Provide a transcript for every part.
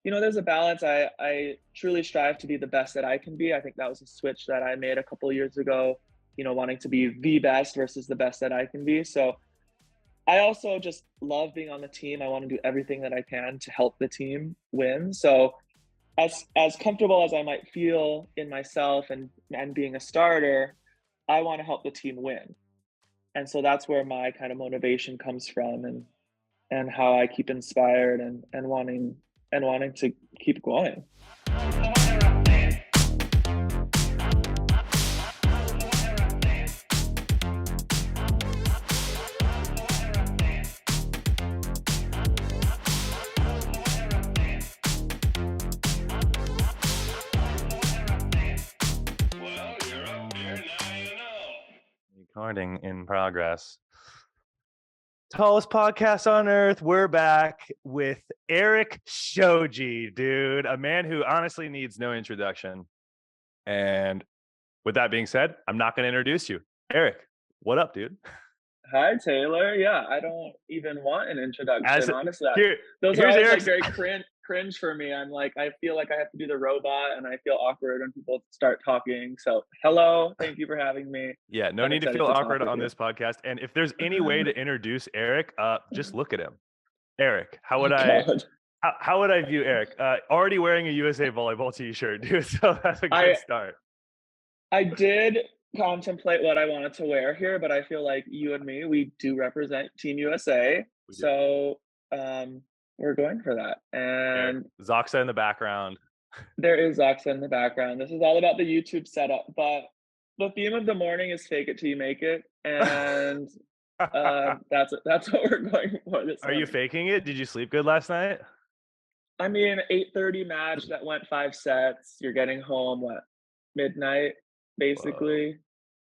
there's a balance. I truly strive to be the best that I can be. I think that was a switch that I made a couple of years ago, wanting to be the best versus the best that I can be. So I also just love being on the team. I want to do everything that I can to help the team win. So as comfortable as I might feel in myself and being a starter, I want to help the team win. And so that's where my kind of motivation comes from, and how I keep inspired and wanting to keep going. Recording in progress. Tallest podcast on earth. We're back with Erik Shoji, dude. A man who honestly needs no introduction. And with that being said, I'm not going to introduce you. Erik, what up, dude? Hi, Taylor. Yeah, I don't even want an introduction, honestly. Those are always Erik's... very cringe for me. I'm like, I feel like I have to do the robot, and I feel awkward when people start talking. So, hello, thank you for having me. Yeah, no need to feel awkward on this podcast. And if there's any way to introduce Erik, just look at him. Erik, how would I view Erik? Already wearing a USA Volleyball t-shirt, dude. So that's a good start. I did contemplate what I wanted to wear here, but I feel like you and me, we do represent Team USA. So we're going for that. And Zoxa in the background. There is Zoxa in the background. This is all about the YouTube setup, but the theme of the morning is fake it till you make it. And that's what we're going for this morning. Are you faking it? Did you sleep good last night? I mean, 8:30 match that went 5 sets. You're getting home, midnight, basically.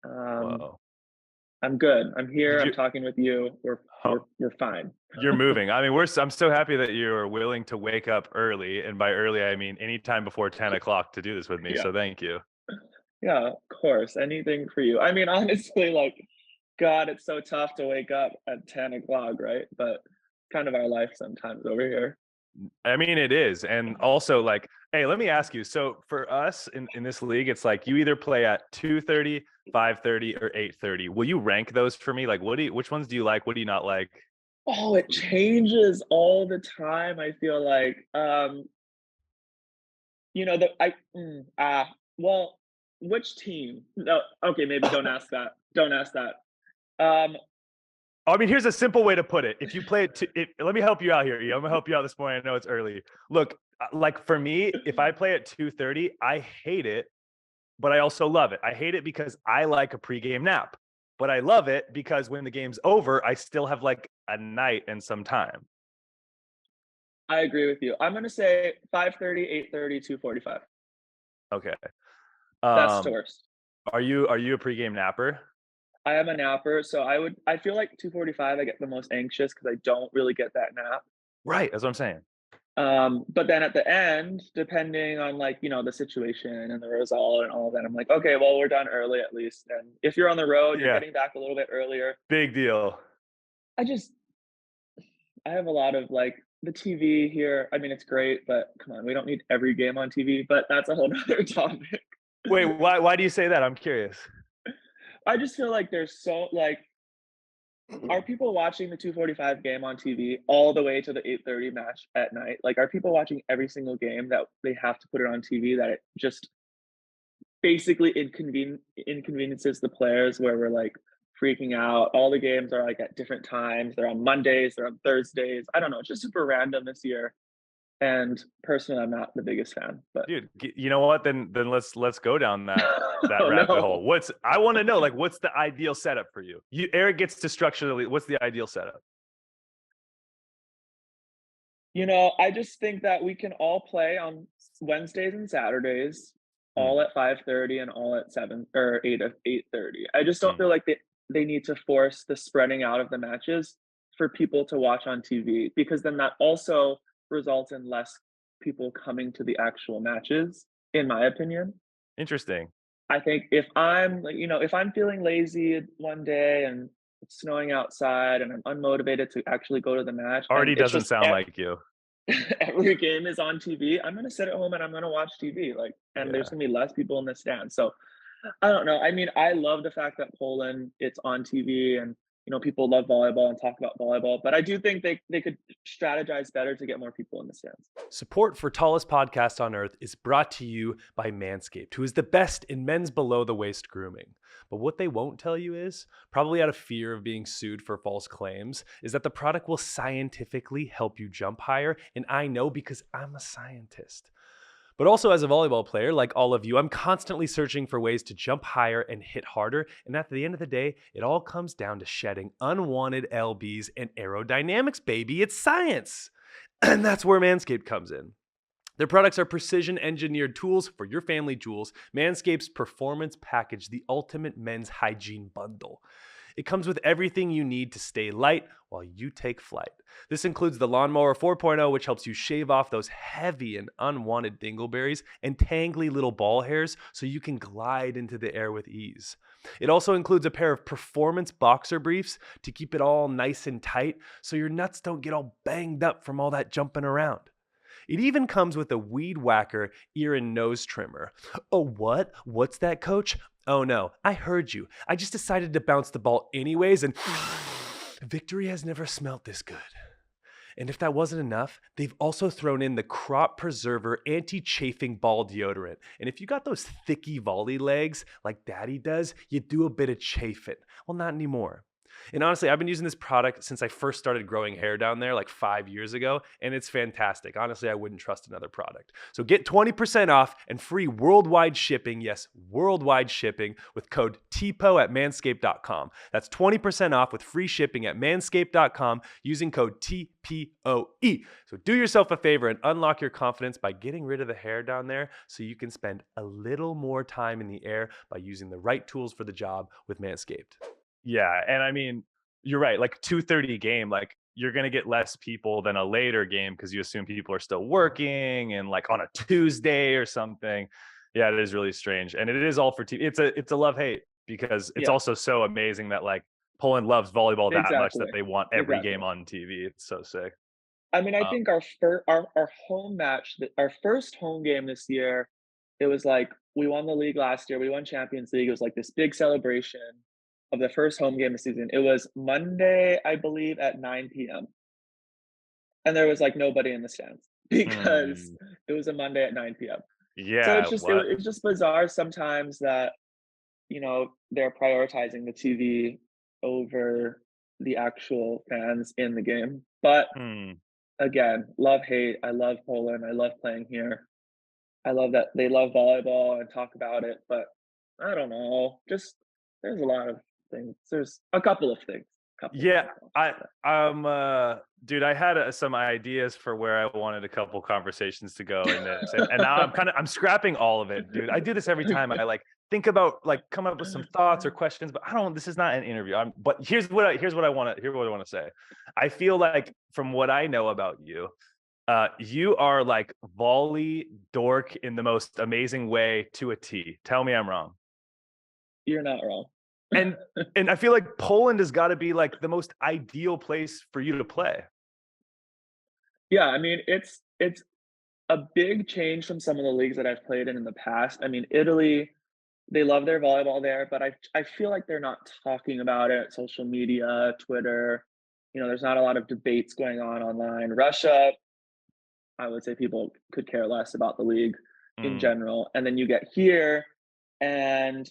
Whoa. I'm good. I'm here. I'm talking with you. We're fine. You're moving. I mean, I'm so happy that you're willing to wake up early, and by early I mean anytime before 10 o'clock to do this with me. Yeah. So thank you. Yeah, of course. Anything for you. I mean, honestly, God, it's so tough to wake up at 10 o'clock, right? But kind of our life sometimes over here. I mean, it is. And also hey, let me ask you. So for us in this league, it's like you either play at 2:30, 5:30, or 8:30. Will you rank those for me? Which ones do you like? What do you not like? Oh, it changes all the time. I feel like, well, which team? No, okay, maybe don't ask that. Don't ask that. I mean, here's a simple way to put it. If you play it, let me help you out here. I'm gonna help you out this morning. I know it's early. Look, for me, if I play at 2:30, I hate it, but I also love it. I hate it because I like a pregame nap, but I love it because when the game's over, I still have a night and some time. I agree with you. I'm gonna say 5:30, 8:30, 2:45. Okay. That's the worst. Are you a pregame napper? I am a napper, so I feel like 2:45 I get the most anxious because I don't really get that nap. Right, that's what I'm saying. But then at the end, depending on the situation and the result and all of that, I'm like, okay, well, we're done early at least. And if you're on the road, you're getting back a little bit earlier. Big deal. I have a lot of the TV here. I mean, it's great, but come on, we don't need every game on TV, but that's a whole nother topic. Wait, why do you say that? I'm curious. I just feel like there's so are people watching the 2:45 game on TV all the way to the 8:30 match at night? Are people watching every single game that they have to put it on TV that it just basically inconveniences the players where we're freaking out? All the games are at different times. They're on Mondays, they're on Thursdays. I don't know. It's just super random this year. And personally, I'm not the biggest fan. But dude, you know what? Then let's go down that rabbit hole. I want to know what's the ideal setup for you? Erik gets to structure the league. What's the ideal setup? I just think that we can all play on Wednesdays and Saturdays, all at 5:30 and all at 7 or 8:30. I just don't feel like they need to force the spreading out of the matches for people to watch on TV, because then that also results in less people coming to the actual matches, in my opinion. Interesting. I think if I'm if I'm feeling lazy one day and it's snowing outside and I'm unmotivated to actually go to the match. Already doesn't sound like you. every game is on TV, I'm gonna sit at home and I'm gonna watch TV, like, and there's Yeah. gonna be less people in the stands. So I don't know. I mean, I love the fact that Poland, it's on TV and, people love volleyball and talk about volleyball, but I do think they could strategize better to get more people in the stands. Support for Tallest Podcast on Earth is brought to you by Manscaped, who is the best in men's below the waist grooming. But what they won't tell you is, probably out of fear of being sued for false claims, is that the product will scientifically help you jump higher. And I know because I'm a scientist. But also, as a volleyball player, like all of you, I'm constantly searching for ways to jump higher and hit harder. And at the end of the day, it all comes down to shedding unwanted LBs and aerodynamics, baby. It's science. And that's where Manscaped comes in. Their products are precision engineered tools for your family jewels. Manscaped's Performance Package, the ultimate men's hygiene bundle. It comes with everything you need to stay light while you take flight. This includes the Lawnmower 4.0, which helps you shave off those heavy and unwanted dingleberries and tangly little ball hairs so you can glide into the air with ease. It also includes a pair of performance boxer briefs to keep it all nice and tight so your nuts don't get all banged up from all that jumping around. It even comes with a Weed Whacker ear and nose trimmer. Oh, what? What's that, coach? Oh no, I heard you. I just decided to bounce the ball anyways, and victory has never smelt this good. And if that wasn't enough, they've also thrown in the Crop Preserver Anti-Chafing Ball Deodorant. And if you got those thicky volley legs like Daddy does, you do a bit of chafing. Well, not anymore. And honestly, I've been using this product since I first started growing hair down there like 5 years ago, and it's fantastic. Honestly, I wouldn't trust another product. So get 20% off and free worldwide shipping. Yes, worldwide shipping with code TPOE at manscaped.com. That's 20% off with free shipping at manscaped.com using code TPOE. So do yourself a favor and unlock your confidence by getting rid of the hair down there so you can spend a little more time in the air by using the right tools for the job with Manscaped. Yeah, and I mean, you're right. Like 2:30 game, like you're gonna get less people than a later game because you assume people are still working and like on a Tuesday or something. Yeah, it is really strange, and it is all for TV. It's a love hate because it's Yeah, also so amazing that like Poland loves volleyball that much that exactly. they want every Exactly. game on TV. It's so sick. I mean, I Um, think our home match, our first home game this year, it was like we won the league last year. We won Champions League. It was like this big celebration of the first home game of the season. It was Monday, I believe, at 9 p.m. And there was like nobody in the stands because hmm, it was a Monday at 9 p.m. So yeah, what? it's just bizarre sometimes that they're prioritizing the TV over the actual fans in the game. But Hmm. again, love hate. I love Poland. I love playing here. I love that they love volleyball and talk about it, but I don't know. Just there's a lot of things. There's a couple of things. Couple of Yeah, things I'll I say. dude, I had some ideas for where I wanted a couple conversations to go in this, and now I'm scrapping all of it, dude. I do this every time. I like think about like come up with some thoughts or questions, but I don't. This is not an interview. But here's what I want to say. I feel like from what I know about you, you are like volley dork in the most amazing way to a T. Tell me I'm wrong. You're not wrong. And I feel like Poland has got to be like the most ideal place for you to play. Yeah, I mean, it's a big change from some of the leagues that I've played in the past. I mean, Italy, they love their volleyball there, but I feel like they're not talking about it. Social media, Twitter, there's not a lot of debates going on online. Russia, I would say people could care less about the league in Mm, general. And then you get here and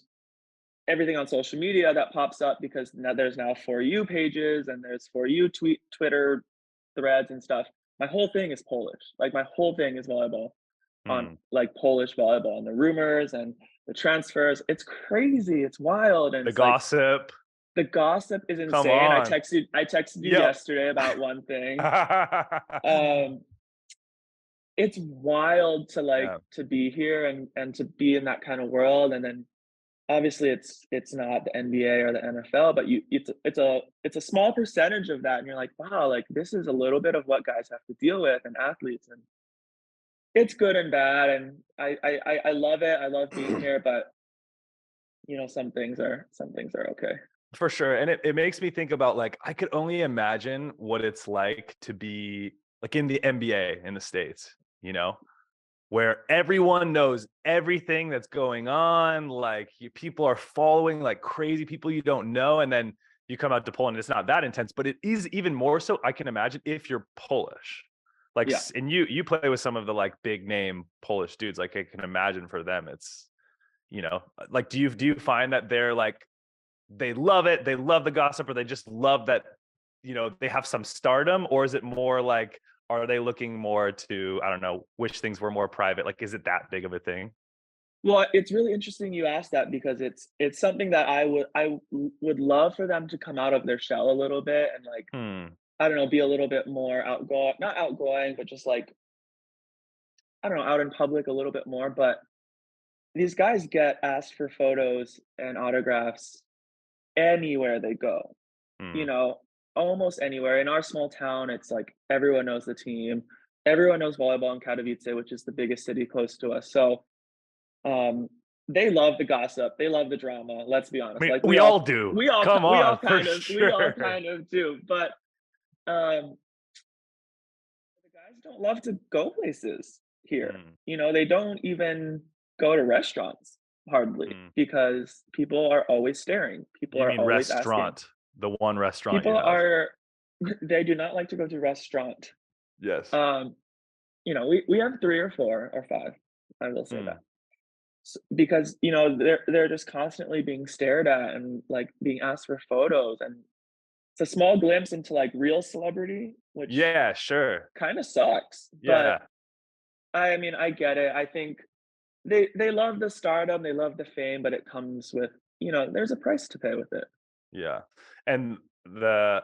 everything on social media that pops up because now there's now for you pages and there's for you Twitter threads and stuff. My whole thing is Polish. Like my whole thing is volleyball on mm. like Polish volleyball and the rumors and the transfers. It's crazy. It's wild. And The it's like gossip. the gossip is Come insane. on. I texted you Yep. yesterday about one thing. Um, it's wild to like Yeah. to be here and to be in that kind of world. And then obviously it's not the NBA or the NFL, but it's a small percentage of that. And you're like, wow, like this is a little bit of what guys have to deal with and athletes. And it's good and bad. And I love it. I love being here, but some things are okay. For sure. And it makes me think about like I could only imagine what it's like to be like in the NBA in the States, you know, where everyone knows everything that's going on. Like people are following like crazy, people you don't know. And then you come out to Poland, it's not that intense, but it is even more so, I can imagine, if you're Polish. Like, Yeah. and you play with some of the like big name Polish dudes. Like I can imagine for them, it's, you know, like, do you find that they're like, they love it, they love the gossip, or they just love that, you know, they have some stardom? Or is it more like, are they looking more to, I don't know, wish things were more private? Like, is it that big of a thing? Well, it's really interesting you asked that because it's something that I would love for them to come out of their shell a little bit and like, Hmm. I don't know, be a little bit more outgoing, not outgoing, but just like, I don't know, out in public a little bit more. But these guys get asked for photos and autographs anywhere they go, you Hmm. know, almost anywhere. In our small town, it's like everyone knows the team. Everyone knows volleyball in Katowice, which is the biggest city close to us. So um, they love the gossip, they love the drama, let's be I honest. mean, Like we all do. Come we on, all for kind of sure. do. But um the guys don't love to go places here. Hmm. You know, they don't even go to restaurants hardly Hmm. because people are always staring. People You are mean always asking. restaurant, the one restaurant you People have? are they do not like to go to restaurant. Yes. Um, you know, we have 3 or 4 or 5, I will say that. Hmm. Because, you know, they're just constantly being stared at and, like, being asked for photos, and it's a small glimpse into, like, real celebrity, which Yeah, sure. kinda sucks, but, Yeah. I mean, I get it. I think they love the stardom, they love the fame, but it comes with, you know, there's a price to pay with it. Yeah. And the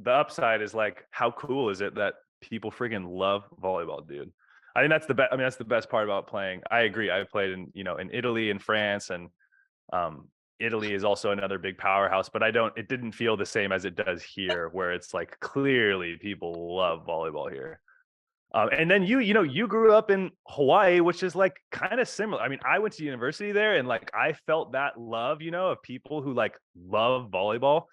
upside is like, how cool is it that people freaking love volleyball, dude? I think that's the best. I mean, that's the best part about playing. I agree. I've played in, you know, in Italy and France, and um, Italy is also another big powerhouse. But it didn't feel the same as it does here, where it's like clearly people love volleyball here. And then you know, you grew up in Hawaii, which is like kind of similar. I mean, I went to university there, and like I felt that love, you know, of people who like love volleyball.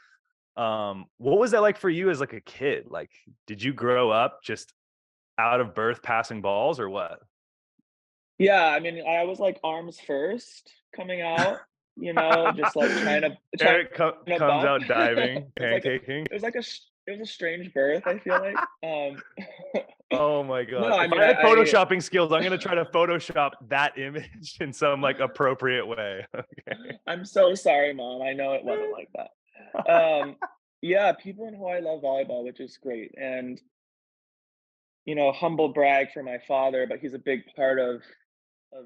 What was that like for you as like a kid? Like, did you grow up just out of birth passing balls or what? Yeah, I mean, I was, like, arms first coming out, you know, just, like, trying Eric to comes bump. out diving, It was like a pancaking. it was a strange birth, I feel like. Oh my No, god! I If mean, I had photoshopping skills, I'm gonna try to Photoshop that image in some like appropriate way. Okay. I'm so sorry, mom, I know it wasn't like that. Yeah, people in Hawaii love volleyball, which is great, and, you know, humble brag for my father, but he's a big part of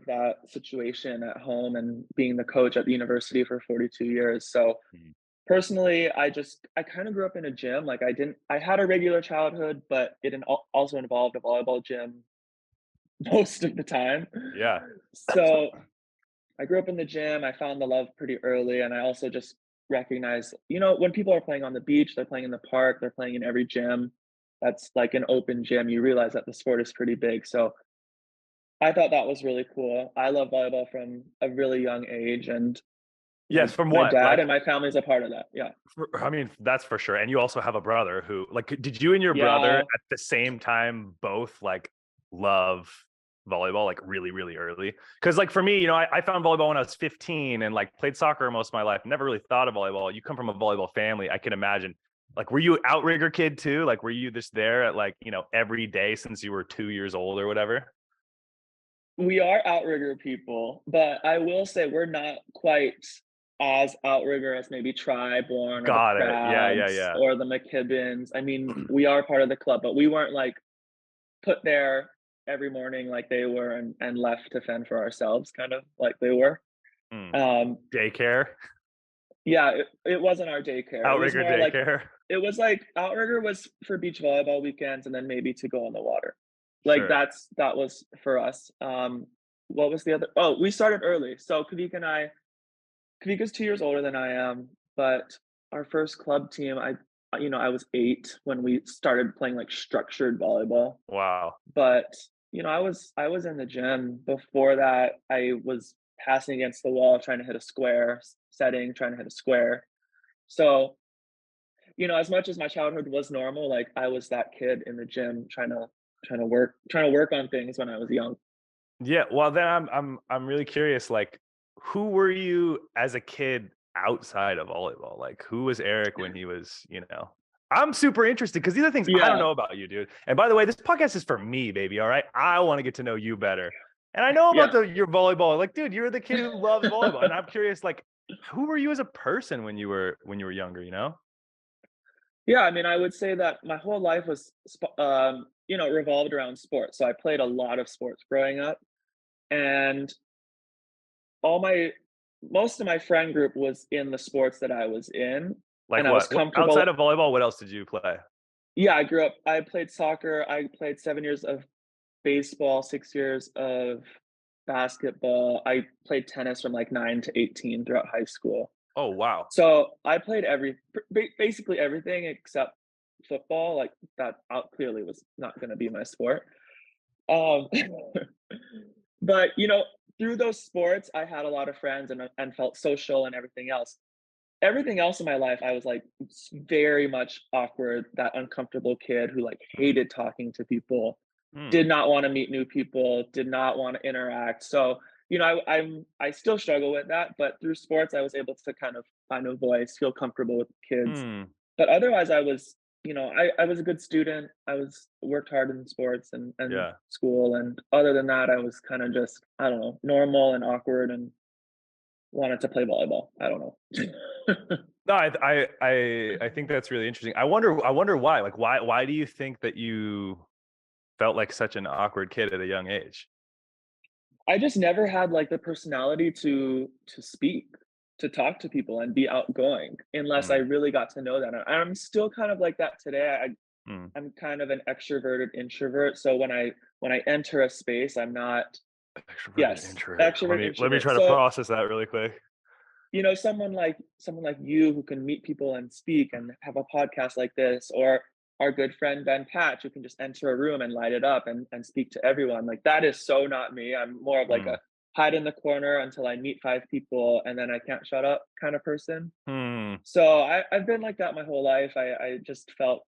that situation at home and being the coach at the university for 42 years. So, Mhm. personally, I kinda grew up in a gym, like, I had a regular childhood, but it also involved a volleyball gym most of the time. Yeah. So, I grew up in the gym, I found the love pretty early, and I also just recognize, you know, when people are playing on the beach, they're playing in the park, they're playing in every gym that's like an open gym, you realize that the sport is pretty big. So, I thought that was really cool. I love volleyball from a really young age, and my Yes. From my what? dad Like, and my family is a part of that. Yeah. I mean, that's for sure. And you also have a brother who, like, did you and your brother Yeah. at the same time both like love volleyball like really, really early? Because, like, for me, you know, I found volleyball when I was 15 and like played soccer most of my life. Never really thought of volleyball. You come from a volleyball family, I can imagine. Like, were you an outrigger kid too? Like, were you just there at like, you know, every day since you were 2 years old or whatever? We are outrigger people, but I will say we're not quite as outrigger as maybe Tri-Born or the Got it. Yeah, yeah, Crabs yeah. or the McKibbins. I mean, we are part of the club, but we weren't, like, put there every morning like they were and left to fend for ourselves kind of like they were. Hmm. Um, Daycare, yeah, it wasn't our daycare. It was outrigger more like daycare. it was like outrigger was for beach volleyball weekends and then maybe to go in the water. Like, Sure. that was for us. What was the other Oh, we started early. So Kavika's 2 years older than I am, but our first club team, you know, I was 8 when we started playing, like, structured volleyball, Wow. but, you know, I was in the gym. Before that, I was passing against the wall, trying to hit a square, setting, trying to hit a square. So, as much as my childhood was normal, like I was that kid in the gym trying to work on things when I was young. Yeah, well then I'm really curious, like who were you as a kid outside of volleyball? Like who was Erik when he was, I'm super interested because these are things I don't Yeah, know about you, dude. And by the way, this podcast is for me, baby. All right. I want to get to know you better. And I know about yeah. your volleyball. Like, dude, you're the kid who loves volleyball. And I'm curious, like, who were you as a person when you were younger, Yeah, I mean, I would say that my whole life was revolved around sports. So I played a lot of sports growing up, and all my most of my friend group was in the sports that I was in, Like and I was what outside comfortable. of volleyball, what else did you play? Yeah, I played soccer, I played 7 years of baseball, 6 years of basketball. I played tennis from, like, 9 to 18 throughout high school. Oh, wow. So, I played basically everything except football, like, that out clearly was not gonna be my sport. Um, but, through those sports, I had a lot of friends and felt social and everything else. Everything else in my life, I was, like, very much awkward, that uncomfortable kid who, like, hated talking to people, Hmm. did not wanna meet new people, did not wanna interact. So, I still struggle with that, but through sports, I was able to kind of find a voice, feel comfortable with kids. Hmm. But otherwise, I was a good student. I worked hard in sports and Yeah. school, and other than that, I was kinda just, I don't know, normal and awkward and wanted to play volleyball. I don't know. No, I think that's really interesting. I wonder why. Like, why do you think that you felt like such an awkward kid at a young age? I just never had, like, the personality to speak, to talk to people and be outgoing unless I Mm, really got to know them. And I'm still kind of like that today. mm. I'm kind of an extroverted introvert, so when I enter a space, I'm not. Extroverted Yes, introvert. Let extrovert, me let me introvert. try to So, process that really quick. someone like you who can meet people and speak and have a podcast like this, or our good friend Ben Patch who can just enter a room and light it up and speak to everyone. Like that is so not me. I'm more of like Mm. a hide in the corner until I meet five people and then I can't shut up kind of person. Hmm. So I've been like that my whole life. I just felt,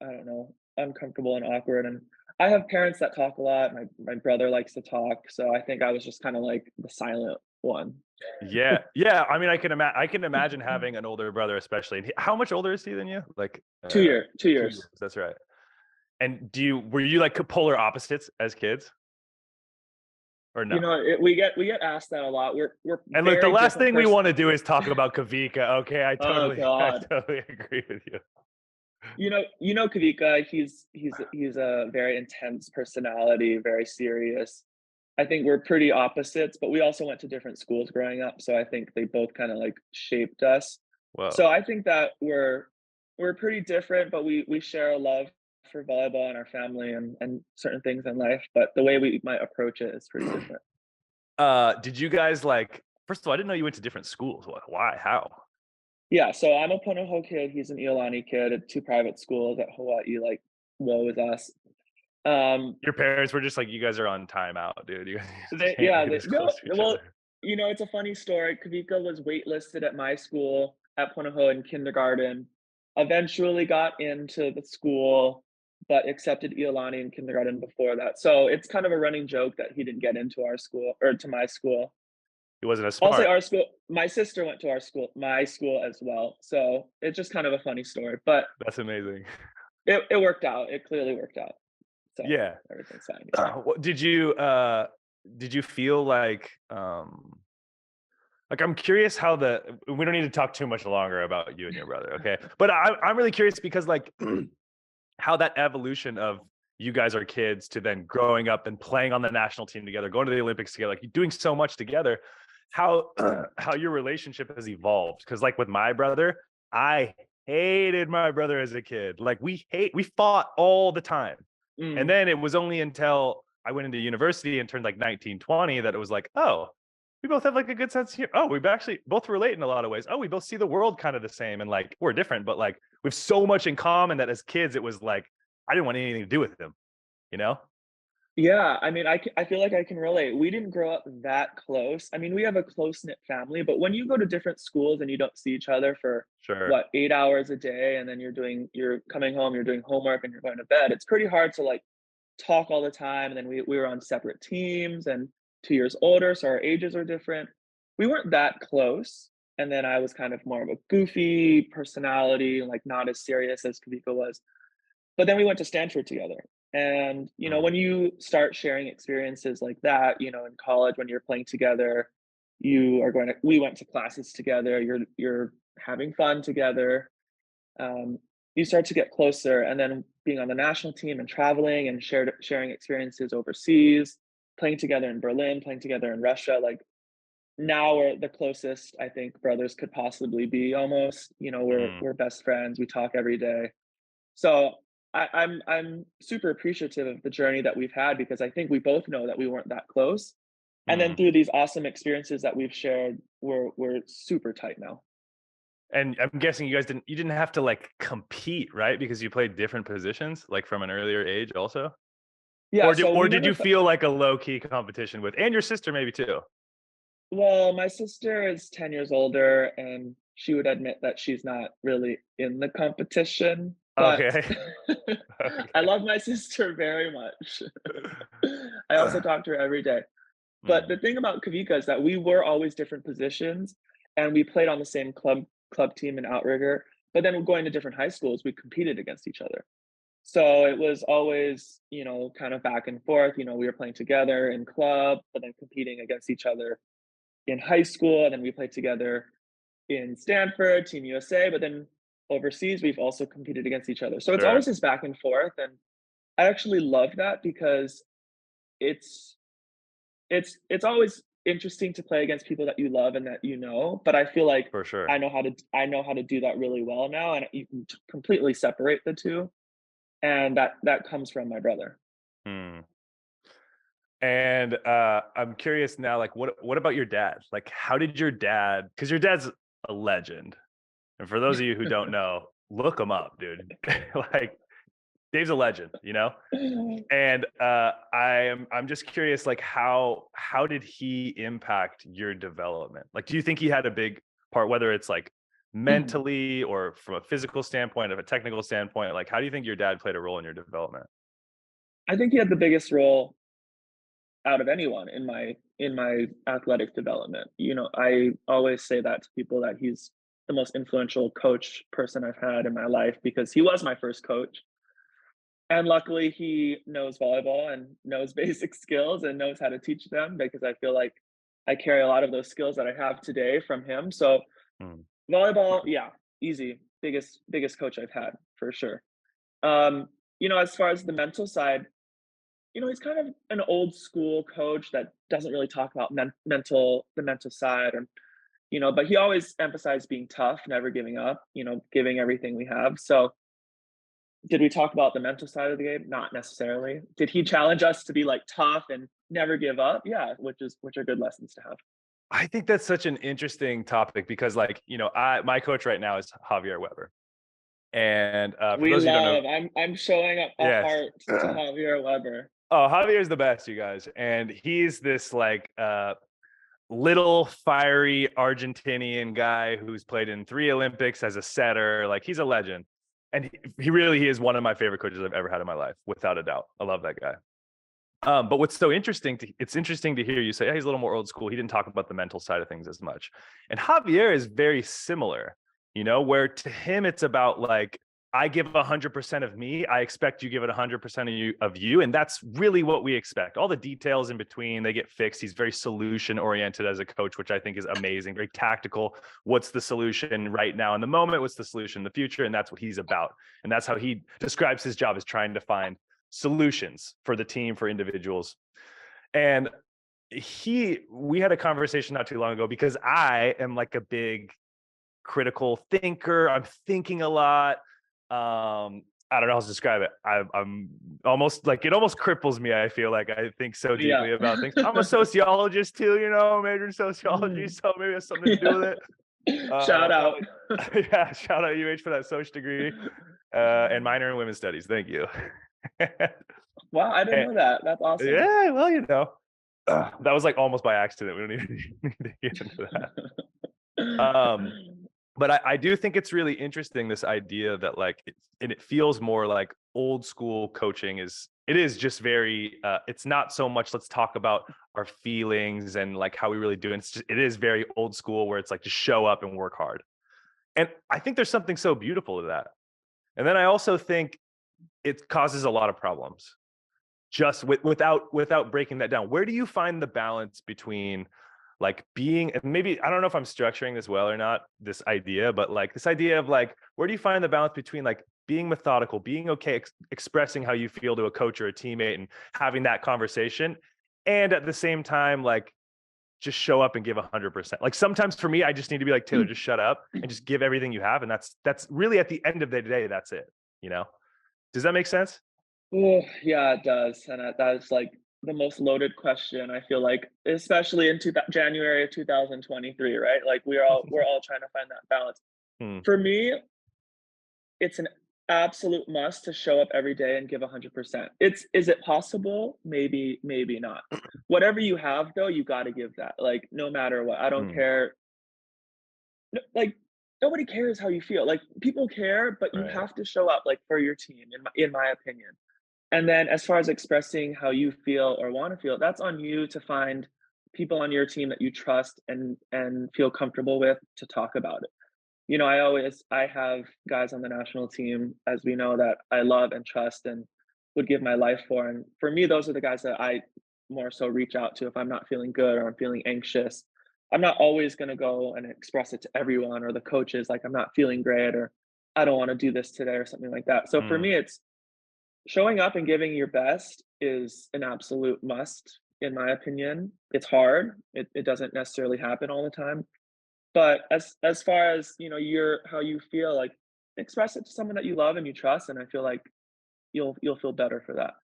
I don't know, uncomfortable and awkward. And I have parents that talk a lot. My brother likes to talk. So I think I was just kind of like the silent one. Yeah, yeah. I mean, I can imagine having an older brother, especially. And how much older is he than you? Like, 2 2 years. years. That's right. And were you like polar opposites as kids, or no? We get asked that a lot. We're And look, the very last different thing we person. want to do is talk about Kavika. Okay, I Oh totally, I God. totally agree with you. Kavika, he's a very intense personality, very serious. I think we're pretty opposites, but we also went to different schools growing up, so I think they both kind of like shaped us. Whoa. So I think that we're pretty different, but we share a love for volleyball and our family and certain things in life, but the way we might approach it is pretty different. Did you guys like? First of all, I didn't know you went to different schools. Why? How? Yeah, so I'm a Punahou kid, he's an Iolani kid at 2 private schools at Hawaii, like, woe is us. Um, Your parents were just like, you guys are on timeout, dude. You guys they can't yeah, be they this no, close to each well, other. it's a funny story. Kavika was waitlisted at my school at Punahou in kindergarten, eventually got into the school, but accepted Iolani in kindergarten before that. So it's kind of a running joke that he didn't get into our school or to my school. He wasn't as I'll say smart. our school. My sister went to my school as well. So it's just kind of a funny story, but That's amazing. it worked out. It clearly worked out. So Yeah. everything's fine. Yeah. Did you feel like I'm curious how we don't need to talk too much longer about you and your brother, okay? But I'm really curious because like how that evolution of you guys are kids to then growing up and playing on the national team together, going to the Olympics together, like doing so much together, how how your relationship has evolved. Because like with my brother, I hated my brother as a kid. Like we fought all the time. And Mm, then it was only until I went into university and turned like 19, 20 that it was like, oh, we both have like a good sense here. Oh, we've actually both relate in a lot of ways. Oh, we both see the world kind of the same and like we're different, but like we have so much in common that as kids it was like I didn't want anything to do with him, you know? Yeah, I mean, I feel like I can relate. We didn't grow up that close. I mean, we have a close-knit family, but when you go to different schools and you don't see each other for, Sure. what, 8 hours a day, and then you're coming home, you're doing homework, and you're going to bed, it's pretty hard to, like, talk all the time, and then we were on separate teams and 2 years older, so our ages are different. We weren't that close, and then I was kind of more of a goofy personality, like, not as serious as Kavika was. But then we went to Stanford together. And, Mm, when you start sharing experiences like that, in college when you're playing together, we went to classes together, you're having fun together. Um, you start to get closer, and then being on the national team and traveling and sharing experiences overseas, playing together in Berlin, playing together in Russia, like now we're the closest I think brothers could possibly be almost. mm, We're best friends. We talk every day. So I'm super appreciative of the journey that we've had because I think we both know that we weren't that close. And then mm. through these awesome experiences that we've shared, we're super tight now. And I'm guessing you didn't have to like compete, right? Because you played different positions, like from an earlier age, also. Yeah, Or did so or we did never you feel like a low key competition with, and your sister maybe too? well, my sister is 10 years older and she would admit that she's not really in the competition, but Okay. I Okay. love my sister very much. I also talk to her every day. But Mm, the thing about Kavika is that we were always different positions, and we played on the same club team in Outrigger, but then going to different high schools, we competed against each other. So it was always, kind of back and forth. We were playing together in club, but then competing against each other in high school, and then we played together in Stanford, Team USA, but then overseas, we've also competed against each other. So it's sure. always this back and forth, and I actually love that because it's it's always interesting to play against people that you love and that but I feel like For sure. I know how to do that really well now, and you can completely separate the two, and that comes from my brother. Hmm. And I'm curious now, like what about your dad? Like how did your dad, because your dad's a legend. And for those of you who don't know, look him up, dude. Like Dave's a legend, you know? And I'm just curious, like how did he impact your development? Like, do you think he had a big part, whether it's like mentally or from a physical standpoint, of a technical standpoint? Like, how do you think your dad played a role in your development? I think he had the biggest role out of anyone in my athletic development. I always say that to people that he's the most influential coach person I've had in my life because he was my first coach. And luckily, he knows volleyball and knows basic skills and knows how to teach them because I feel like I carry a lot of those skills that I have today from him. So Mm, volleyball, yeah, easy, biggest coach I've had for sure. Um, as far as the mental side, he's kind of an old school coach that doesn't really talk about the mental side, and but he always emphasized being tough, never giving up, giving everything we have. So did we talk about the mental side of the game? Not necessarily. Did he challenge us to be, like, tough and never give up? Yeah, which are good lessons to have. I think that's such an interesting topic because, like, my coach right now is Javier Weber, and for We those of you who don't know, love I'm showing up a yes. heart to Javier Weber. Oh, Javier's the best, you guys, and he's this like little fiery Argentinian guy who's played in 3 Olympics as a setter. Like he's a legend. And he is one of my favorite coaches I've ever had in my life, without a doubt. I love that guy. But what's so interesting it's interesting to hear you say, yeah, he's a little more old school. He didn't talk about the mental side of things as much. And Javier is very similar, where to him it's about like, I give 100% of me. I expect you give it 100% of you. And that's really what we expect. All the details in between, they get fixed. He's very solution oriented as a coach, which I think is amazing, very tactical. What's the solution right now in the moment? What's the solution in the future? And that's what he's about. And that's how he describes his job, as trying to find solutions for the team, for individuals. And we had a conversation not too long ago because I am like a big critical thinker. I'm thinking a lot. I don't know how to describe it. I'm almost like, it almost cripples me. I feel like I think so Yeah. deeply about things. I'm a sociologist too, major in sociology, Mhm. so maybe it has something to do with Yeah. it. Shout out. But yeah, shout out UH for that social degree, and minor in women's studies. Thank you. Wow, I didn't And, know that. That's awesome. yeah, well, that was like almost by accident. We don't even need to get into that. But I do think it's really interesting, this idea that like and it feels more like old school coaching is just very it's not so much let's talk about our feelings and like how we really do it. It is very old school where it's like just show up and work hard. And I think there's something so beautiful to that. And then I also think it causes a lot of problems just without breaking that down. Where do you find the balance between like being, and maybe I don't know if I'm structuring this well or not, this idea, but like this idea of like, where do you find the balance between like being methodical, being okay expressing how you feel to a coach or a teammate and having that conversation, and at the same time like just show up and give 100%. Like sometimes for me, I just need to be like, Taylor, just shut up and just give everything you have, and that's really at the end of the day, that's it. You know? Does that make sense? Oh, yeah, it does, and that is, like, the most loaded question, I feel like, especially in January of 2023, right? Like, we're all trying to find that balance. Hmm, For me, it's an absolute must to show up every day and give 100%. Is it possible? Maybe, maybe not. Whatever you have, though, you gotta give that, like, no matter what. I don't hmm, care. Like, nobody cares how you feel. Like, people care, but you right. have to show up, like, for your team, in my opinion. And then as far as expressing how you feel or want to feel, that's on you to find people on your team that you trust and feel comfortable with to talk about it. I have guys on the national team, as we know, that I love and trust and would give my life for. And for me, those are the guys that I more so reach out to if I'm not feeling good or I'm feeling anxious. I'm not always going to go and express it to everyone or the coaches, like I'm not feeling great or I don't want to do this today or something like that. So for Hmm, me, it's showing up and giving your best is an absolute must, in my opinion. It's hard. It doesn't necessarily happen all the time. But as far as, your how you feel, like express it to someone that you love and you trust, and I feel like you'll feel better for that.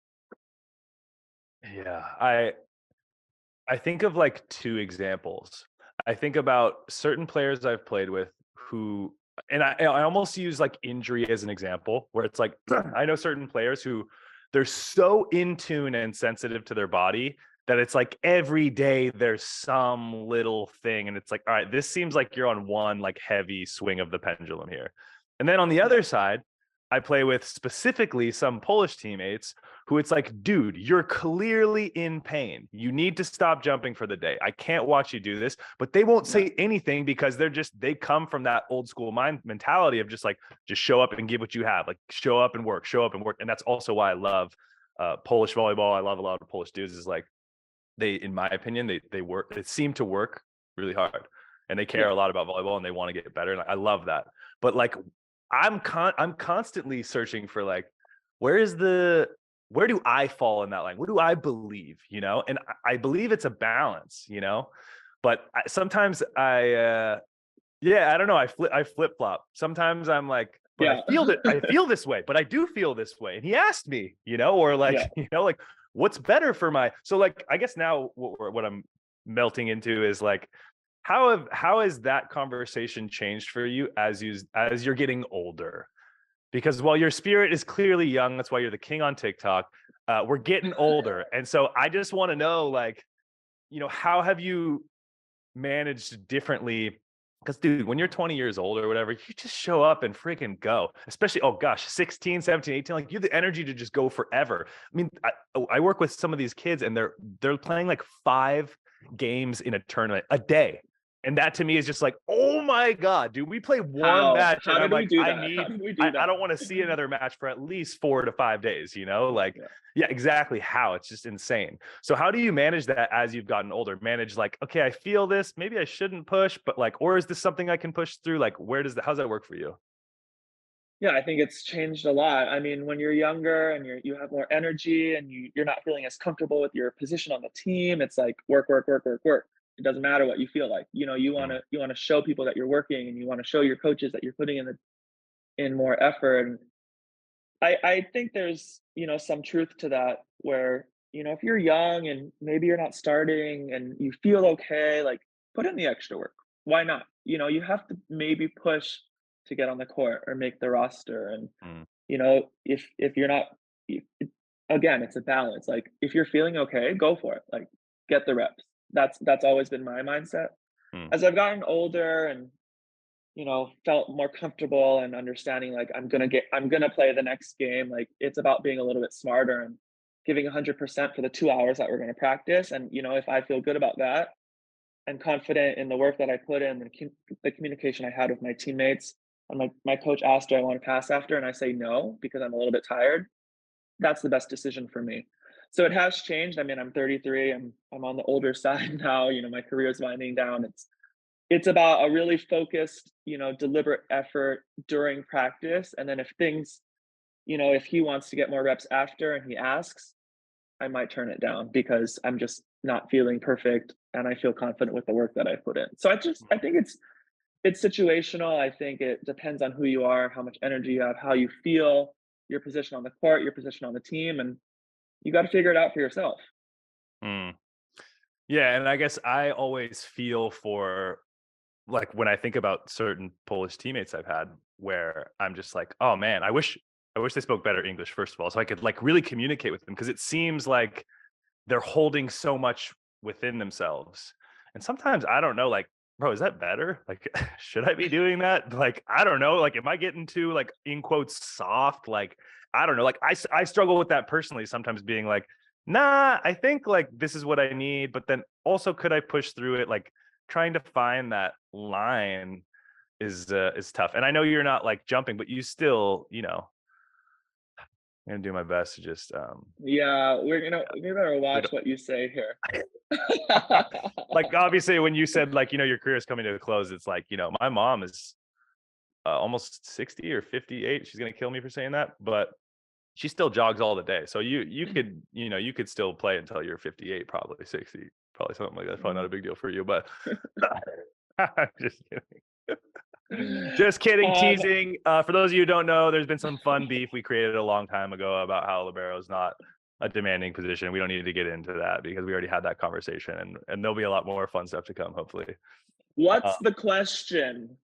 yeah. I think of like two examples. I think about certain players I've played with who, and I almost use like injury as an example, where it's like I know certain players who they're so in tune and sensitive to their body that it's like every day there's some little thing, and it's like, all right, this seems like you're on one like heavy swing of the pendulum here. And then on the Yeah. other side, I play with specifically some Polish teammates who it's like, dude, you're clearly in pain. You need to stop jumping for the day. I can't watch you do this, but they won't Yeah. say anything because they come from that old school mind mentality of just like, just show up and give what you have, like show up and work, show up and work. And that's also why I love Polish volleyball. I love a lot of Polish dudes is like, in my opinion, they work, they seem to work really hard and they care Yeah. a lot about volleyball and they want to get better. And I love that. But like, I'm constantly searching for like, where is the where do I fall in that line? What do I believe? And I believe it's a balance. But sometimes yeah, I don't know. I flip flop. Sometimes I'm like, but Yeah. I feel this way, but I do feel this way. And he asked me, or like, Yeah. like what's better for so like I guess now what I'm melting into is like how has that conversation changed for you as you're getting older? Because while your spirit is clearly young, that's why you're the king on TikTok. We're getting older. And so I just want to know, like, how have you managed differently? Because, dude, when you're 20 years old or whatever, you just show up and freaking go. Especially, oh gosh, 16, 17, 18, like you have the energy to just go forever. I mean, I work with some of these kids and they're playing like 5 games in a tournament a day. And that to me is just like, oh my God, dude, we play one How? match. How And I'm did we like, do that? How did we do I that? don't want to see another match for at least 4 to 5 days, like, Yeah. yeah, exactly how. It's just insane. So how do you manage that as you've gotten older? Manage like, okay, I feel this, maybe I shouldn't push, but like, or is this something I can push through? Like, how's that work for you? Yeah, I think it's changed a lot. I mean, when you're younger and you have more energy and you're not feeling as comfortable with your position on the team, it's like work, work, work, work, work. It doesn't matter what you feel like. You Mm, wanna show people that you're working and you wanna show your coaches that you're putting in more effort. And I think there's, some truth to that where, if you're young and maybe you're not starting and you feel okay, like put in the extra work. Why not? You have to maybe push to get on the court or make the roster. And mm, if you're not, again, it's a balance. Like if you're feeling okay, go for it. Like get the reps. That's always been my mindset. Mm, As I've gotten older and felt more comfortable and understanding like I'm gonna play the next game. Like it's about being a little bit smarter and giving 100% for the 2 hours that we're gonna practice. And if I feel good about that and confident in the work that I put in, the communication I had with my teammates, and my coach asked, "Do I want to pass after?" And I say no because I'm a little bit tired. That's the best decision for me. So it has changed. I mean, I'm 33. I'm on the older side now. My career is winding down. It's about a really focused, deliberate effort during practice. And then if things, if he wants to get more reps after and he asks, I might turn it down because I'm just not feeling perfect and I feel confident with the work that I put in. So I think it's situational. I think it depends on who you are, how much energy you have, how you feel, your position on the court, your position on the team, and you got to figure it out for yourself. mm. Yeah, and I guess I always feel for like when I think about certain Polish teammates I've had where I'm just like, oh man, I wish they spoke better English first of all, so I could like really communicate with them because it seems like they're holding so much within themselves. And sometimes I don't know, like, bro, is that better? Like, should I be doing that? Like, I don't know. Like, am I getting too like in quotes soft? Like, I don't know. Like, I struggle with that personally. Sometimes being like, nah, I think like this is what I need, but then also could I push through it? Like, trying to find that line is tough. And I know you're not like jumping, but you still, I'm gonna do my best to just Yeah, we better we watch don't what you say here. like obviously when you said like your career is coming to a close, it's like my mom is almost 60 or 58. She's gonna kill me for saying that, but she still jogs all the day. So you could you could still play until you're 58, probably 60, probably something like that. Probably not a big deal for you, but I'm just kidding. Just kidding, um, teasing. For those of you who don't know, there's been some fun beef we created a long time ago about how libero is not a demanding position. We don't need to get into that because we already had that conversation, and there'll be a lot more fun stuff to come, hopefully. Uh, what's the question?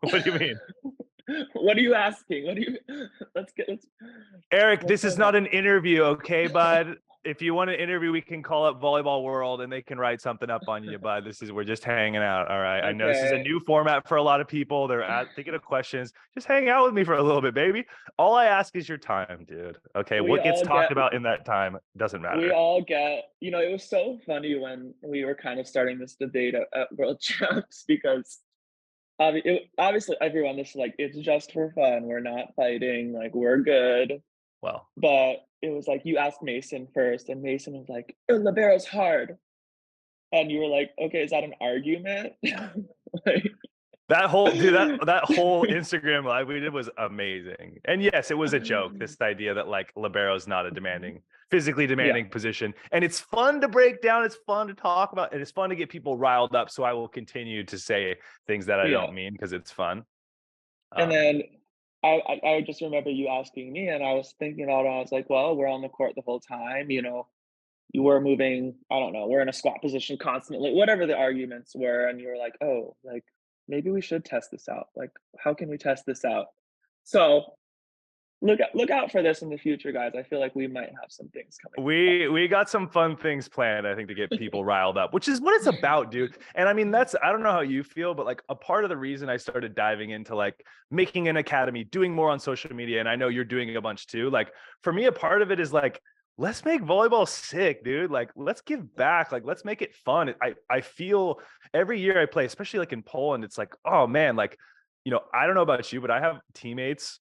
what do you mean? What are you asking? Let's Eric, let's this is go not there. an interview, okay, bud? If you want an interview, we can call up Volleyball World and they can write something up on you, bud. We're just hanging out, all right? I know this is a Okay. new format for a lot of people. They're thinking of questions. Just hang out with me for a little bit, baby. All I ask is your time, dude. Okay, We what gets all talked get about in that time doesn't we matter. all get, it was so funny when we were kind of starting this debate at World Champs because obviously everyone is like, it's just for fun. We're not fighting. Like, we're good. Well, But it was like you asked Mason first, and Mason was like, "Oh, libero's hard." And you were like, "Okay, is that an argument?" Like, that whole dude, that whole Instagram live we did was amazing. And yes, it was a joke. This idea that like libero is not a physically yeah, demanding position, and it's fun to break down. It's fun to talk about, and it's fun to get people riled up. So I will continue to say things that I yeah. don't mean because it's fun. And Um, then I just remember you asking me, and I was thinking out. I was like, "Well, we're on the court the whole time. You were moving. I don't know. We're in a squat position constantly. Whatever the arguments were." And you were like, "Oh, like maybe we should test this out. Like, how can we test this out?" So look out for this in the future, guys. I feel like we might have some things coming we got some fun things planned, I think, to get people riled up, which is what it's about, dude. And I mean, I don't know how you feel, but like a part of the reason I started diving into like making an academy, doing more on social media, and I know you're doing a bunch too. Like for me, a part of it is like, let's make volleyball sick, dude. Like let's give back. Like let's make it fun. I feel every year I play, especially like in Poland, it's like, oh man, like, I don't know about you, but I have teammates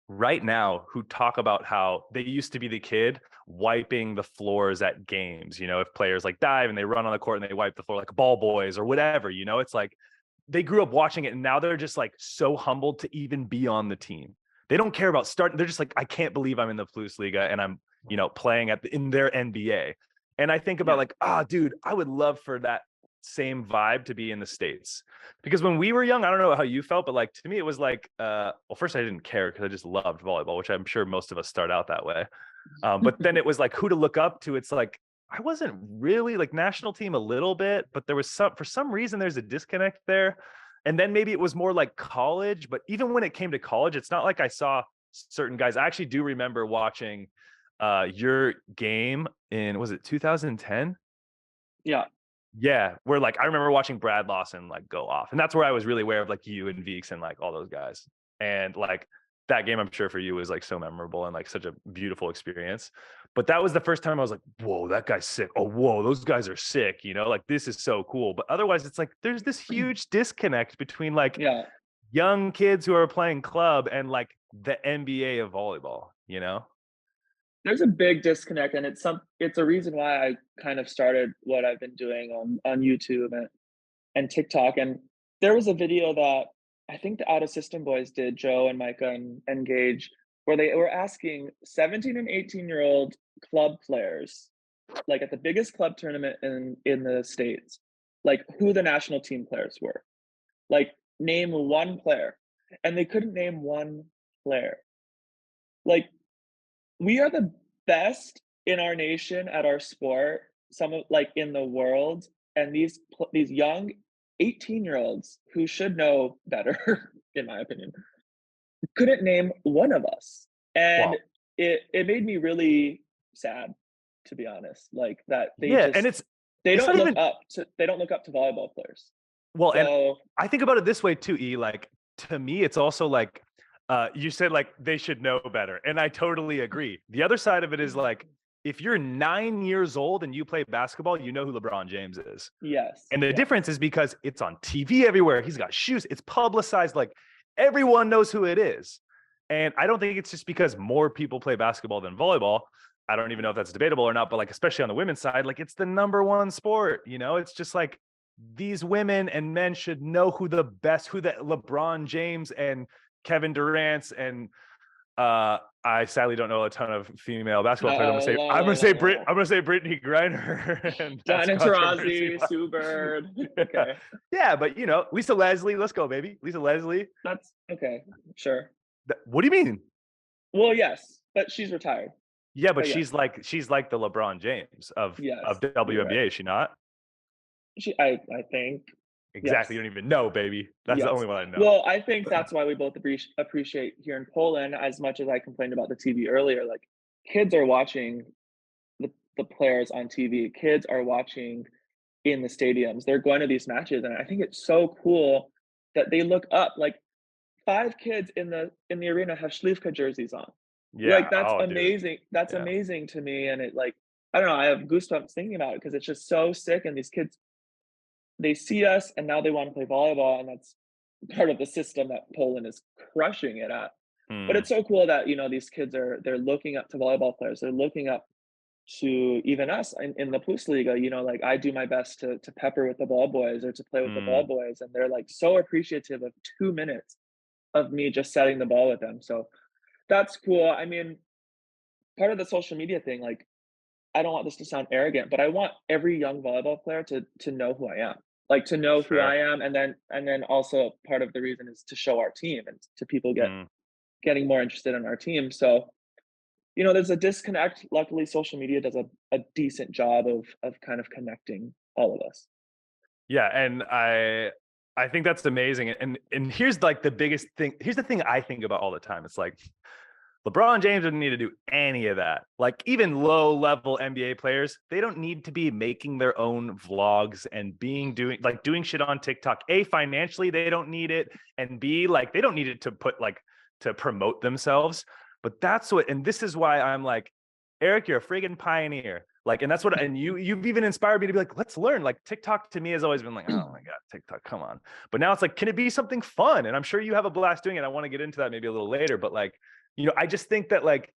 right now who talk about how they used to be the kid wiping the floors at games. If players like dive and they run on the court and they wipe the floor like ball boys or whatever, it's like they grew up watching it and now they're just like so humbled to even be on the team. They don't care about starting. They're just like, I can't believe I'm in the Bundesliga and I'm, playing in their NBA. And I think about Yeah. like, dude, I would love for that same vibe to be in the States. Because when we were young, I don't know how you felt, but like to me, it was like, well, first I didn't care because I just loved volleyball, which I'm sure most of us start out that way. But then it was like who to look up to. It's like I wasn't really like national team a little bit, but there was for some reason there's a disconnect there. And then maybe it was more like college, but even when it came to college, it's not like I saw certain guys. I actually do remember watching your game in, was it 2010? Yeah. Yeah, where like I remember watching Brad Lawson like go off, and that's where I was really aware of like you and Veeks and like all those guys. And like that game, I'm sure for you was like so memorable and like such a beautiful experience. But that was the first time I was like, "Whoa, that guy's sick! Oh, whoa, those guys are sick!" You know, like this is so cool. But otherwise, it's like there's this huge disconnect between like Yeah. young kids who are playing club and like the NBA of volleyball. You know? There's a big disconnect, and it's a reason why I kind of started what I've been doing on YouTube and TikTok. And there was a video that I think the Out of System boys did, Joe and Micah and Gage, where they were asking 17 and 18-year-old club players, like at the biggest club tournament in the States, like who the national team players were. Like name one player. And they couldn't name one player. Like we are the best in our nation at our sport, some of like in the world, and these young 18-year-olds who should know better, in my opinion, couldn't name one of us. And Wow. it made me really sad, to be honest, like that Yeah, and it's not even they don't look up to volleyball players. well, and So I think about it this way too, E. Like to me, it's also like you said like they should know better. And I totally agree. The other side of it is like if you're 9 years old and you play basketball, you know who LeBron James is. yes, And the yeah, difference is because it's on TV everywhere. He's got shoes, it's publicized, like everyone knows who it is. And I don't think it's just because more people play basketball than volleyball. I don't even know if that's debatable or not, but like especially on the women's side, like it's the number one sport, you know? It's just like these women and men should know who the best, who the LeBron James and Kevin Durant's and I sadly don't know a ton of female basketball players. no. I'm gonna say Brittany Griner, and that's Diana controversy. Taurasi, Sue Bird. Okay, Yeah, but you know, Lisa Leslie, let's go, baby. Lisa Leslie. that's okay, sure. What do you mean? Well, yes, but she's retired. Yeah, but But yes, she's like the LeBron James yes, of the you're right. WNBA, is she not? I think, Exactly. yes, You don't even know, baby. That's the yes. only one I know. Well, I think that's why we both appreciate here in Poland as much as I complained about the TV earlier, like, kids are watching the players on TV, kids are watching in the stadiums, they're going to these matches, and I think it's so cool that they look up, like, 5 kids in the arena have Śliwka jerseys on. Like, Yeah. that's Oh, dude. amazing. That's Yeah. amazing to me, and it, like, I don't know, I have goosebumps thinking about it because it's just so sick, and these kids, they see us, and now they wanna play volleyball, and that's part of the system that Poland is crushing it at. But Hmm. it's so cool that, these kids they're looking up to volleyball players, they're looking up to even us in the Liga, like, I do my best to pepper with the ball boys or to play with the ball Hmm. boys, and they're, like, so appreciative of 2 minutes of me just setting the ball with them, so that's cool. I mean, part of the social media thing, like, I don't want this to sound arrogant, but I want every young volleyball player to know who I am. Like, to know who I Sure. am, and then also part of the reason is to show our team and to people Hmm. getting more interested in our team. So, there's a disconnect. Luckily, social media does a decent job of kind of connecting all of us. Yeah, and I think that's amazing. And here's like the biggest thing. Here's the thing I think about all the time. It's like LeBron James doesn't need to do any of that. Like even low level NBA players, they don't need to be making their own vlogs and doing shit on TikTok. A, financially they don't need it, and B, like they don't need it to put like to promote themselves. But that's what, and this is why I'm like, Erik, you're a friggin' pioneer. Like, and that's what, and you've even inspired me to be like, let's learn. Like TikTok to me has always been like, oh my God, TikTok, come on. But now it's like, can it be something fun? And I'm sure you have a blast doing it. I want to get into that maybe a little later, but like, I just think that like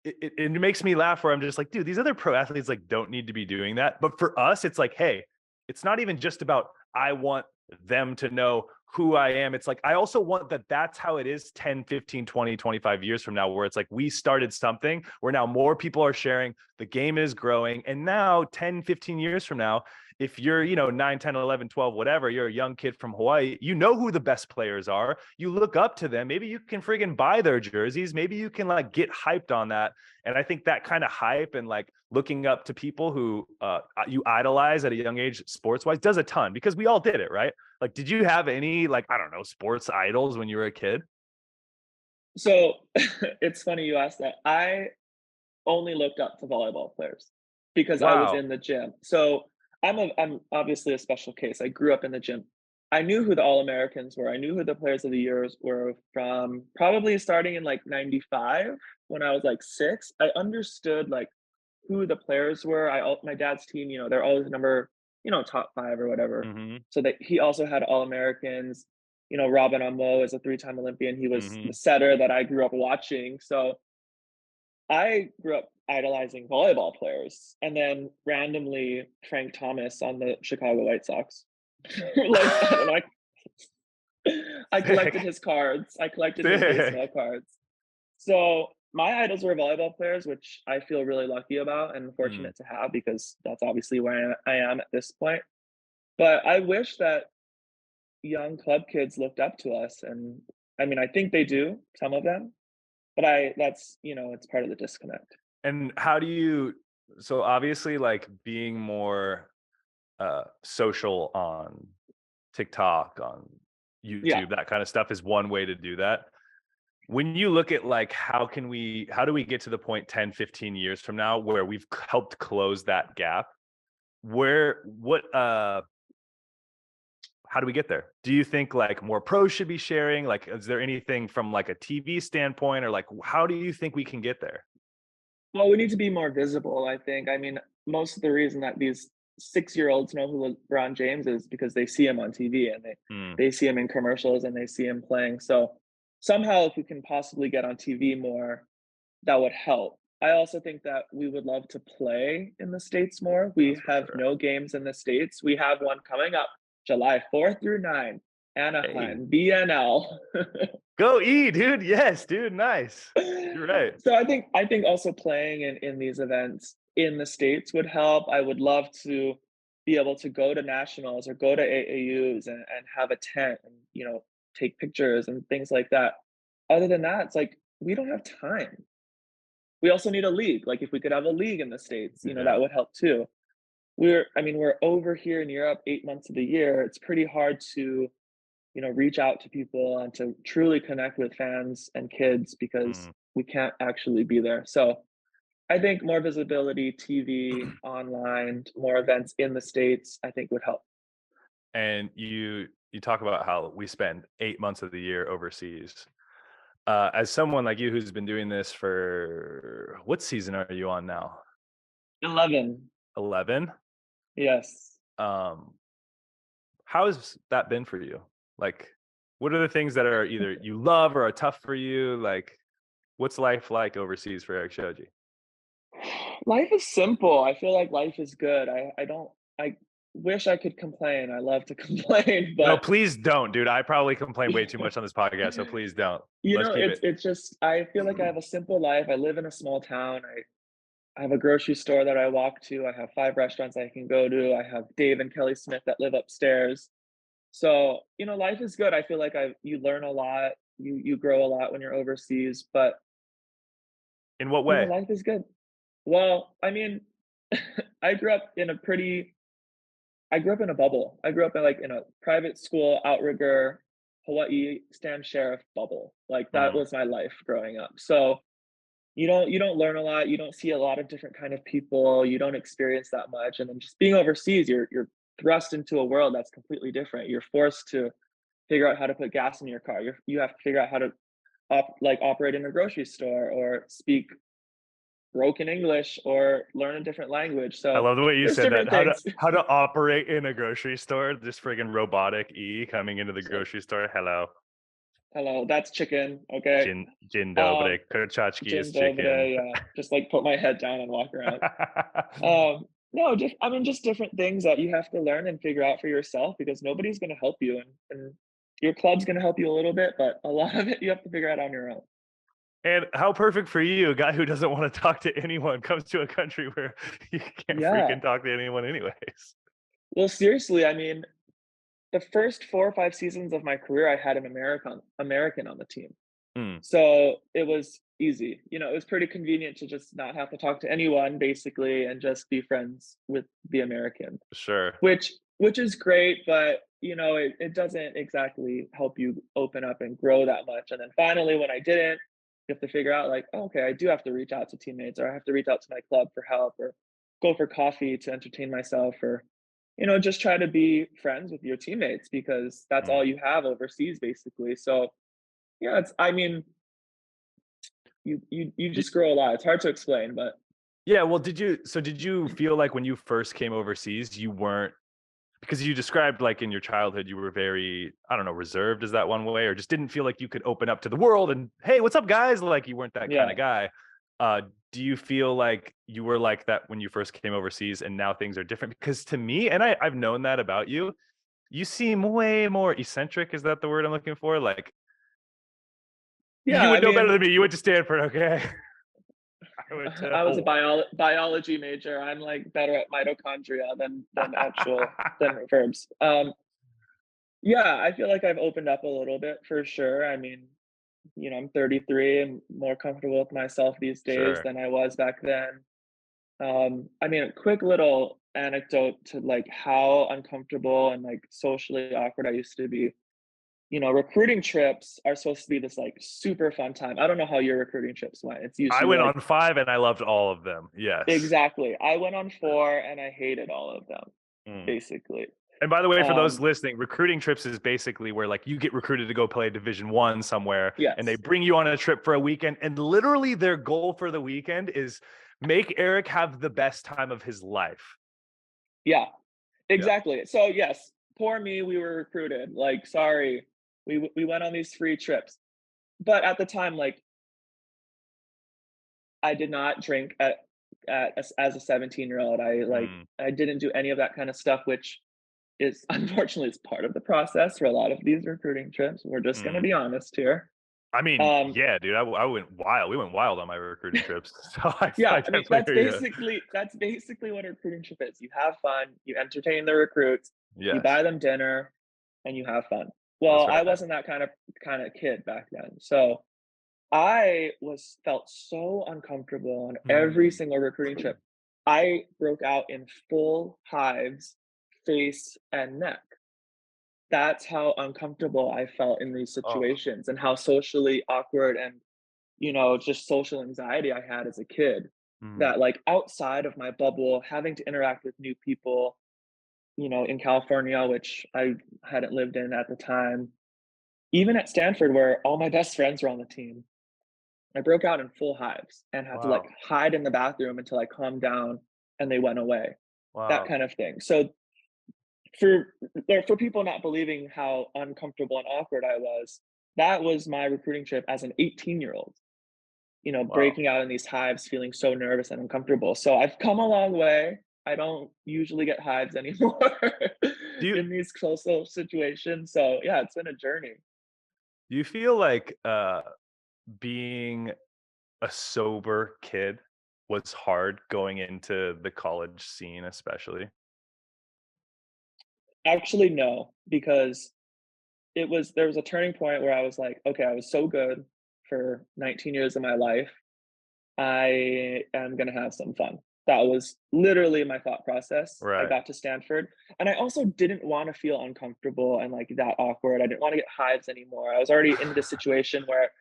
it makes me laugh where I'm just like, dude, these other pro athletes like don't need to be doing that. But for us, it's like, hey, it's not even just about I want them to know who I am. It's like I also want that that's how it is 10, 15, 20, 25 years from now, where it's like we started something where now more people are sharing, the game is growing. And now 10, 15 years from now, if you're, 9, 10, 11, 12, whatever, you're a young kid from Hawaii, you know who the best players are. You look up to them. Maybe you can friggin' buy their jerseys. Maybe you can like get hyped on that. And I think that kind of hype and like looking up to people who you idolize at a young age, sports wise, does a ton because we all did it, right? Like, did you have any like, I don't know, sports idols when you were a kid? So it's funny you asked that. only looked up to volleyball players because I was Wow. in the gym. So I'm obviously a special case. I grew up in the gym. I knew who the All-Americans were. I knew who the players of the years were from probably starting in like 95 when I was like 6. I understood like who the players were. My dad's team, they're always number, top 5 or whatever. Mhm. So that he also had All-Americans. Robin Amo is a 3-time Olympian. He was the Mhm. setter that I grew up watching. So I grew up idolizing volleyball players, and then randomly Frank Thomas on the Chicago White Sox. Like, I don't know, I collected Sick. his cards. I collected his baseball Sick. cards. So my idols were volleyball players, which I feel really lucky about and Mm. fortunate to have because that's obviously where I am at this point. But I wish that young club kids looked up to us, and I mean, I think they do, some of them, but that's, it's part of the disconnect. And how do you so obviously like being more social on TikTok, on Yeah. YouTube, that kind of stuff is one way to do that. When you look at like how do we get to the point 10, 15 years from now where we've helped close that gap? How do we get there? Do you think like more pros should be sharing? Like, is there anything from like a TV standpoint, or like how do you think we can get there? Well, we need to be more visible, I think. I mean, most of the reason that these 6-year-olds know who LeBron James is because they see him on TV and Mm, they see him in commercials and they see him playing. So somehow if we can possibly get on TV more, that would help. I also think that we would love to play in the States more. We that's for have sure. no games in the States. We have one coming up July 4th through 9, Hey, Anaheim, BNL. go E, dude. Yes, dude. Nice. You're right. So I think also playing in these events in the States would help. I would love to be able to go to nationals or go to AAUs and have a tent and, take pictures and things like that. Other than that, it's like we don't have time. We also need a league. Like if we could have a league in the States, Yeah. that would help too. We're over here in Europe 8 months of the year. It's pretty hard to, reach out to people and to truly connect with fans and kids because Mm. we can't actually be there. So I think more visibility, TV, online, more events in the States, I think would help. And you talk about how we spend 8 months of the year overseas. As someone like you who's been doing this for what season are you on now? 11. 11. Yes. Um, how has that been for you? Like, what are the things that are either you love or are tough for you? Like, what's life like overseas for Erik Shoji? Life is simple. I feel like life is good. I wish I could complain. I love to complain, No, but please don't, dude. I probably complain way too much on this podcast, so please don't. Let's keep it's it. it's just I feel like I have a simple life. I live in a small town. I have a grocery store that I walk to. I have 5 restaurants I can go to. I have Dave and Kelly Smith that live upstairs. So, life is good. I feel like you learn a lot. You grow a lot when you're overseas, but In what way? life is good. Well, I mean, I grew up in a pretty I grew up in a bubble. I grew up in a private school, outrigger, Hawaii stand sheriff bubble. Like that Mm, was my life growing up. So you don't learn a lot. You don't see a lot of different kind of people. You don't experience that much. And then just being overseas, you're thrust into a world that's completely different. You're forced to figure out how to put gas in your car. You have to figure out how to operate in a grocery store or speak broken English or learn a different language. I So love the way you there's said that. different things. How to operate in a grocery store? Just friggin' robotic E coming into the It's like, grocery store. Hello, hello, that's chicken. Okay. Jin Um, dobre. Kurchachki is Jim chicken. Dobre, yeah. Just like put my head down and walk around. No, just different things that you have to learn and figure out for yourself because nobody's going to help you, and your club's going to help you a little bit, but a lot of it you have to figure out on your own. And how perfect for you, a guy who doesn't want to talk to anyone comes to a country where you can't Yeah. freaking talk to anyone anyways. Well, seriously, I mean, the first 4 or 5 seasons of my career, I had an American on the team. Mm, So it was easy. It was pretty convenient to just not have to talk to anyone basically and just be friends with the American, sure. which is great, but it doesn't exactly help you open up and grow that much. And then finally when I didn't, you have to figure out like, oh, okay, I do have to reach out to teammates, or I have to reach out to my club for help, or go for coffee to entertain myself, or just try to be friends with your teammates because that's all Mm. you have overseas basically. So yeah, it's I mean, you Y- just grow a lot. It's hard to explain, but Yeah, well, did you feel like when you first came overseas, you weren't, because you described like in your childhood you were very, I don't know, reserved, is that one way, or just didn't feel like you could open up to the world and, hey, what's up guys, like you weren't that kind yeah. of guy. Do you feel like you were like that when you first came overseas and now things are different? Because to me, and I've known that about you, you seem way more eccentric, is that the word I'm looking for? Like, Yeah, you I would know better mean, than me, you went to Stanford, okay? I went to I was a Hawaii. biology major. I'm like better at mitochondria than verbs. Yeah, I feel like I've opened up a little bit for sure. I mean, I'm 33 and more comfortable with myself these days Sure. than I was back then. I mean, a quick little anecdote to like how uncomfortable and like socially awkward I used to be. Recruiting trips are supposed to be this like super fun time. I don't know how your recruiting trips went. It's I usually went like on 5 and I loved all of them. Yes. exactly. I went on 4 and I hated all of them, Mm. basically. And by the way, for those Um, listening, recruiting trips is basically where like you get recruited to go play Division 1 somewhere and they yes. bring you on a trip for a weekend. And literally their goal for the weekend is make Erik have the best time of his life. Yeah, Yeah. exactly. So yes, poor me, we were recruited. Like, sorry, we went on these free trips. But at the time, like, I did not drink as a 17-year-old. Mm. I didn't do any of that kind of stuff, which is unfortunately is part of the process for a lot of these recruiting trips. We're just gonna Mm. be honest here. I mean, Um, yeah, dude, I went wild. We went wild on my recruiting trips. So I yeah, I mean definitely hear you. that's basically what a recruiting trip is. You have fun, you entertain the recruits, you Yes, buy them dinner, and you have fun. Well, that's I right. wasn't that kind of kid back then, so I was felt so uncomfortable on every Mm. single recruiting trip. I broke out in full hives, face and neck. That's how uncomfortable I felt in these Oh. situations and how socially awkward and, just social anxiety I had as a kid. Mm. That like outside of my bubble, having to interact with new people, in California, which I hadn't lived in at the time, even at Stanford, where all my best friends were on the team, I broke out in full hives and had to like Wow. hide in the bathroom until I calmed down and they went away. That Wow. kind of thing. So for for people not believing how uncomfortable and awkward I was, that was my recruiting trip as an 18-year-old, Wow. breaking out in these hives, feeling so nervous and uncomfortable. So I've come a long way. I don't usually get hives anymore Do you in these social situations. So yeah, it's been a journey. do you feel like being a sober kid was hard going into the college scene, especially? Actually, no, because there was a turning point where I was like, okay, I was so good for 19 years of my life. I am going to have some fun. That was literally my thought process. I Right. got to Stanford and I also didn't want to feel uncomfortable and like that awkward. I didn't want to get hives anymore. I was already in this situation where,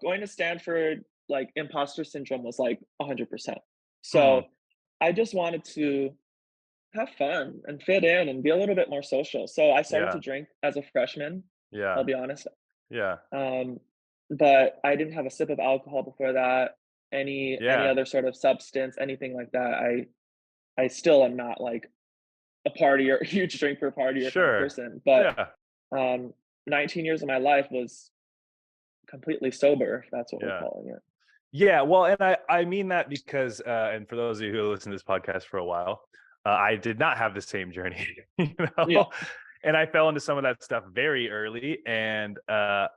going to Stanford, like imposter syndrome was like 100%. So Hmm. I just wanted to have fun and fit in and be a little bit more social. So I started to Yeah. drink as a freshman, I'll Yeah. be honest. Yeah. Um, but I didn't have a sip of alcohol before that, any Yeah. other sort of substance, anything like that. I still am not like a partier, a huge drinker partier kind of Sure. person, but Yeah. um 19 years of my life was completely sober, if that's what we're Yeah. calling it. Yeah, well, and I mean that because, and for those of you who listen to this podcast for a while, I did not have the same journey, you Yeah. know, and I fell into some of that stuff very early, and I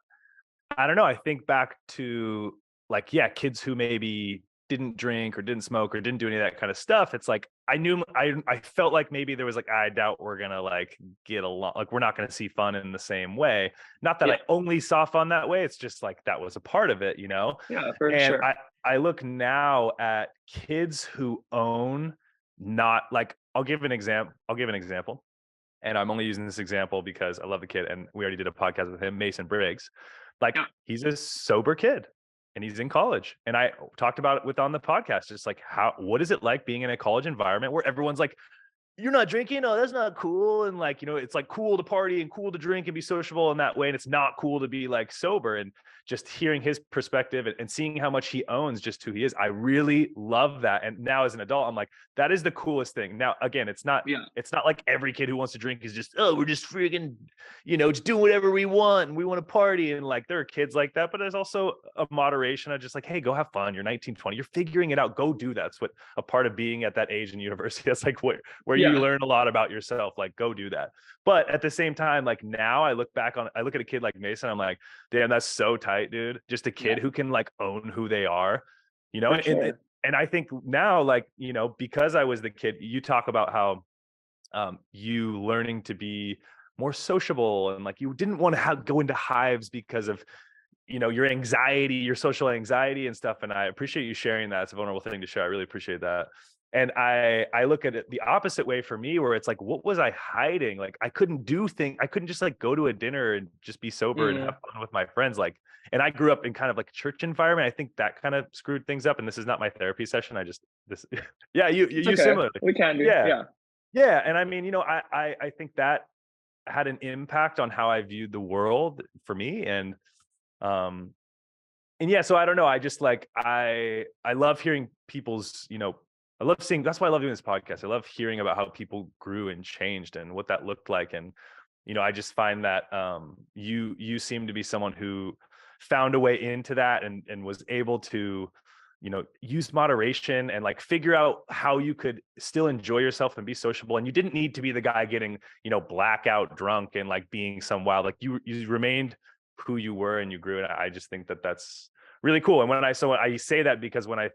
don't know. I think back to like, yeah, kids who maybe didn't drink or didn't smoke or didn't do any of that kind of stuff. It's like I felt like maybe there was like, I doubt we're gonna like get along, like we're not gonna see fun in the same way. Not that Yeah. I only saw fun that way. It's just like that was a part of it, you know? Yeah, for And sure. I look now at kids who own, not like, I'll give an example. And I'm only using this example because I love the kid and we already did a podcast with him, Mason Briggs. Like Yeah. he's a sober kid. and he's in college. And I talked about it on the podcast, just like what is it like being in a college environment where everyone's like, you're not drinking? Oh, that's not cool. And like, it's like cool to party and cool to drink and be sociable in that way. And it's not cool to be like sober. And just hearing his perspective and seeing how much he owns just who he is, I really love that. And now as an adult, I'm like, that is the coolest thing. Now, again, it's not like every kid who wants to drink is just, oh, we're just freaking, just doing whatever we want and we want to party. And like, there are kids like that, but there's also a moderation of just like, hey, go have fun. You're 19, 20, you're figuring it out. Go do that. That's what a part of being at that age in university. That's like where you learn a lot about yourself. Like, go do that. But at the same time, like now I look at a kid like Mason, I'm like, damn, that's so tight, dude. Just a kid who can like own who they are, and I think now, like, because I was the kid, you talk about how you learning to be more sociable, and like you didn't want to go into hives because of your anxiety, your social anxiety and stuff. And I appreciate you sharing that. It's a vulnerable thing to share. I really appreciate that. And I look at it the opposite way for me, where it's like, what was I hiding? Like I couldn't just like go to a dinner and just be sober and have fun with my friends. Like, and I grew up in kind of like a church environment. I think that kind of screwed things up. And this is not my therapy session. You okay. similarly. We can do. Yeah. And I mean, I think that had an impact on how I viewed the world for me. And yeah, so I don't know. I just like, I love hearing people's, I love seeing, that's why I love doing this podcast. I love hearing about how people grew and changed and what that looked like. And, I just find that you seem to be someone who found a way into that and was able to, use moderation and like figure out how you could still enjoy yourself and be sociable. And you didn't need to be the guy getting, blackout drunk and like being some wild, like you remained who you were and you grew. And I just think that that's really cool. And when I say that because when I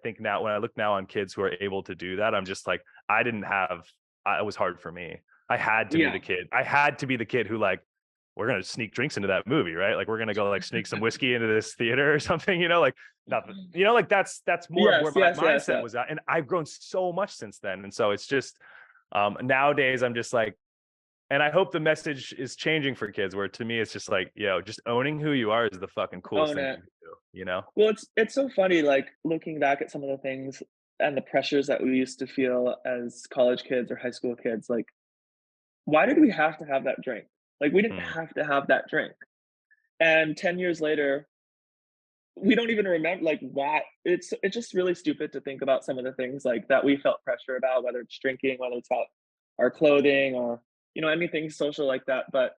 look now on kids who are able to do that, I'm just like, it was hard for me. I had to be the kid. I had to be the kid who like, we're going to sneak drinks into that movie, right? Like we're going to go like sneak some whiskey into this theater or something, like nothing, like that's more where my mindset was at. And I've grown so much since then. And so it's just, nowadays I'm just like, and I hope the message is changing for kids where to me, it's just like, just owning who you are is the fucking coolest thing you do, Well, it's so funny, like looking back at some of the things and the pressures that we used to feel as college kids or high school kids, like, why did we have to have that drink? Like, we didn't have to have that drink. And 10 years later, we don't even remember like why. It's just really stupid to think about some of the things like that we felt pressure about, whether it's drinking, whether it's about our clothing or anything social like that. But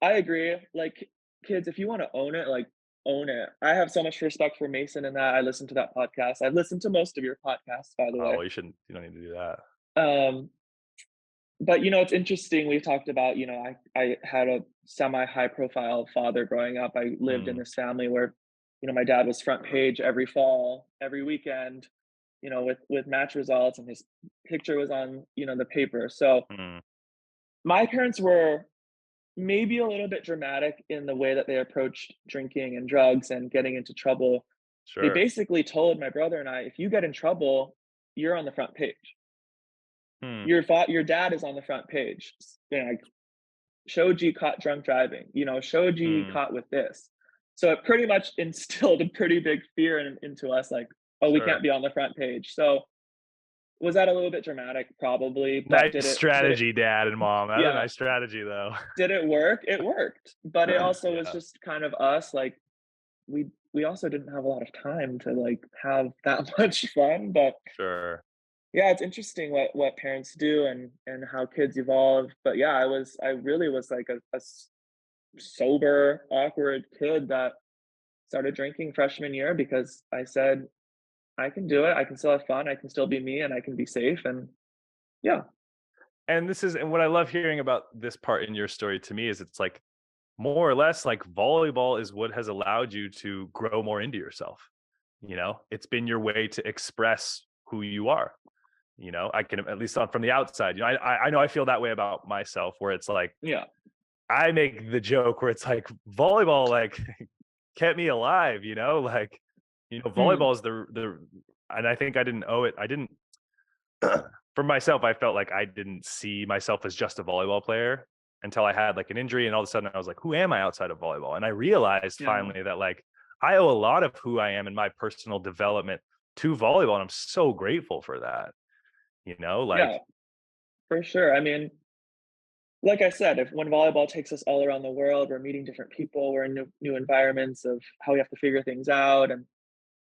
I agree, like kids, if you want to own it, like own it. I have so much respect for Mason in that. I listened to that podcast. I've listened to most of your podcasts, by the way. Oh, well, you don't need to do that. But it's interesting. We've talked about, I had a semi high profile father growing up. I lived in this family where, my dad was front page every fall, every weekend, with match results, and his picture was on, the paper. So my parents were maybe a little bit dramatic in the way that they approached drinking and drugs and getting into trouble. They Sure. basically told my brother and I, if you get in trouble, you're on the front page. Your dad is on the front page. Like Shoji caught drunk driving, Shoji caught with this. So it pretty much instilled a pretty big fear into us, like, oh, we can't be on the front page. So was that a little bit dramatic? Probably. But nice strategy, Dad and Mom. That's a nice strategy, though. Did it work? It worked. But it also was just kind of us, like, we also didn't have a lot of time to, like, have that much fun. But sure. Yeah, it's interesting what parents do and how kids evolve. But yeah, I really was like a sober, awkward kid that started drinking freshman year because I said, I can do it. I can still have fun. I can still be me and I can be safe. And yeah. And what I love hearing about this part in your story to me is it's like more or less like volleyball is what has allowed you to grow more into yourself. It's been your way to express who you are. I can, at least from the outside, I know I feel that way about myself, where it's like, I make the joke where it's like volleyball, like kept me alive, like, volleyball is and I think I didn't owe it. I didn't, for myself, I felt like I didn't see myself as just a volleyball player until I had like an injury. And all of a sudden I was like, who am I outside of volleyball? And I realized finally that like, I owe a lot of who I am in my personal development to volleyball, and I'm so grateful for that. Yeah, for sure. I mean, like I said, if when volleyball takes us all around the world, we're meeting different people, we're in new environments of how we have to figure things out.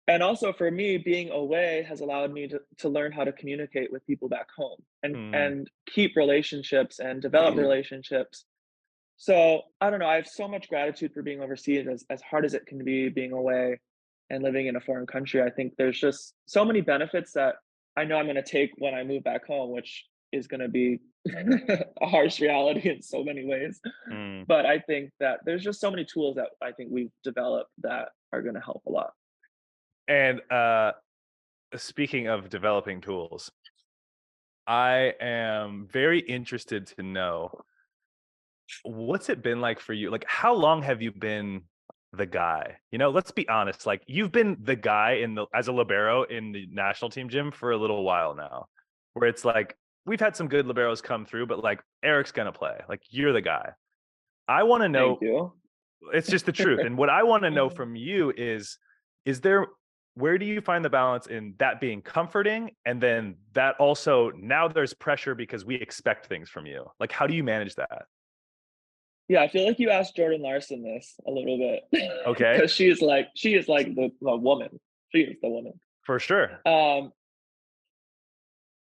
And also for me, being away has allowed me to learn how to communicate with people back home mm, and keep relationships and develop relationships. So I don't know. I have so much gratitude for being overseas, as hard as it can be being away and living in a foreign country. I think there's just so many benefits that I know I'm going to take when I move back home, which is going to be a harsh reality in so many ways. mm. But I think that there's just so many tools that I think we've developed that are going to help a lot. And speaking of developing tools, I am very interested to know, what's it been like for you? Like, how long have you been the guy? Let's be honest. Like, you've been the guy as a libero in the national team gym for a little while now, where it's like we've had some good liberos come through, but like Erik's gonna play. Like, you're the guy. I want to Thank know. you. It's just the truth. And what I want to know from you is there, where do you find the balance in that being comforting, and then that also now there's pressure because we expect things from you? Like, how do you manage that? Yeah, I feel like you asked Jordan Larson this a little bit Okay, because she is like the woman. She is the woman. for sure. Um,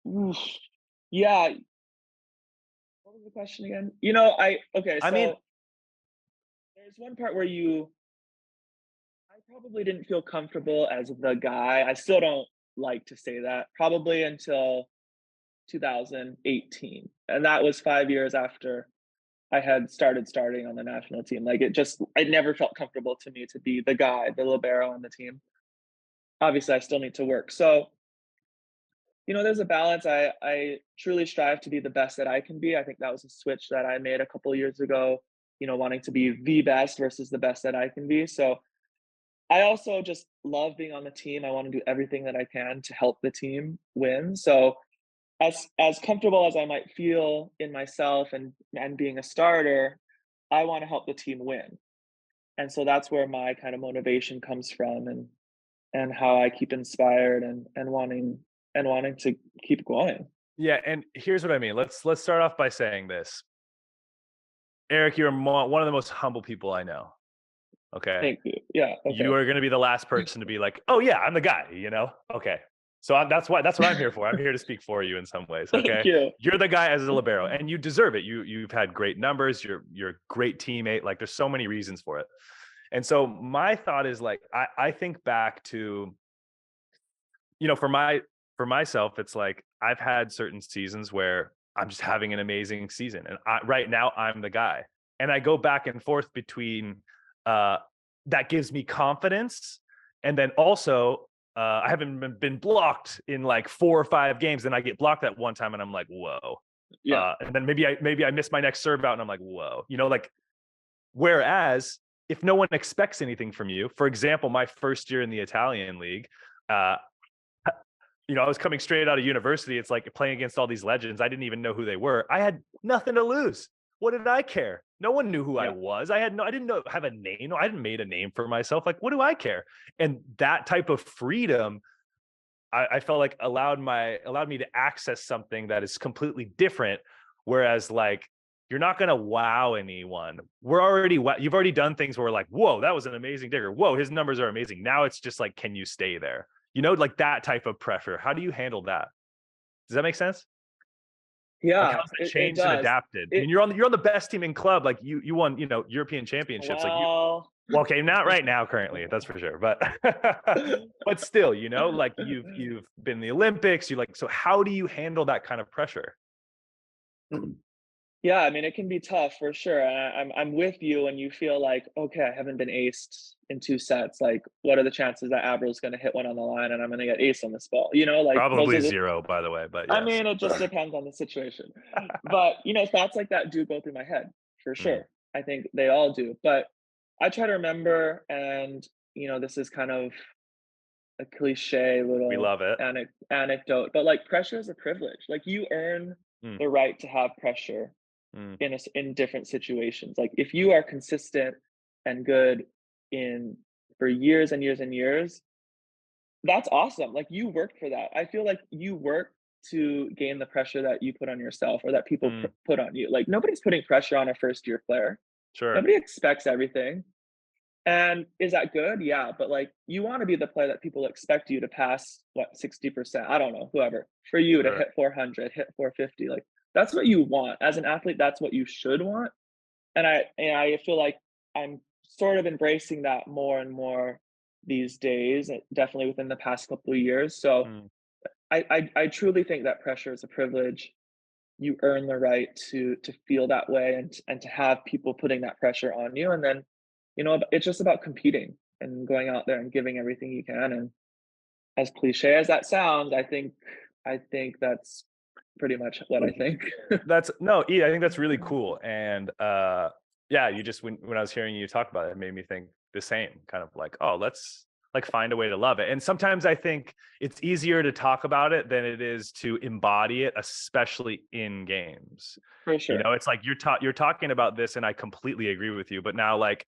oof, yeah. What was the question again? Okay, I mean, so there's one part where I probably didn't feel comfortable as the guy. I still don't like to say that. Probably until 2018, and that was 5 years after I had starting on the national team. Like it never felt comfortable to me to be the guy, the libero on the team. Obviously, I still need to work. So, there's a balance. I truly strive to be the best that I can be. I think that was a switch that I made a couple years ago, wanting to be the best versus the best that I can be. So, I also just love being on the team. I want to do everything that I can to help the team win. So, as comfortable as I might feel in myself and being a starter, I want to help the team win. And so that's where my kind of motivation comes from, and how I keep inspired and wanting to keep going. yeah. And here's what I mean. Let's start off by saying this. Erik, you're one of the most humble people I know. Okay. Thank you. Yeah. You Okay. are going to be the last person to be like, oh yeah, I'm the guy. Okay. So that's what I'm here for. I'm here to speak for you in some ways. Thank Okay. you. You're the guy as a libero, and you deserve it. You've had great numbers. You're a great teammate. Like, there's so many reasons for it. And so my thought is, like, I think back to, for myself, it's like I've had certain seasons where I'm just having an amazing season, and right now I'm the guy, and I go back and forth between uh, that gives me confidence, and then also I haven't been blocked in like 4 or 5 games, and I get blocked that one time, and I'm like, whoa. Yeah. And then maybe I miss my next serve out, and I'm like, whoa. Like, whereas if no one expects anything from you, for example, my first year in the Italian league, uh, I was coming straight out of university. It's like playing against all these legends. I didn't even know who they were. I had nothing to lose. What did I care? No one knew who I Yeah. was. I didn't have a name. I hadn't made a name for myself. Like, what do I care? And that type of freedom, I felt like allowed me to access something that is completely different. Whereas, like, you're not going to wow anyone. You've already done things where we're like, whoa, that was an amazing digger. Whoa, his numbers are amazing. Now it's just like, can you stay there? Like that type of pressure. How do you handle that? Does that make sense? Like, Yeah. how's that It changed and does. adapted? I It mean, you're on the best team in club. Like, you won, European championships. Like, well. well, okay, not right now, currently, that's for sure. But but still, like, you've been in the Olympics. So how do you handle that kind of pressure? Yeah, I mean, it can be tough for sure. And I'm with you when you feel like, okay, I haven't been aced in 2 sets. Like, what are the chances that Abril's going to hit one on the line and I'm going to get aced on this ball? Like those Probably are the. zero, by the way, but I yes. mean, it just depends on the situation. But thoughts like that do go through my head for Mm, sure. I think they all do. But I try to remember, and this is kind of a cliche we little love it. anecdote, but like pressure is a privilege. Like you earn Mm, the right to have pressure mm, in different situations. Like if you are consistent and good in for years and years and years, that's awesome. Like, you worked for that. I feel like you work to gain the pressure that you put on yourself or that people Mm, put on you. Like, nobody's putting pressure on a first year player. sure. Nobody expects everything. And is that good? Yeah, but, like, you wanna be the player that people expect you to pass, what, 60%? I don't know, whoever. For you to Sure. hit 400, hit 450, like, that's what you want. As an athlete, that's what you should want, and I feel like I'm sort of embracing that more and more these days, definitely within the past couple of years, so Mm. I truly think that pressure is a privilege. You earn the right to feel that way and to have people putting that pressure on you, and then, it's just about competing and going out there and giving everything you can, and as cliche as that sounds, I think that's pretty much what I think. That's no, I think that's really cool. And yeah, you just when I was hearing you talk about it, it made me think the same, kind of like, oh, let's like find a way to love it. And sometimes I think it's easier to talk about it than it is to embody it, especially in games. For sure. It's like you're talking about this and I completely agree with you, but now like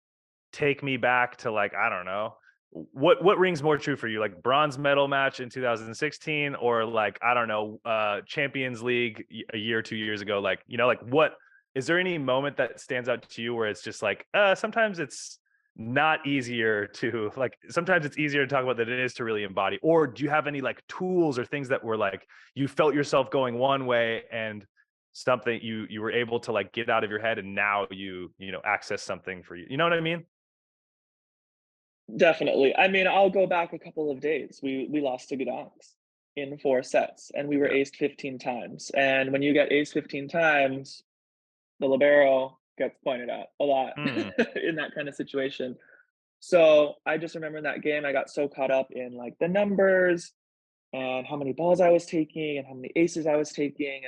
take me back to like, I don't know, what rings more true for you, like bronze medal match in 2016 or like, I don't know, Champions League a year or 2 years ago? Like, like what is there any moment that stands out to you where it's just like sometimes it's not easier to like, sometimes it's easier to talk about than it is to really embody? Or do you have any like tools or things that were like you felt yourself going one way and something you were able to like get out of your head and now access something for you know what I mean? Definitely. I mean, I'll go back a couple of days. We lost to Gdansk in 4 sets, and we were Yeah. aced 15 times, and when you get aced 15 times, the libero gets pointed at a lot Mm, in that kind of situation. So, I just remember in that game, I got so caught up in, like, the numbers and how many balls I was taking and how many aces I was taking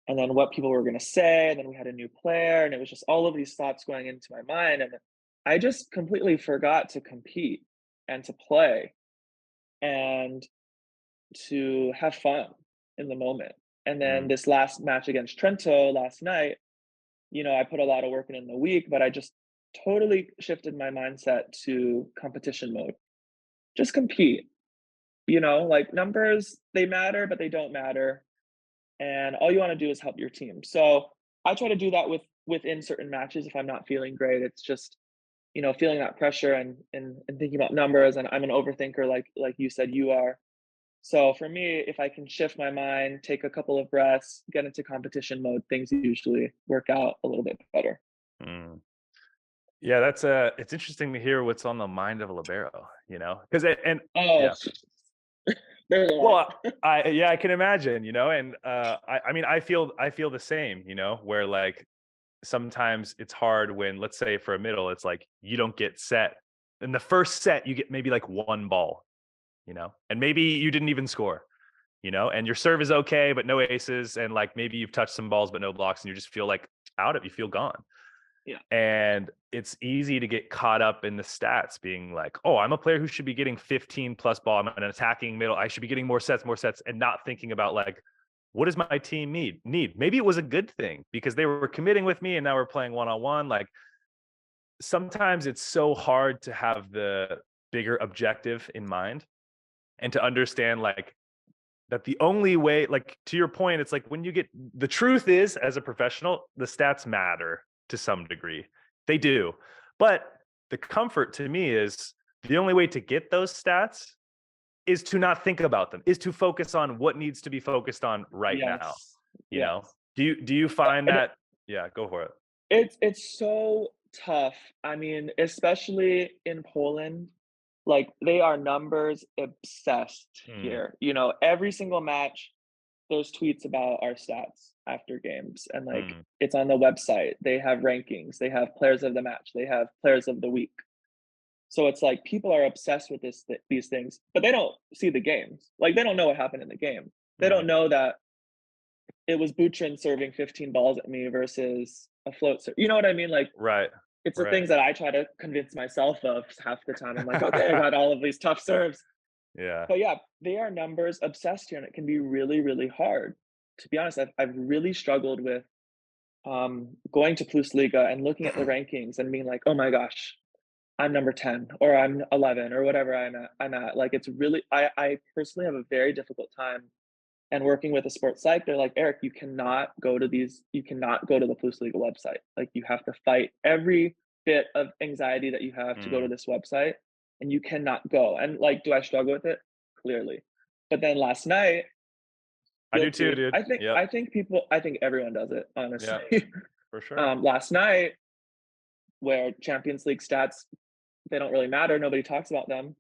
and then what people were gonna say, and then we had a new player, and it was just all of these thoughts going into my mind, and I just completely forgot to compete and to play and to have fun in the moment. And then mm, this last match against Trento last night, I put a lot of work in the week, but I just totally shifted my mindset to competition mode. Just compete, like numbers, they matter, but they don't matter. And all you want to do is help your team. So I try to do that within certain matches if I'm not feeling great. It's just, feeling that pressure and thinking about numbers. And I'm an overthinker like you said you are. So for me, if I can shift my mind, take a couple of breaths, get into competition mode, things usually work out a little bit better. mm. Yeah, it's interesting to hear what's on the mind of a libero, because and Oh, yeah, there's a lot. well, I can imagine, and I mean I feel the same, where like sometimes it's hard when, let's say for a middle, it's like you don't get set in the first set, you get maybe like one ball, and maybe you didn't even score, and your serve is okay, but no aces, and like maybe you've touched some balls but no blocks, and you just feel like you feel gone. Yeah. And it's easy to get caught up in the stats being like, oh, I'm a player who should be getting 15 plus ball. I'm an attacking middle. I should be getting more sets, and not thinking about like, what does my team need? Maybe it was a good thing because they were committing with me and now we're playing one-on-one. Like sometimes it's so hard to have the bigger objective in mind and to understand like that the only way, like to your point, it's like when you get the truth is as a professional, the stats matter to some degree. They do. But the comfort to me is the only way to get those stats is to not think about them, is to focus on what needs to be focused on right now. Yes. You Yes. know? Do you find And that? Yeah, go for it. it's so tough. I mean, especially in Poland, like they are numbers obsessed Mm, here. Every single match, there's tweets about our stats after games, and like mm, it's on the website. They have rankings, they have players of the match, they have players of the week. So it's like people are obsessed with these things, but they don't see the games. Like they don't know what happened in the game. They mm. don't know that it was Butryn serving 15 balls at me versus a float serve. You know what I mean? Like Right. it's the Right. things that I try to convince myself of half the time. I'm like, okay, I got all of these tough serves. Yeah. But yeah, they are numbers obsessed here, and it can be really, really hard. To be honest, I've really struggled with going to Plus Liga and looking at the rankings and being like, oh my gosh, I'm number 10 or I'm 11 or whatever I'm at. Like, it's really, I personally have a very difficult time. And working with a sports psych, they're like, Eric, you cannot go to the Plus League website. Like, you have to fight every bit of anxiety that you have to go to Mm. this website, and you cannot go. And like, do I struggle with it? Clearly. But then last night, I do too, guilty. dude. Yep. I think everyone does it, Yeah, honestly. for sure. Last night, where Champions League stats, they don't really matter, nobody talks about them.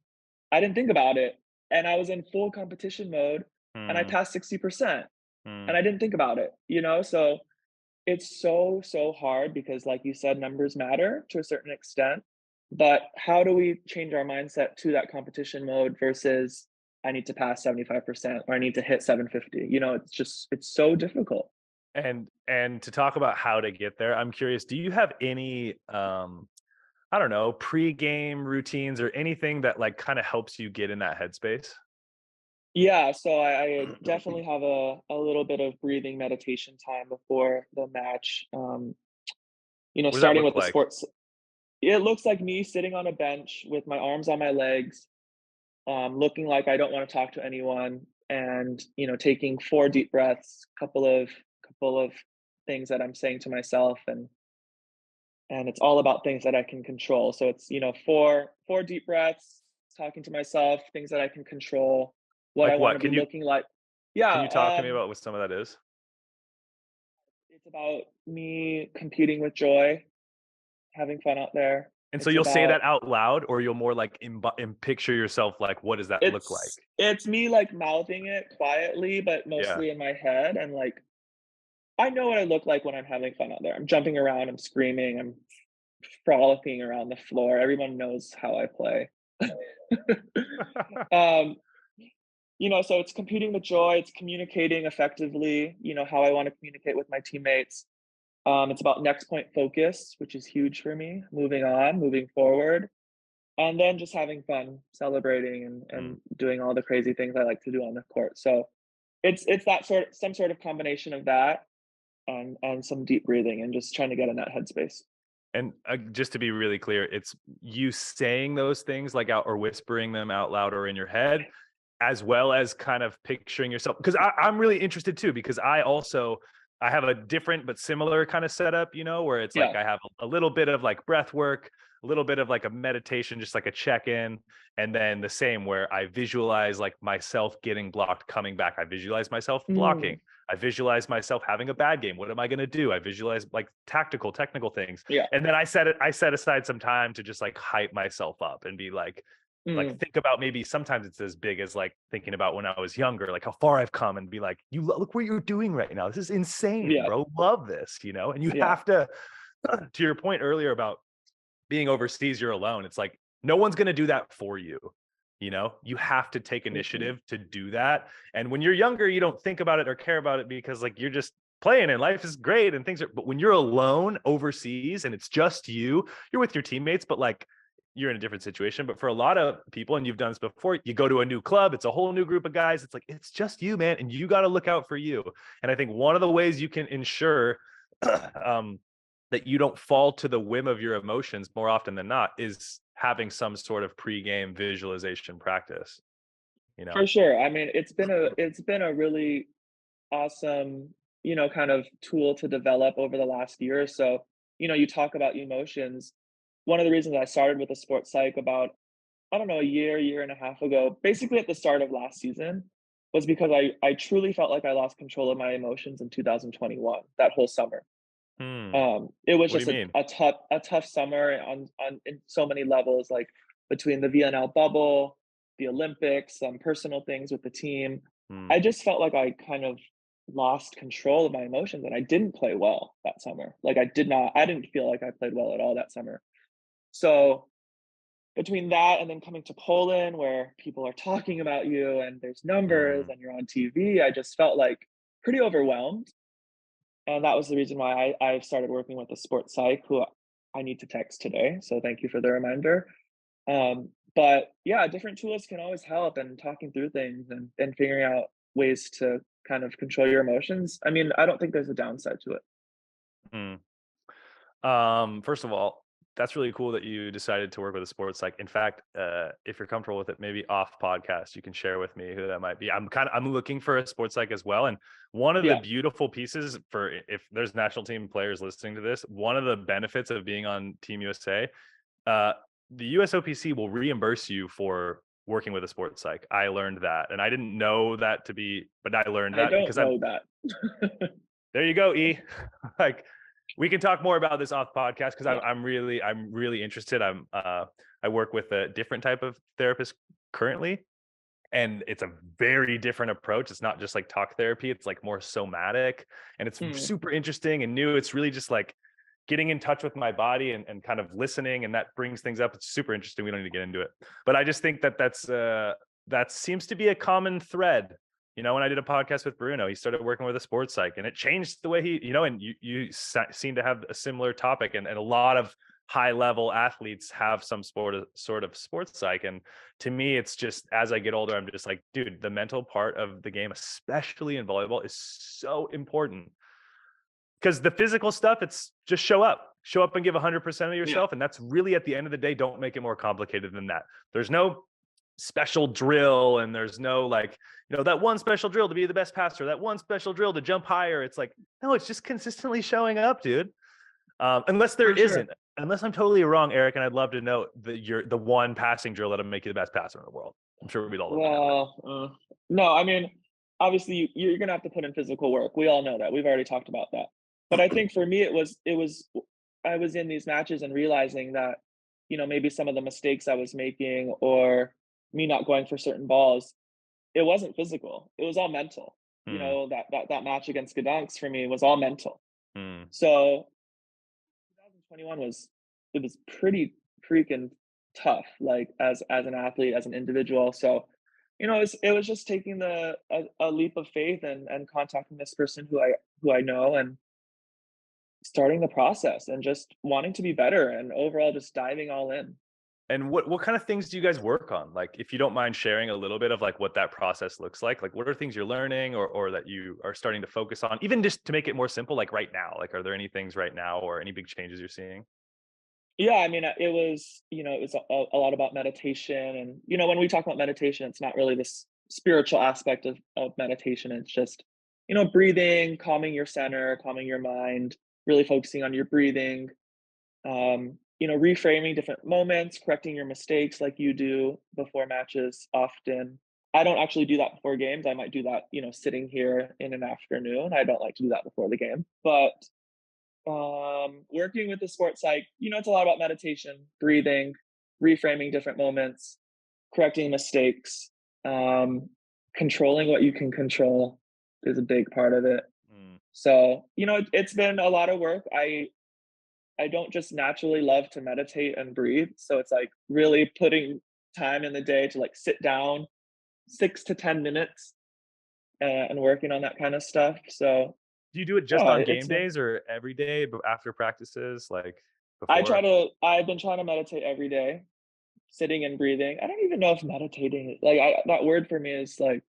I didn't think about it, and I was in full competition mode, and I Mm, passed 60%, mm. and I didn't think about it, you know? So, it's so hard because, like you said, numbers matter to a certain extent, but how do we change our mindset to that competition mode versus, "I need to pass 75% or I need to hit 750?" You know, it's so difficult. And to talk about how to get there, I'm curious, do you have any I don't know, pre-game routines or anything that like kind of helps you get in that headspace? Yeah, so I definitely have a little bit of breathing meditation time before the match, What does that starting look with the like? sports. It looks like me sitting on a bench with my arms on my legs, looking like I don't want to talk to anyone, and taking 4 deep breaths, couple of things that I'm saying to myself, and it's all about things that I can control. So it's 4 deep breaths, talking to myself, things that I can control, what I Like want what? to be looking like. Yeah, Can you talk to me about what some of that is? it's about me competing with joy, having fun out there. And so It's you'll say about that out loud, or you'll more like picture yourself like, what does that look like? it's me like mouthing it quietly, but Yeah. mostly in my head, and like I know what I look like when I'm having fun out there. I'm jumping around, I'm screaming, I'm frolicking around the floor. Everyone knows how I play. um, so it's competing with joy, it's communicating effectively, how I want to communicate with my teammates. It's about next point focus, which is huge for me, moving on, moving forward, and then just having fun, celebrating and Mm. doing all the crazy things I like to do on the court. So it's that some sort of combination of that and some deep breathing and just trying to get in that headspace. And just to be really clear, it's you saying those things like out or whispering them out loud or in your head, as well as kind of picturing yourself. Because I'm really interested too, because I have a different but similar kind of setup, where it's Yeah. like I have a little bit of like breath work, a little bit of like a meditation, just like a check-in, and then the same where I visualize like myself getting blocked, coming back. I visualize myself blocking. Mm, I visualize myself having a bad game. What am I going to do? I visualize like technical things. yeah. And then I set aside some time to just like hype myself up and be like Mm, think about maybe sometimes it's as big as like thinking about when I was younger, like how far I've come and be like, look what you're doing right now. This is insane, yeah. bro. Love this, and you Yeah. have to your point earlier about being overseas, you're alone. It's like no one's going to do that for you. You have to take Mhm. initiative to do that. And when you're younger, you don't think about it or care about it because like you're just playing and life is great and things are, but when you're alone overseas and it's just you're with your teammates, but like you're in a different situation. But for a lot of people, and you've done this before, you go to a new club, it's a whole new group of guys. It's like, it's just you, man. And you got to look out for you. And I think one of the ways you can ensure um, that you don't fall to the whim of your emotions more often than not is having some sort of pregame visualization practice, you know? For sure. I mean, it's been a really awesome, kind of tool to develop over the last year or so. You talk about emotions. One of the reasons I started with a sports psych about, I don't know, year and a half ago, basically at the start of last season, was because I truly felt like I lost control of my emotions in 2021, that whole summer. Hmm. It was What do just you mean? a tough summer on in so many levels, like between the VNL bubble, the Olympics, some personal things with the team. Hmm. I just felt like I kind of lost control of my emotions and I didn't play well that summer. Like I didn't feel like I played well at all that summer. So between that and then coming to Poland where people are talking about you and there's numbers Hmm. and you're on TV, I just felt like pretty overwhelmed. And that was the reason why I've started working with a sports psych who I need to text today. So thank you for the reminder. But yeah, different tools can always help and talking through things and figuring out ways to kind of control your emotions. I mean, I don't think there's a downside to it. Hmm. First of all, That's really cool that you decided to work with a sports psych. In fact, if you're comfortable with it, maybe off podcast, you can share with me who that might be. I'm looking for a sports psych as well. And one of the Yeah. beautiful pieces for, if there's national team players listening to this, one of the benefits of being on Team USA, the USOPC will reimburse you for working with a sports psych. I learned that, and I didn't know that to be, but I learned I that don't because I'm know that. there. You go, E. Like, we can talk more about this off podcast because Yeah. I'm really interested. I work with a different type of therapist currently, and it's a very different approach. It's not just like talk therapy, it's like more somatic, and it's super interesting and new. It's really just like getting in touch with my body and kind of listening, and that brings things up. It's super interesting. We don't need to get into it, but I just think that that seems to be a common thread. You know, when I did a podcast with Bruno, he started working with a sports psych, and it changed the way he, you know, and you seem to have a similar topic, and a lot of high level athletes have some sort of sports psych. And to me, it's just, as I get older, I'm just like, dude, the mental part of the game, especially in volleyball, is so important. Because the physical stuff, it's just show up and give 100% of yourself. And that's really, at the end of the day, don't make it more complicated than that. There's no special drill, and there's no like, you know, that one special drill to be the best passer, that one special drill to jump higher. It's like, no, it's just consistently showing up, dude. Unless there isn't, unless I'm totally wrong, Eric, and I'd love to know the one passing drill that'll make you the best passer in the world. I'm sure we'd all love that. Well, no, I mean, obviously you're gonna have to put in physical work. We all know that. We've already talked about that. But I think for me, it was I was in these matches and realizing that, you know, maybe some of the mistakes I was making, or me not going for certain balls, it wasn't physical. It was all mental. You Mm, know, that match against Gdansk for me was all mental. mm. So 2021 it was pretty freaking tough, like as an athlete, as an individual. So, you know, it was just taking a leap of faith and contacting this person who I know, and starting the process and just wanting to be better, and overall just diving all in. And what kind of things do you guys work on? Like, if you don't mind sharing a little bit of like what that process looks like what are things you're learning, or that you are starting to focus on, even just to make it more simple, like right now, like, are there any things right now or any big changes you're seeing? Yeah, I mean, it was, you know, it was a lot about meditation. And, you know, when we talk about meditation, it's not really this spiritual aspect of meditation. It's just, you know, breathing, calming your center, calming your mind, really focusing on your breathing, you know, reframing different moments, correcting your mistakes like you do before matches often. I don't actually do that before games. I might do that, you know, sitting here in an afternoon. I don't like to do that before the game. But working with the sports psych, you know, it's a lot about meditation, breathing, reframing different moments, correcting mistakes, um, controlling what you can control is a big part of it. Mm. So, you know, it's been a lot of work. I don't just naturally love to meditate and breathe. So it's like really putting time in the day to like sit down 6 to 10 minutes, and working on that kind of stuff. So Do you do it just yeah, on it's game days or every day after practices, like before? I've been trying to meditate every day, sitting and breathing. I don't even know if meditating, like that word for me is like,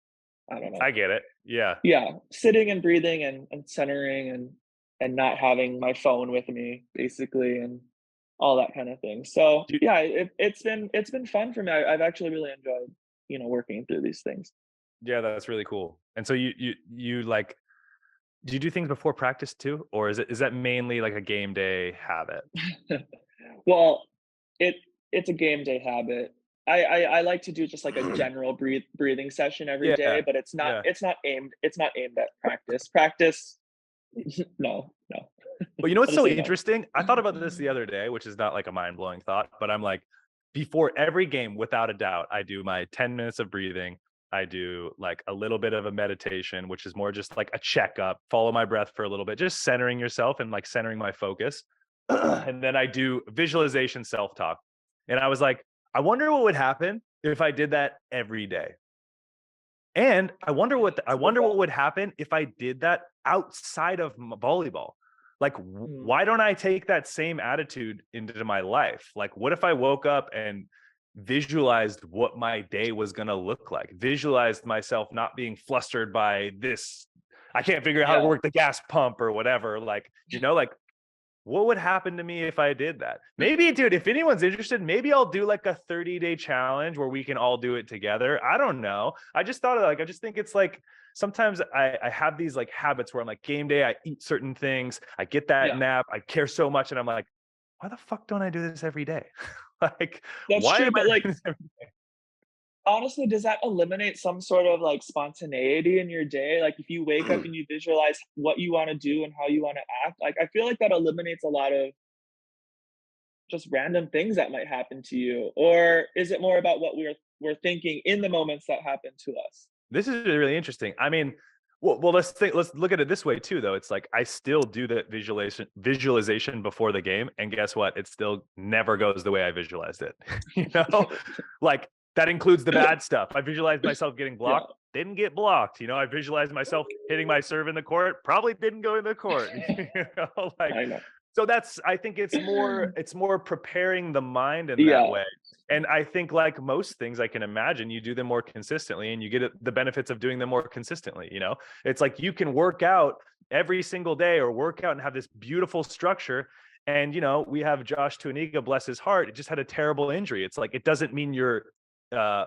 I don't know. I get it. Yeah. Yeah, sitting and breathing and centering and not having my phone with me basically, and all that kind of thing. So Do, yeah, it's been fun for me. I've actually really enjoyed, you know, working through these things. yeah, that's really cool. And so you like, do you do things before practice too, or is that mainly like a game day habit? Well, it it's a game day habit. I like to do just like a general breathing session every day, Yeah. but Yeah. it's not aimed at practice. Practice, no, no. Well, you know what's I'll just so say no. interesting? I thought about this the other day, which is not like a mind-blowing thought, but I'm like, before every game, without a doubt, I do my 10 minutes of breathing. I do like a little bit of a meditation, which is more just like a checkup, follow my breath for a little bit, just centering yourself and like centering my focus. And then I do visualization self-talk. And I was like, I wonder what would happen if I did that every day. And I It's a good wonder what thought. would happen if I did that outside of volleyball. Like, Mm. why don't I take that same attitude into my life? Like, what if I woke up and visualized what my day was going to look like? Visualized myself not being flustered by this. I can't figure out how to Yeah. work the gas pump or whatever. Like, you know, like what would happen to me if I did that? Maybe, dude, if anyone's interested, maybe I'll do like a 30-day challenge where we can all do it together. I don't know. I just thought of like, I just think it's like, sometimes I have these like habits where I'm like, game day, I eat certain things, I get that Yeah, nap, I care so much. And I'm like, why the fuck don't I do this every day? Like, that's why true. am I But like, doing this every honestly, does that eliminate some sort of like spontaneity in your day? Like if you wake up day? and you visualize what you want to do and how you want to act, like I feel like that eliminates a lot of just random things that might happen to you. Or is it more about what we're thinking in the moments that happen to us? This is really interesting. I mean, let's look at it this way too, though. It's like I still do that visualization before the game, and guess what? It still never goes the way I visualized it. You know, like that includes the bad stuff. I visualized myself getting Yeah. blocked, didn't get blocked. You know, I visualized myself hitting my serve in the court, probably didn't go in the court. You know, like I know. so that's I think it's more preparing the mind in that Yeah. way. And I think like most things I can imagine, you do them more consistently and you get the benefits of doing them more consistently, you know? It's like you can work out every single day or work out and have this beautiful structure. And you know, we have Josh Tuaniga, bless his heart, it just had a terrible injury. It's like it doesn't mean you're uh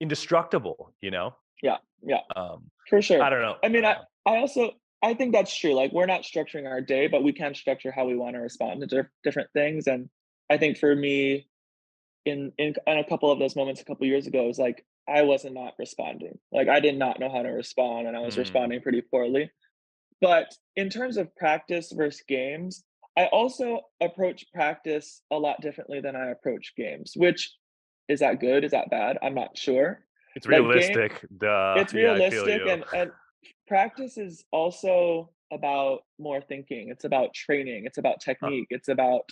indestructible, you know? Yeah. Yeah. Um For sure. I don't know. I mean, I don't I know. I also I think that's true. Like we're not structuring our day, but we can structure how we want to respond to different things. And I think for me, in a couple of those moments a couple years ago, it was like I wasn't not responding. Like I did not know how to respond, and I was Mm, responding pretty poorly. But in terms of practice versus games, I also approach practice a lot differently than I approach games. Which is that good? Is that bad? I'm not sure. it's Like game, realistic. Duh. it's Yeah, I feel realistic, you. and practice is also about more thinking. It's about training. It's about technique. It's about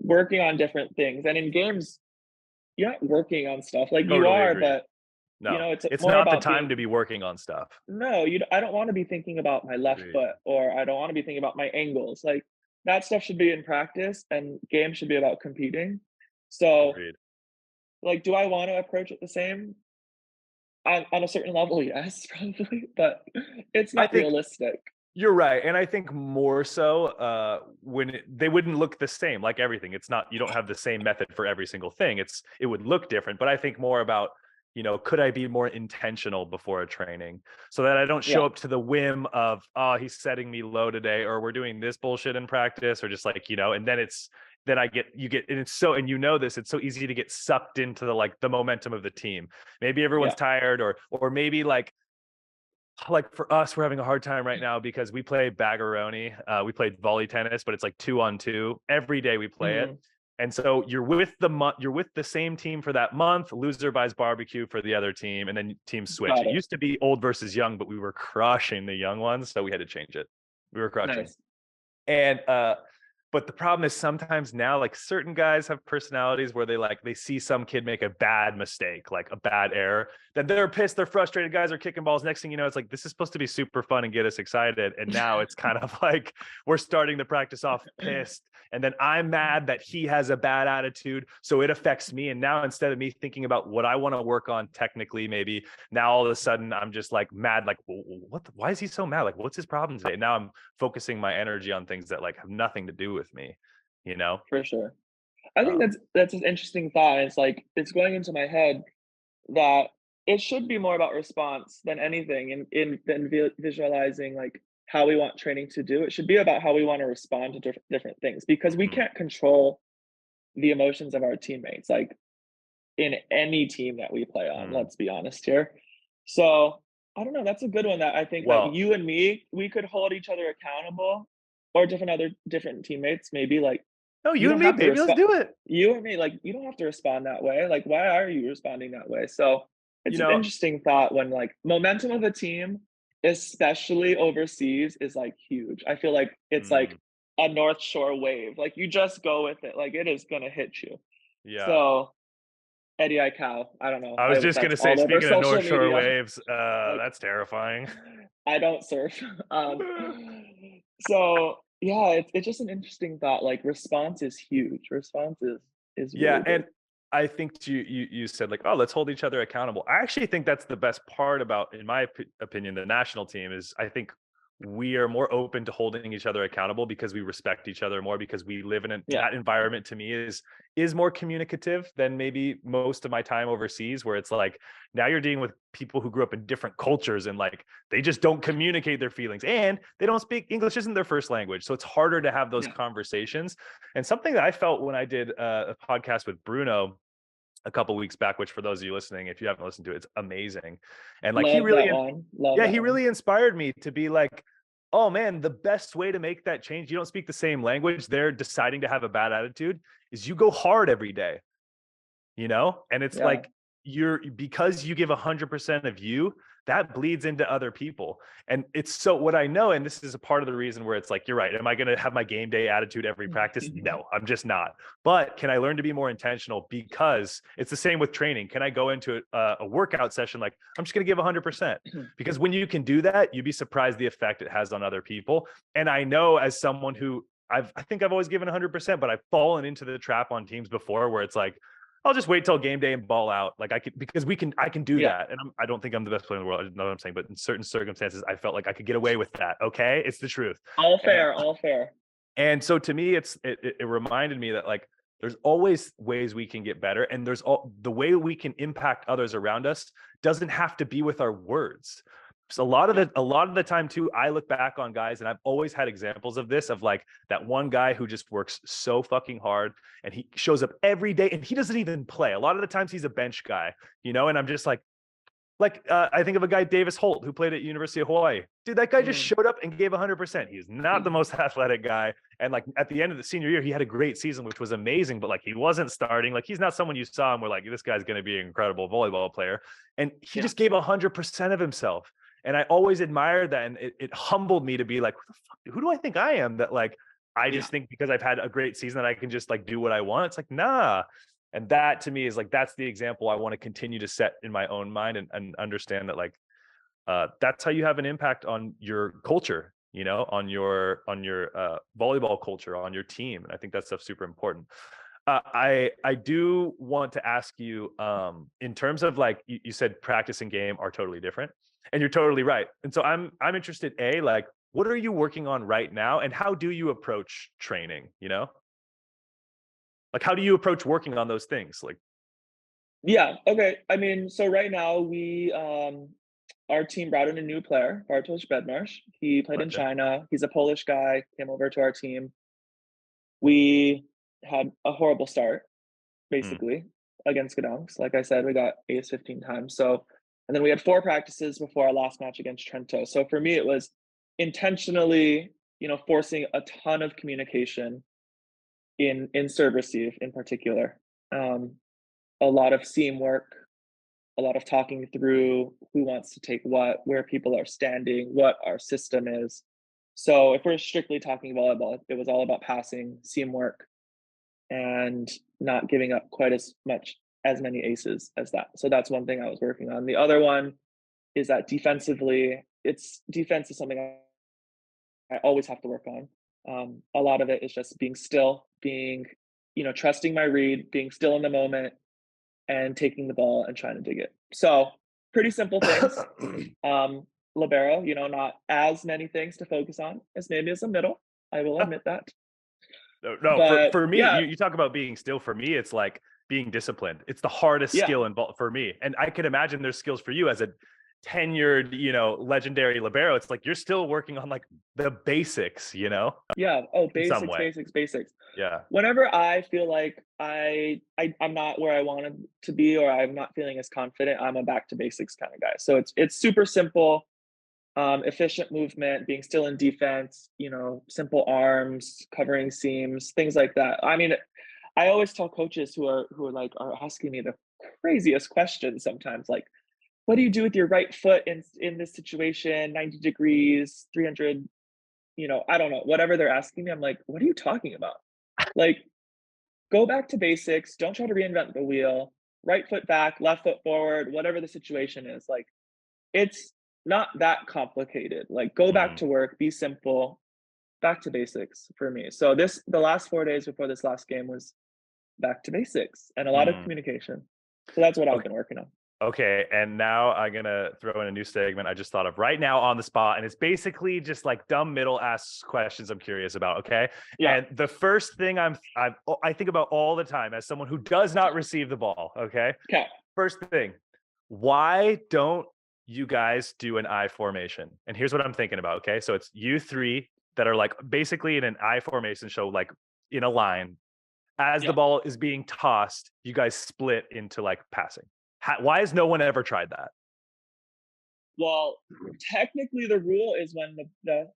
working on different things. And in games, you're not working on stuff like you Totally are, agreed. but No, it's it's more not the about time being to be working on stuff. no, I don't want to be thinking about my left Agreed. foot, or I don't want to be thinking about my angles. Like that stuff should be in practice, and games should be about competing. So, Agreed. like, do I want to approach it the same? On a certain level, yes, probably, but it's I not think realistic. you're right, and I think more so when they wouldn't look the same. Like everything, it's not you don't have the same method for every single thing. It would look different, but I think more about could I be more intentional before a training so that I don't show Yeah, up to the whim of he's setting me low today or we're doing this bullshit in practice or just like and then then you get and it's so and this it's so easy to get sucked into the momentum of the team. Maybe everyone's yeah, tired or maybe like for us, we're having a hard time right now because we play Baggeroni. We played volley tennis, but it's like 2-on-2 every day we play it. mhm, And so you're with the same team for that month. Loser buys barbecue for the other team, and then teams switch. got It it. used to be old versus young, but we were crushing the young ones, so we had to change it. We were crushing. Nice. And but the problem is sometimes now, like certain guys have personalities where they see some kid make a bad mistake, like a bad error, then they're pissed, they're frustrated, guys are kicking balls. Next thing you know, it's like this is supposed to be super fun and get us excited. And now it's kind of like we're starting the practice off pissed. And then I'm mad that he has a bad attitude. So it affects me. And now instead of me thinking about what I want to work on technically, maybe now all of a sudden I'm just like mad, like, why is he so mad? Like, what's his problem today? Now I'm focusing my energy on things that like have nothing to do with me, you know? For sure. I think Um, that's an interesting thought. It's like it's going into my head that it should be more about response than anything, in than visualizing like how we want training to do. It should be about how we want to respond to different things, because we mhm, can't control the emotions of our teammates, like in any team that we play on. mm. Let's be honest here. So I don't know. That's a good one that I think like Well, you and me, we could hold each other accountable, or different teammates, maybe like no, you you and don't me, have to baby, let's respond. do it. You or me, like you don't have to respond that way. Like why are you responding that way? So You it's an know, interesting thought when like momentum of a team, especially overseas, is like huge. I feel like it's like mm, a North Shore wave. Like you just go with it. Like it is gonna hit you. yeah. So Eddie I cow. I don't know. I was just That's gonna say, all over speaking of social North Shore media. waves, Like that's terrifying. I don't surf. So yeah, it's just an interesting thought. Like response is huge. Response is Yeah, really and big. I think you said like, oh, let's hold each other accountable. I actually think that's the best part about, in my opinion, the national team is I think we are more open to holding each other accountable because we respect each other more, because we live in Yeah. that environment. To me is more communicative than maybe most of my time overseas, where it's like now you're dealing with people who grew up in different cultures and like they just don't communicate their feelings, and they don't speak English, isn't their first language, so it's harder to have those Yeah. conversations. And something that I felt when I did a podcast with Bruno a couple weeks back, which for those of you listening, if you haven't listened to it, it's amazing. And like he Love that really, one. Love yeah, that he one. really inspired me to be like, oh man, the best way to make that change, you don't speak the same language, they're deciding to have a bad attitude, is you go hard every day, and it's Yeah. like because you give 100% of you, that bleeds into other people. And it's so what I know, and this is a part of the reason where it's like, you're right, am I going to have my game day attitude every practice? No, I'm just not. But can I learn to be more intentional? Because it's the same with training. Can I go into a workout session like, I'm just going to give 100%? Because when you can do that, you'd be surprised the effect it has on other people. And I know, as someone who I think I've always given 100%, but I've fallen into the trap on teams before where it's like, I'll just wait till game day and ball out. Like I can do Yeah. that. And I don't think I'm the best player in the world. I know what I'm saying, but in certain circumstances, I felt like I could get away with that. Okay. It's the truth. All And, fair. All fair. and so to me, it reminded me that like, there's always ways we can get better. And the way we can impact others around us doesn't have to be with our words. So a lot of the time too, I look back on guys, and I've always had examples of this, of like that one guy who just works so fucking hard and he shows up every day and he doesn't even play. A lot of the times he's a bench guy, and I'm just like, I think of a guy, Davis Holt, who played at University of Hawaii. Dude, that guy just showed up and gave 100%. He's not the most athletic guy. And like at the end of the senior year, he had a great season, which was amazing, but like he wasn't starting. Like he's not someone you saw and were like, this guy's going to be an incredible volleyball player. And he just gave 100% of himself. And I always admired that. And it humbled me to be like, who do I think I am? That like, I just think because I've had a great season that I can just like do what I want. It's like, nah. And that to me is like, that's the example I want to continue to set in my own mind, and understand that like, that's how you have an impact on your culture, on your volleyball culture, on your team. And I think that stuff's super important. I do want to ask you, in terms of like, you said practice and game are totally different, and you're totally right. And so I'm interested, like, what are you working on right now, and how do you approach training? Like, how do you approach working on those things? Like, Yeah. Okay. I mean, so right now our team brought in a new player, Bartosz Bednarz. He played in okay. China. He's a Polish guy, came over to our team. We had a horrible start, Mm, basically, against Gdansk. Like I said, we got ace 15 times. So, and then we had 4 practices before our last match against Trento. So for me, it was intentionally, forcing a ton of communication in serve receive in particular. Um, a lot of seam work, a lot of talking through who wants to take what, where people are standing, what our system is. So if we're strictly talking volleyball, it was all about passing, seam work, and not giving up quite as many aces as that. So that's one thing I was working on. The other one is that defensively, defense is something I always have to work on. A lot of it is just being still, being, trusting my read, being still in the moment, and taking the ball and trying to dig it. So pretty simple things. Libero, not as many things to focus on as maybe as a middle. I will admit that. no, But for me, yeah, you talk about being still. For me, it's like being disciplined. It's the hardest yeah, skill involved for me. And I can imagine there's skills for you as a tenured, legendary libero. It's like you're still working on like the basics, yeah. Oh, in some basics, way. basics, basics. Yeah. Whenever I feel like I'm not where I wanted to be, or I'm not feeling as confident, I'm a back to basics kind of guy. So it's super simple, efficient movement, being still in defense, simple arms, covering seams, things like that. I mean, I always tell coaches who are asking me the craziest questions sometimes, like, what do you do with your right foot in this situation, 90 degrees, 300, I don't know, whatever they're asking me. I'm like, what are you talking about? Like, go back to basics. Don't try to reinvent the wheel. Right foot back, left foot forward, whatever the situation is. Like, it's not that complicated. Like, go back Mm, to work, be simple, back to basics for me. So the last 4 days before this last game was back to basics and a lot of mm. communication. So that's what I've Okay. been working on. Okay, and now I'm gonna throw in a new segment I just thought of right now on the spot, and it's basically just like dumb middle ass questions I'm curious about. Okay, Yeah. and the first thing I think about all the time as someone who does not receive the ball. Okay, Okay. first thing, why don't you guys do an I formation? And here's what I'm thinking about. Okay, so it's you three that are like basically in an I formation, show like in a line. As the Yeah. ball is being tossed, you guys split into like passing. Why has no one ever tried that? Well, technically, the rule is when the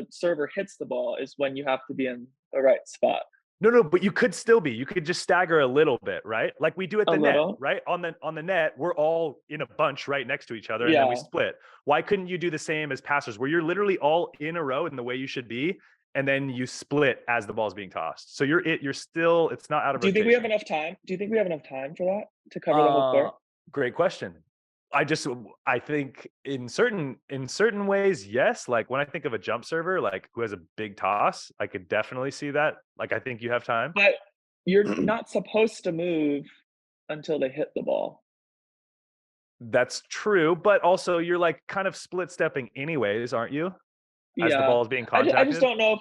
server hits the ball is when you have to be in the right spot. No, no, but you could still be. You could just stagger a little bit, right? Like we do at A the net, little. right? On the net, we're all in a bunch right next to each other, and then we Yeah. split. Why couldn't you do the same as passers, where you're literally all in a row in the way you should be, and then you split as the ball's being tossed? So you're still, it's not out of Do you think we have rotation. enough time? Do you think we have enough time for that to cover the whole Uh, court? Great question. I think in certain ways, yes. Like when I think of a jump server, like who has a big toss, I could definitely see that. Like I think you have time. But you're not supposed to move until they hit the ball. That's true, but also you're like kind of split stepping anyways, aren't you? As the Yeah. ball is being I just contacted. don't know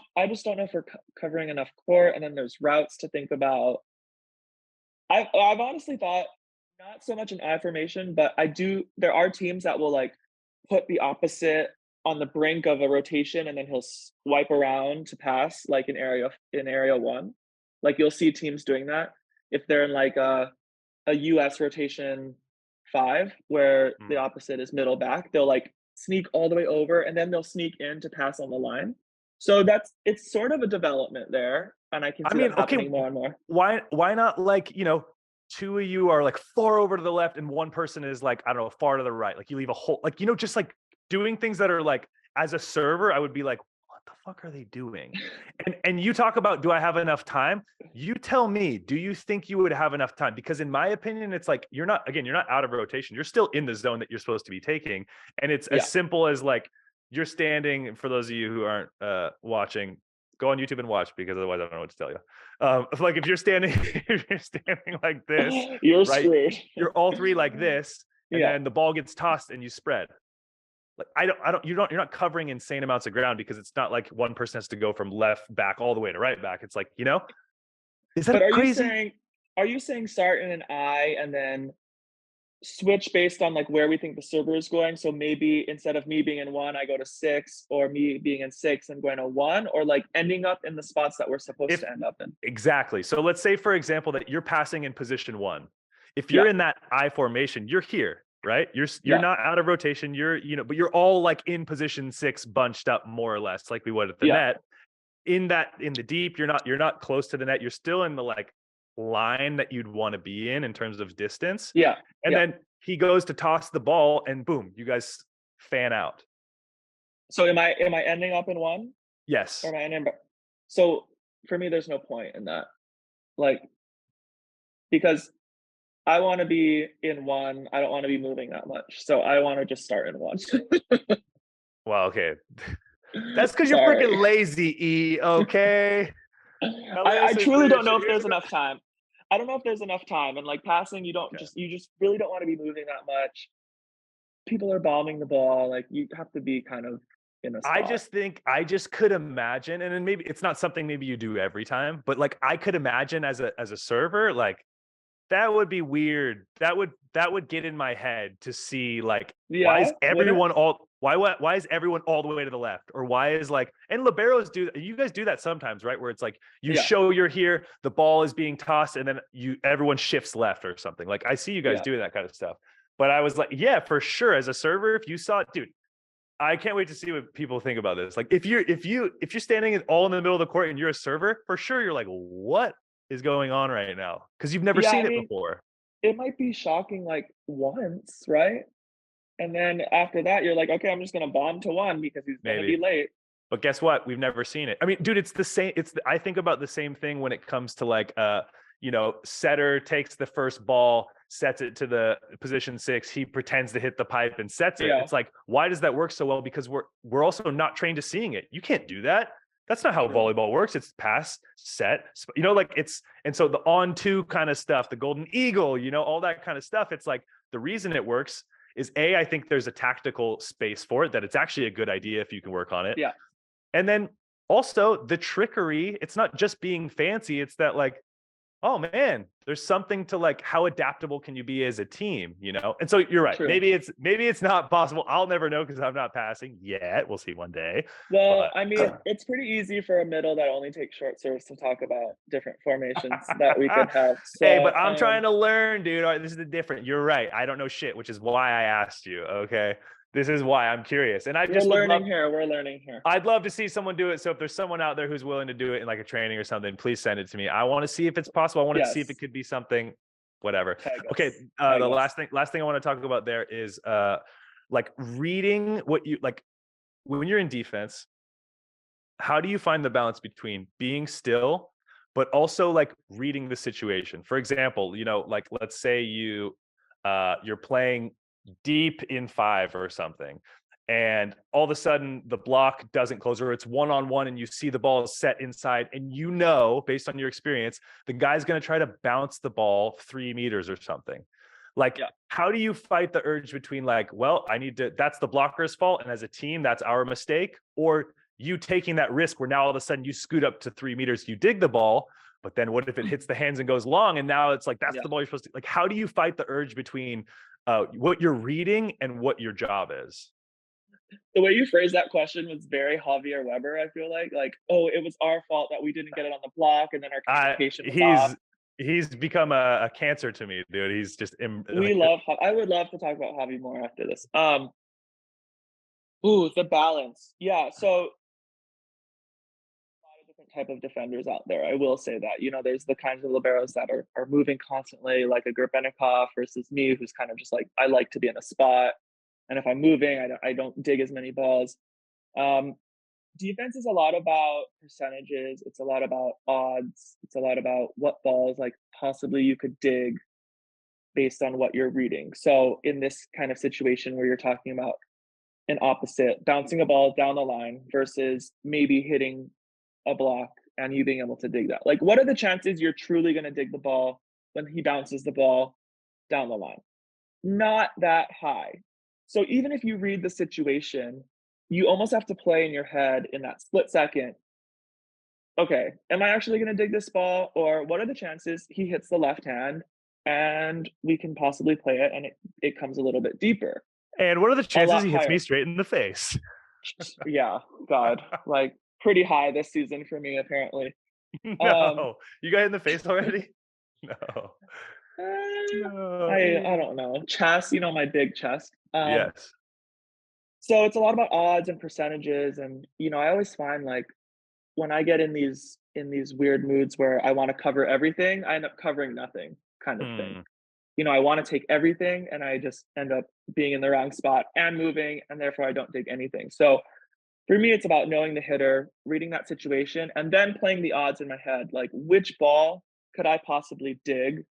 if we're covering enough court, and then there's routes to think about. I've honestly thought not so much an I formation, but there are teams that will, like, put the opposite on the brink of a rotation, and then he'll swipe around to pass, like, in area 1. Like, you'll see teams doing that if they're in, like, a US rotation 5, where the Mm. opposite is middle back, they'll, like, sneak all the way over, and then they'll sneak in to pass on the line. So it's sort of a development there, and I can I see that mean, okay, happening more and more. why not like, two of you are like far over to the left and one person is like, I don't know, far to the right. Like you leave a whole like, just like doing things that are like as a server, I would be like, what the fuck are they doing? And you talk about, do I have enough time? You tell me, do you think you would have enough time? Because in my opinion, it's like you're not out of rotation. You're still in the zone that you're supposed to be taking. And it's as Yeah. simple as like you're standing, for those of you who aren't watching, go on YouTube and watch, because otherwise I don't know what to tell you. Like if you're standing, if you're standing like this, You're right? screwed. You're all three like this, and Yeah. then the ball gets tossed and you spread. Like you're not covering insane amounts of ground, because it's not like one person has to go from left back all the way to right back. It's like, is But that crazy? are you saying start in an I and then switch based on, like, where we think the server is going? So maybe instead of me being in 1, I go to 6, or me being in 6 and going to 1, or, like, ending up in the spots that we're supposed If to end up in? Exactly. So let's say, for example, that you're passing in position 1. If Yeah. you're in that I formation, you're here, right? You're Yeah. not out of rotation. But you're all like in position 6, bunched up more or less, like we would at the Yeah. net. In the deep, you're not close to the net. You're still in the like line that you'd want to be in terms of distance. Yeah. And Yeah. then he goes to toss the ball, and boom, you guys fan out. So am I ending up in 1, or Yes. am I ending up? So for me, there's no point in that. Like, because I wanna be in 1, I don't wanna be moving that much, so I wanna just start in 1. Well, okay. That's because you're Sorry. freaking lazy, E. Okay. Now I listen, truly don't dude. know if there's enough time. I don't know if there's enough time, and, like, passing, Okay. you just really don't wanna be moving that much. People are bombing the ball, like, you have to be kind of in a spot. I just could imagine, and then maybe it's not something maybe you do every time, but like I could imagine as a server, like that would be weird. That would get in my head to see like, Yeah, would it? why is everyone all the way to the left? Or why is like, and liberos you guys do that sometimes, right? Where it's like you Yeah, show you're here, the ball is being tossed, and then everyone shifts left or something. Like I see you guys yeah. doing that kind of stuff. But I was like, yeah, for sure. As a server, if you saw it, dude, I can't wait to see what people think about this. Like if you're standing all in the middle of the court and you're a server, for sure you're like, what is going on right now? Because you've never Yeah, I seen it mean, before. it might be shocking, like, once, right? And then after that, you're like, "Okay, I'm just gonna bomb to 1 because he's gonna be Maybe. late." But guess what? We've never seen it. I mean, dude, it's the same. I think about the same thing when it comes to like, setter takes the first ball, sets it to the position 6. He pretends to hit the pipe and sets it. Yeah, It's like, why does that work so well? Because we're also not trained to seeing it. You can't do that. That's not how volleyball works. It's pass, set, like and so the on two kind of stuff, the golden eagle, all that kind of stuff. It's like the reason it works is I think there's a tactical space for it, that it's actually a good idea if you can work on it. Yeah. And then also the trickery, it's not just being fancy. It's that like, oh man, there's something to like, how adaptable can you be as a team, And so you're right. True. Maybe it's not possible. I'll never know because I'm not passing yet. We'll see one day. Well, I mean, it's pretty easy for a middle that only takes short serves to talk about different formations that we could have. So, hey, but I'm trying to learn, dude. All right, this is the different. You're right. I don't know shit, which is why I asked you. Okay. This is why I'm curious. And we're learning here. I'd love to see someone do it. So if there's someone out there who's willing to do it in like a training or something, please send it to me. I want to see if it's possible. I want to see if it could be something, whatever. Okay. The last thing I want to talk about there is like reading what you like when you're in defense. How do you find the balance between being still, but also like reading the situation? For example, like let's say you're playing deep in 5 or something, and all of a sudden the block doesn't close, or it's one-on-one and you see the ball is set inside, and based on your experience, the guy's going to try to bounce the ball 3 meters or something. Like, how do you fight the urge between like, well, that's the blocker's fault, and as a team, that's our mistake, or you taking that risk where now all of a sudden you scoot up to 3 meters, you dig the ball, but then what if it hits the hands and goes long, and now it's like, that's the ball you're supposed to, like, how do you fight the urge between what you're reading and what your job is? The way you phrased that question was very Javier Weber, I feel like, oh, it was our fault that we didn't get it on the block, and then our communication was off. He's become a cancer to me, dude. He's just I would love to talk about Javi more after this. The balance. Yeah, so different type of defenders out there. I will say that, there's the kinds of liberos that are moving constantly, like a Gerbenikov, versus me, who's kind of just like, I like to be in a spot, and if I'm moving, I don't dig as many balls. Defense is a lot about percentages. It's a lot about odds. It's a lot about what balls like possibly you could dig based on what you're reading. So in this kind of situation where you're talking about an opposite, bouncing a ball down the line versus maybe hitting a block and you being able to dig that. Like, what are the chances you're truly going to dig the ball when he bounces the ball down the line? Not that high. So even if you read the situation, you almost have to play in your head in that split second. Okay, am I actually going to dig this ball? Or what are the chances he hits the left hand and we can possibly play it and it comes a little bit deeper? And what are the chances he hits me straight in the face? Yeah, God, like pretty high this season for me, apparently. No, you got hit in the face already? No. I don't know. Chest, my big chest. Yes. So it's a lot about odds and percentages, and I always find like when I get in these weird moods where I want to cover everything, I end up covering nothing, kind of thing. I want to take everything, and I just end up being in the wrong spot and moving, and therefore I don't dig anything. So for me, it's about knowing the hitter, reading that situation, and then playing the odds in my head. Like, which ball could I possibly dig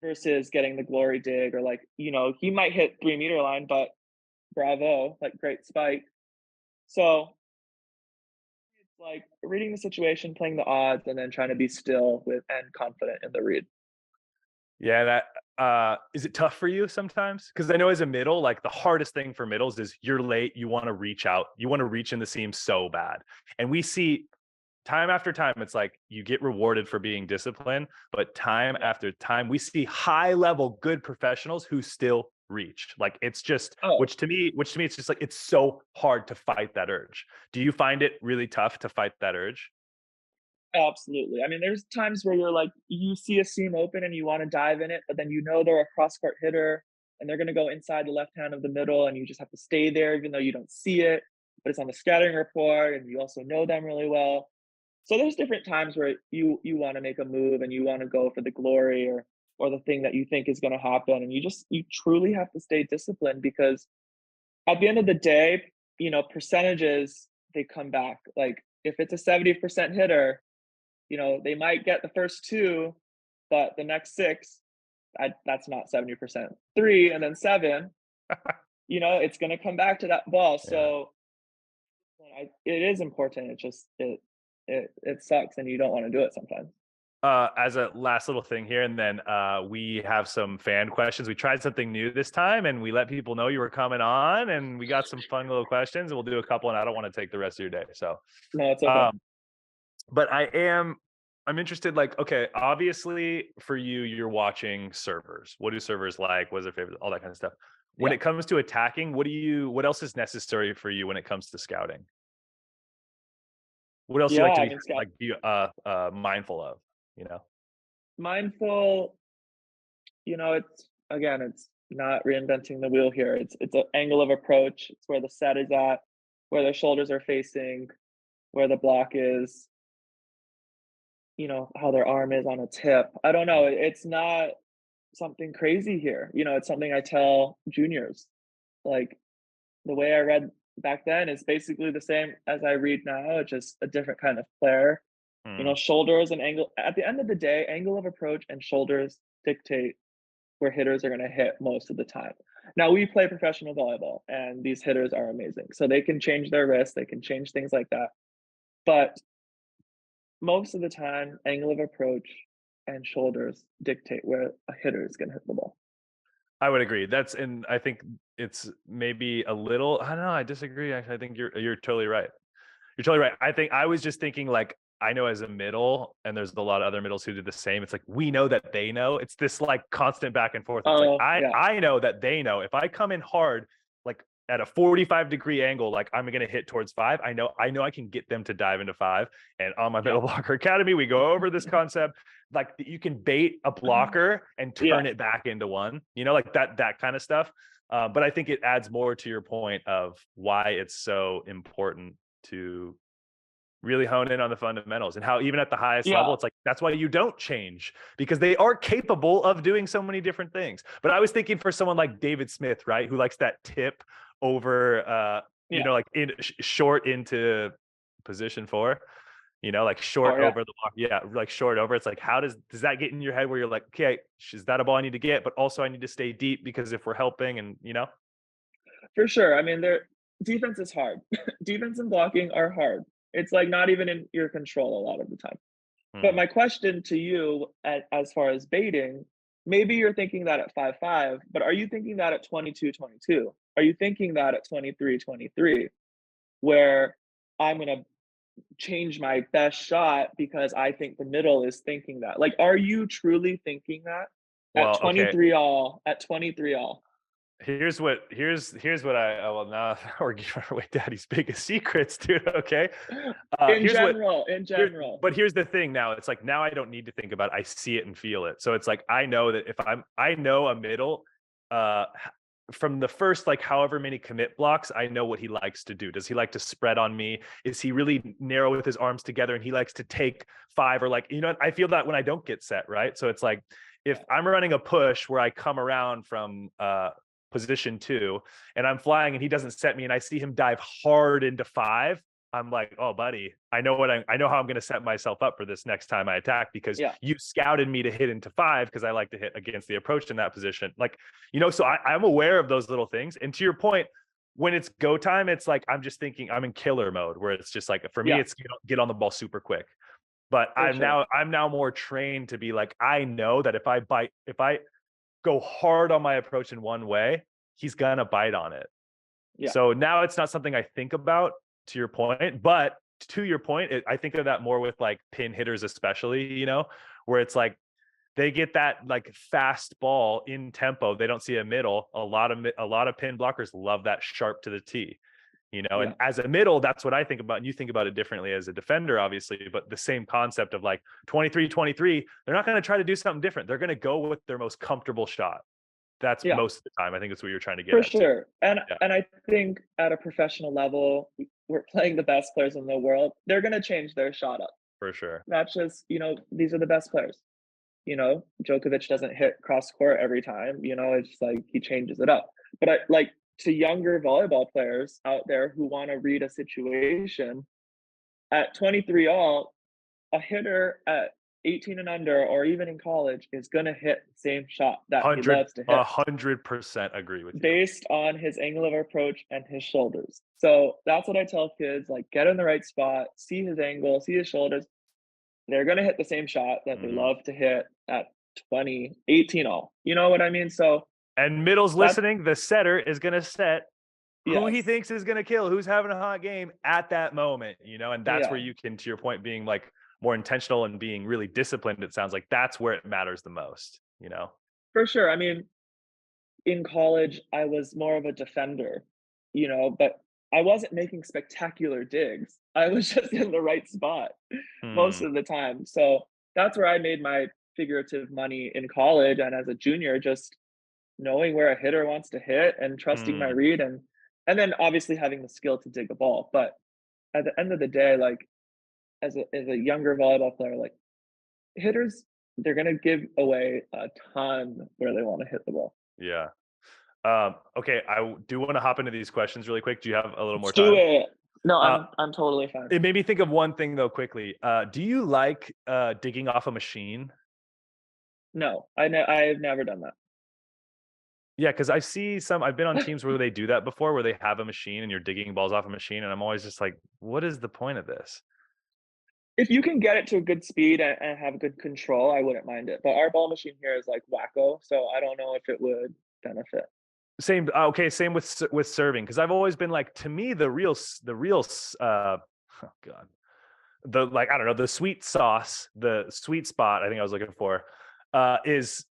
versus getting the glory dig, or like, he might hit 3 meter line, but bravo, like great spike. So it's like reading the situation, playing the odds, and then trying to be still and confident in the read. Yeah, that is it tough for you sometimes? Because I know as a middle, like the hardest thing for middles is you're late, you want to reach out, you want to reach in the seam so bad. And we see time after time, it's like you get rewarded for being disciplined, but time after time, we see high level good professionals who still reach. Like it's just, which to me, it's just like, it's so hard to fight that urge. Do you find it really tough to fight that urge? Absolutely. I mean, there's times where you're like, you see a seam open and you want to dive in it, but then they're a cross court hitter and they're going to go inside the left hand of the middle, and you just have to stay there even though you don't see it, but it's on the scouting report and you also know them really well. So there's different times where you want to make a move and you want to go for the glory or the thing that you think is going to happen, and you truly have to stay disciplined, because at the end of the day, percentages, they come back. Like if it's a 70% hitter, they might get the first 2, but the next 6, that's not 70%. 3 and then 7, it's going to come back to that ball. So it is important. it sucks and you don't want to do it sometimes. As a last little thing here, and then we have some fan questions. We tried something new this time, and we let people know you were coming on, and we got some fun little questions. And we'll do a couple, and I don't want to take the rest of your day. So, No, it's okay. um, but I'm interested. Like, okay, obviously for you, you're watching servers. What do servers like? What's their favorite? All that kind of stuff. When Yeah. it comes to attacking, what else is necessary for you when it comes to scouting? What else do you Yeah, like to I be mean, Scott, like be mindful of? You know. mindful, it's again, it's not reinventing the wheel here. It's an angle of approach. It's where the set is at, where their shoulders are facing, where the block is, how their arm is on a tip. I don't know. It's not something crazy here. It's something I tell juniors. Like the way I read back then is basically the same as I read now. It's just a different kind of player. Mm. Shoulders and angle. At the end of the day, angle of approach and shoulders dictate where hitters are going to hit most of the time. Now we play professional volleyball, and these hitters are amazing. So they can change their wrist, they can change things like that. But most of the time, angle of approach and shoulders dictate where a hitter is going to hit the ball. I would agree. And I think it's maybe a little. I don't know. I disagree. Actually, I think you're totally right. You're totally right. I think I was just thinking like I know as a middle, and there's a lot of other middles who do the same. It's like we know that they know. It's this like constant back and forth. It's like Oh, I yeah. I know that they know. If I come in hard, like at a 45-degree angle, like I'm gonna hit towards five. I know I can get them to dive into five. And on my Yeah. middle blocker academy, we go over this concept. Like you can bait a blocker and Yeah. turn it back into one, like that kind of stuff. But I think it adds more to your point of why it's so important to really hone in on the fundamentals and how even at the highest level, Yeah. it's like, that's why you don't change because they are capable of doing so many different things. But I was thinking for someone like David Smith, right, who likes that tip over, Yeah. like short into position four, like short Or yeah. over the block. Yeah, like short over. It's like, how does that get in your head where you're like, okay, is that a ball I need to get? But also I need to stay deep because if we're helping and. For sure. I mean, defense is hard. Defense and blocking are hard. It's like not even in your control a lot of the time. But Hmm. my question to you, as far as baiting, maybe you're thinking that at 5'5", but are you thinking that at 22, 22? Are you thinking that at 23, 23, where I'm going to change my best shot because I think the middle is thinking that? Like, are you truly thinking that at Well, okay. 23 all, at 23 all? Here's what I will now we're giving away daddy's biggest secrets, dude. Okay. In Here's what general, in here general. but here's the thing now. It's like now I don't need to think about it. I see it and feel it. So it's like I know that if I know a middle from the first like however many commit blocks, I know what he likes to do. Does he like to spread on me? Is he really narrow with his arms together and he likes to take five or like, I feel that when I don't get set, right? So it's like if I'm running a push where I come around from position two and I'm flying and he doesn't set me and I see him dive hard into five, I'm like, oh buddy, I know how I'm going to set myself up for this next time I attack because Yeah. you scouted me to hit into five because I like to hit against the approach in that position. Like, so I'm aware of those little things. And to your point, when it's go time, it's like I'm just thinking I'm in killer mode where it's just like for me, Yeah, it's get on the ball super quick. But for sure. I'm now more trained to be like, I know that if I go hard on my approach in one way, he's gonna bite on it. Yeah. So now it's not something I think about to your point, but to your point, I think of that more with like pin hitters, especially, where it's like they get that like fast ball in tempo. They don't see a middle. A lot of pin blockers love that sharp to the tee, Yeah. and as a middle, that's what I think about. And you think about it differently as a defender, obviously, but the same concept of like 23, 23, they're not going to try to do something different. They're going to go with their most comfortable shot. That's Yeah. most of the time. I think that's what you're trying to get For at too. sure. And Yeah, and I think at a professional level, we're playing the best players in the world. They're gonna change their shot up. for sure. That's just, these are the best players. Djokovic doesn't hit cross court every time, it's like he changes it up. But I like to younger volleyball players out there who want to read a situation at 23 all, a hitter at 18 and under, or even in college, is going to hit the same shot that he 100, loves to hit 100% agree with you. based on his angle of approach and his shoulders. So that's what I tell kids, like, get in the right spot, see his angle, see his shoulders. They're going to hit the same shot that they love to hit at 20, 18 all. You know what I mean? So And middle's that's, listening, the setter is going to set who he yes. thinks is going to kill, who's having a hot game at that moment, and that's Yeah, where you can, to your point, being like more intentional and being really disciplined. It sounds like that's where it matters the most. for sure. I mean, in college, I was more of a defender, but I wasn't making spectacular digs. I was just in the right spot most Hmm. of the time. So that's where I made my figurative money in college and as a junior, just knowing where a hitter wants to hit and trusting my Hmm. read and then obviously having the skill to dig a ball. But at the end of the day, like as a younger volleyball player, like hitters, they're gonna give away a ton where they want to hit the ball. Yeah. Okay. I do want to hop into these questions really quick. Do you have a little Let's more do time? it. No, Uh, I'm totally fine. it made me think of one thing though, quickly. Do you like digging off a machine? No, I've never done that. Yeah, because I've been on teams where they do that before, where they have a machine and you're digging balls off a machine, and I'm always just like, what is the point of this? If you can get it to a good speed and have good control, I wouldn't mind it. But our ball machine here is like wacko, so I don't know if it would benefit. Same. Okay, same with serving, because I've always been like, to me, oh god, the like I don't know, the sweet sauce, the sweet spot. I think I was looking for, is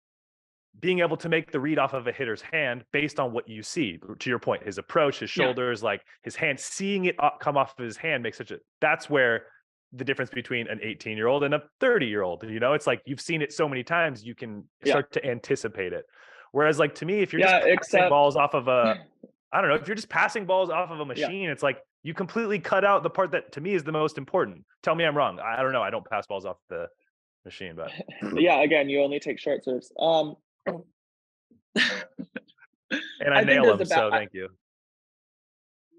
being able to make the read off of a hitter's hand based on what you see. To your point, his approach, his Yeah, shoulders, like his hand, seeing it come off of his hand makes that's where the difference between an 18-year-old and a 30-year-old. It's like you've seen it so many times, you can yeah, start to anticipate it. Whereas like to me, if you're just yeah. passing Except, balls off of I don't know, if you're just passing balls off of a yeah, machine, it's like you completely cut out the part that to me is the most important. Tell me I'm wrong. I don't know. I don't pass balls off the machine, but yeah. Again, you only take short serves. and I I think nail there's them. a bad. So I thank you.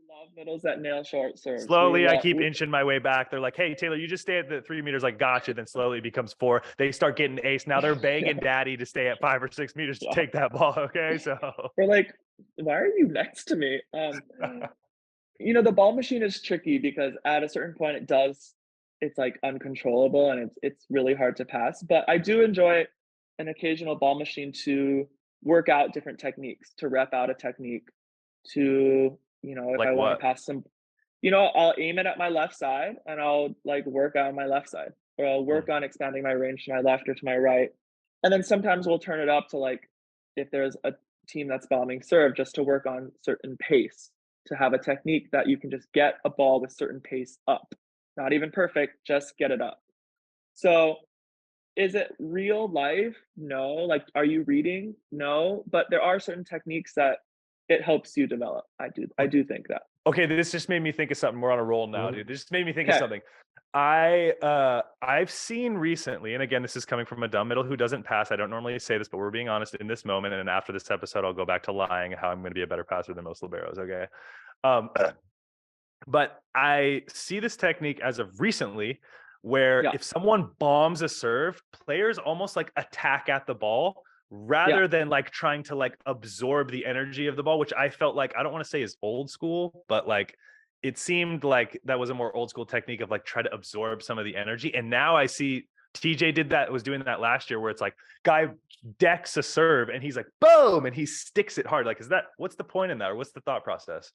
love middles that nail short serves. Slowly, I keep inching my way back. They're like, "Hey, Taylor, you just stay at the 3 meters." Like, gotcha. Then slowly it becomes 4. They start getting ace. Now they're begging Yeah, daddy to stay at 5 or 6 meters to yeah. take that ball. Okay, so We're like, why are you next to me? The ball machine is tricky because at a certain point it's like uncontrollable and it's really hard to pass. But I do enjoy an occasional ball machine to work out different techniques, to rep out a technique, to, if I like want to what? pass I'll aim it at my left side and I'll like work out my left side, or I'll Hmm. work on expanding my range to my left or to my right. And then sometimes we'll turn it up to like if there's a team that's bombing serve, just to work on certain pace, to have a technique that you can just get a ball with certain pace up. Not even perfect, just get it up. So is it real life? No. Like, are you reading? No. But there are certain techniques that it helps you develop. I do think that. Okay, this just made me think of something. We're on a roll now, dude. This just made me think of Okay. something. I've seen recently, and again, this is coming from a dumb middle who doesn't pass. I don't normally say this, but we're being honest in this moment. And after this episode, I'll go back to lying how I'm going to be a better passer than most liberos. Okay. Um, but I see this technique as of recently where Yeah. if someone bombs a serve, players almost like attack at the ball Yeah. rather than like trying to like absorb the energy of the ball, which I felt like, I don't want to say is old school, but like it seemed like that was a more old school technique of like try to absorb some of the energy. And now I see TJ was doing that last year where it's like guy decks a serve and he's like, boom, and he sticks it hard. Like, what's the point in that? Or what's the thought process?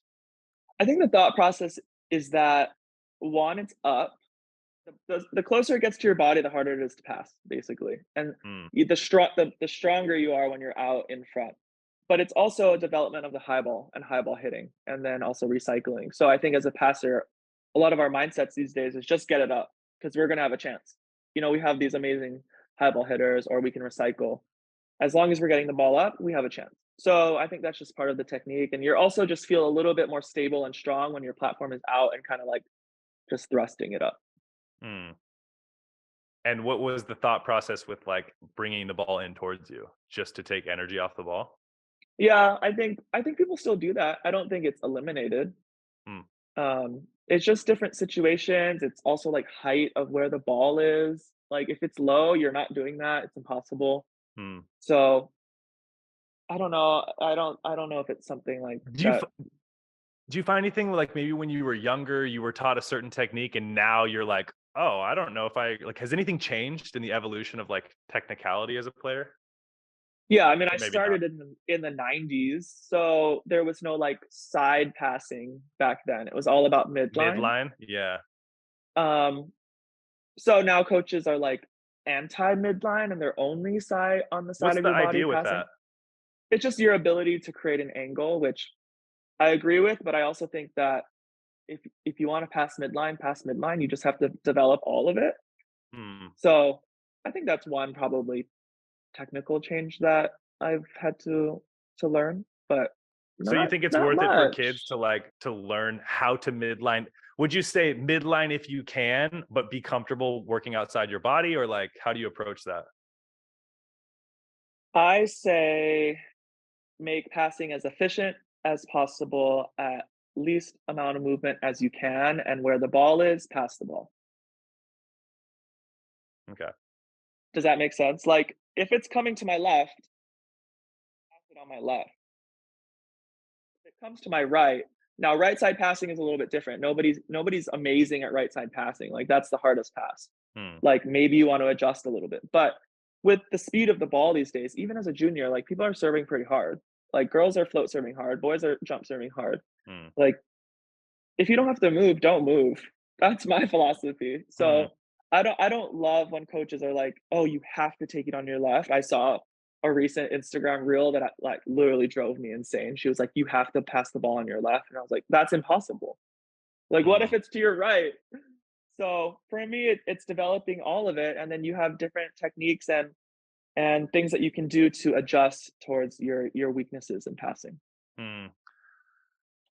I think the thought process is that one, it's up. The closer it gets to your body, the harder it is to pass, basically. And Hmm. the stronger you are when you're out in front. But it's also a development of the high ball hitting, and then also recycling. So I think as a passer, a lot of our mindsets these days is just get it up because we're gonna have a chance. We have these amazing high ball hitters, or we can recycle. As long as we're getting the ball up, we have a chance. So I think that's just part of the technique. And you're also just feel a little bit more stable and strong when your platform is out and kind of like just thrusting it up. Hmm. And what was the thought process with like bringing the ball in towards you just to take energy off the ball? Yeah, I think people still do that. I don't think it's eliminated. Hmm. It's just different situations. It's also like height of where the ball is. Like if it's low, you're not doing that. It's impossible. Hmm. So I don't know. I don't know if it's something like Do you that. f- do you find anything like maybe when you were younger, you were taught a certain technique, and now you're like, oh, I don't know if I like. Has anything changed in the evolution of like technicality as a player, Yeah, I mean, I or maybe not? started in the 90s, so there was no like side passing back then. It was all about midline. Midline, yeah. Um, so now coaches are like anti midline and they're only side on the side What's of the your body idea with passing. that? It's just your ability to create an angle, which I agree with, but I also think that if you want to pass midline, you just have to develop all of it. Hmm. So I think that's one probably technical change that I've had to learn, but So you not think it's that worth it for kids much. to like to learn how to midline? Would you say midline if you can, but be comfortable working outside your body, or like how do you approach that? I say make passing as efficient as possible at least amount of movement as you can, and where the ball is, pass the ball. Okay. Does that make sense? Like if it's coming to my left, pass it on my left. If it comes to my right, now right side passing is a little bit different. Nobody's amazing at right side passing. Like that's the hardest pass. Hmm. Like maybe you want to adjust a little bit. But with the speed of the ball these days, even as a junior, like people are serving pretty hard. Like girls are float serving hard, boys are jump serving hard. Hmm. Like if you don't have to move, don't move. That's my philosophy. Hmm. So I don't love when coaches are like, "Oh, you have to take it on your left." I saw a recent Instagram reel that like literally drove me insane. She was like, "You have to pass the ball on your left," and I was like, "That's impossible." Like, what Hmm. if it's to your right? So for me, it's developing all of it, and then you have different techniques and things that you can do to adjust towards your weaknesses in passing. Hmm.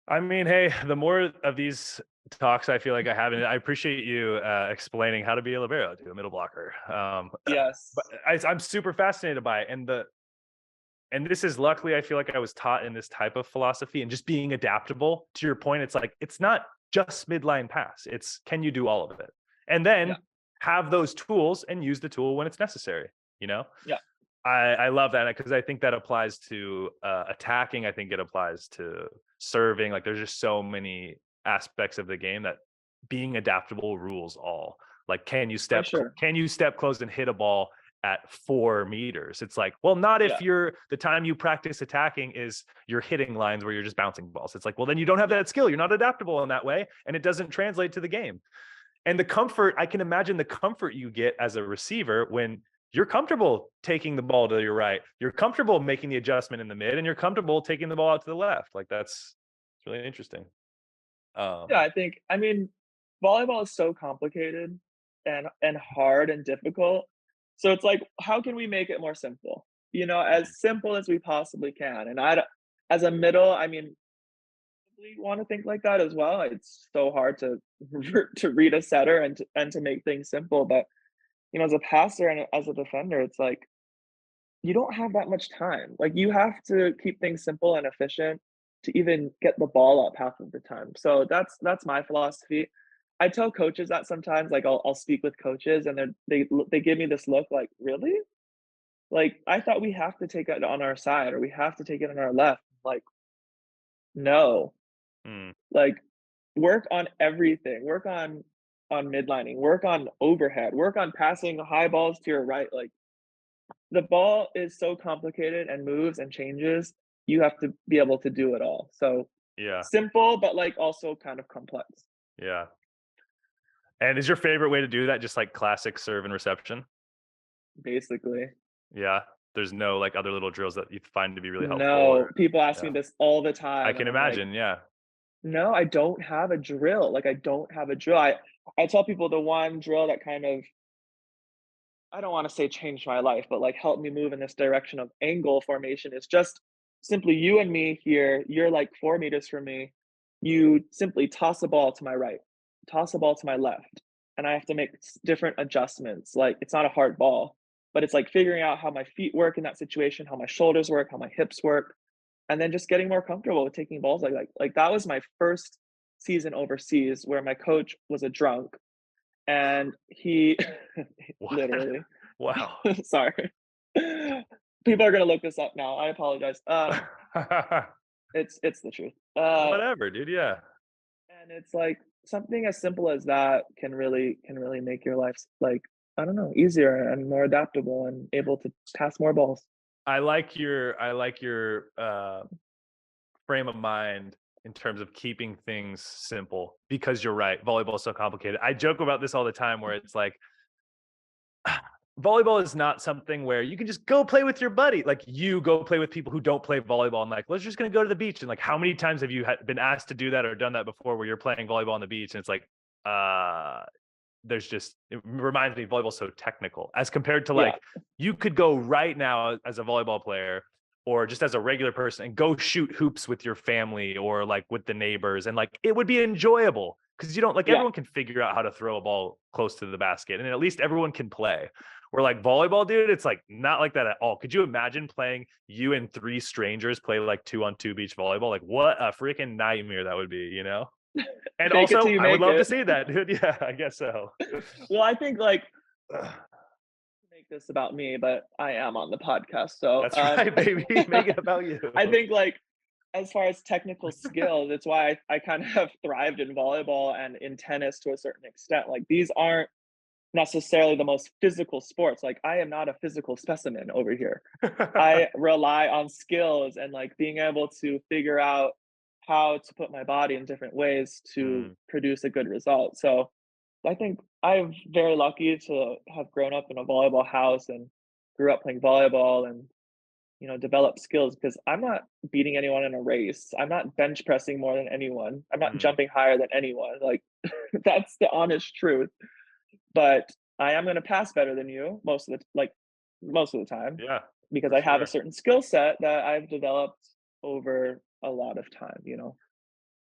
I mean, hey, the more of these talks I feel like I have, and I appreciate you explaining how to be a libero, to a middle blocker. But Yes, I'm super fascinated by it, and this is luckily I feel like I was taught in this type of philosophy and just being adaptable. To your point, it's like it's not just midline pass; it's can you do all of it, and yeah, then have those tools and use the tool when it's necessary. You know, yeah, I love that because I think that applies to attacking. I think it applies to serving. Like there's just so many aspects of the game that being adaptable rules all. Like for sure. can you step close and hit a ball at 4 meters? It's like, well, not if Yeah, you're the time you practice attacking is you're hitting lines where you're just bouncing balls. It's like, well, then you don't have yeah, that skill. You're not adaptable in that way, and it doesn't translate to the game. And the comfort, I can imagine the comfort you get as a receiver when you're comfortable taking the ball to your right, you're comfortable making the adjustment in the mid, and you're comfortable taking the ball out to the left. Like that's it's really interesting. yeah. Um, I mean, volleyball is so complicated and hard and difficult. So it's like, how can we make it more simple? You know, as simple as we possibly can. And as a middle, I mean, we want to think like that as well. It's so hard to to read a setter and to make things simple. But you know, as a passer and as a defender, it's like you don't have that much time. Like you have to keep things simple and efficient to even get the ball up half of the time. So that's my philosophy. I tell coaches that sometimes, like I'll speak with coaches and they give me this look like, really? Like I thought we have to take it on our side or we have to take it on our left. Like, no. mm, Like work on everything. Work on midlining, work on overhead, work on passing high balls to your right. Like the ball is so complicated and moves and changes, you have to be able to do it all. So yeah, simple, but like also kind of complex, yeah. And is your favorite way to do that just like classic serve and reception? basically. Yeah. There's no like other little drills that you find to be really helpful, No, or people ask yeah. me this all the I time, and can I'm like, imagine. Yeah. no, I don't have a drill. Like I don't have a drill. I tell people the one drill that kind of I don't want to say changed my life, but like helped me move in this direction of angle formation is just simply you and me here. You're like 4 meters from me. You simply toss a ball to my right, toss a ball to my left. And I have to make different adjustments. Like it's not a hard ball, but it's like figuring out how my feet work in that situation, how my shoulders work, how my hips work, and then just getting more comfortable with taking balls like that was my first season overseas where my coach was a drunk and he What? literally, Wow. sorry. People are gonna look this up now. I apologize. It's the truth. Whatever, dude. Yeah. And it's like something as simple as that can really make your life like I don't know easier and more adaptable and able to pass more balls. I like your frame of mind in terms of keeping things simple because you're right. Volleyball is so complicated. I joke about this all the time where it's like volleyball is not something where you can just go play with your buddy. Like you go play with people who don't play volleyball and like, let's just gonna go to the beach. And like, how many times have you been asked to do that or done that before where you're playing volleyball on the beach? And it's like, uh, there's just, it reminds me volleyball's so technical as compared to Yeah, like, you could go right now as a volleyball player or just as a regular person and go shoot hoops with your family or like with the neighbors. And like, it would be enjoyable because you don't like yeah, everyone can figure out how to throw a ball close to the basket and at least everyone can play. Where like volleyball, dude, it's like not like that at all. Could you imagine playing you and three strangers play like 2-on-2 beach volleyball? Like what a freaking nightmare that would be, you know? And fake it till also, you I would make love to it. see that, dude. Yeah, I guess so. Well, I think like Ugh, make this about me, but I am on the podcast, so that's right, baby. Make it about you. I think like as far as technical skills, it's why I kind of have thrived in volleyball and in tennis to a certain extent. Like these aren't necessarily the most physical sports. Like I am not a physical specimen over here. I rely on skills and like being able to figure out how to put my body in different ways to Mm, produce a good result. So I think I'm very lucky to have grown up in a volleyball house and grew up playing volleyball and develop skills because I'm not beating anyone in a race. I'm not bench pressing more than anyone. I'm not mm. jumping higher than anyone. Like that's the honest truth. But I am going to pass better than you most of the time Yeah, because for I have a sure. certain skill set that I've developed over a lot of time.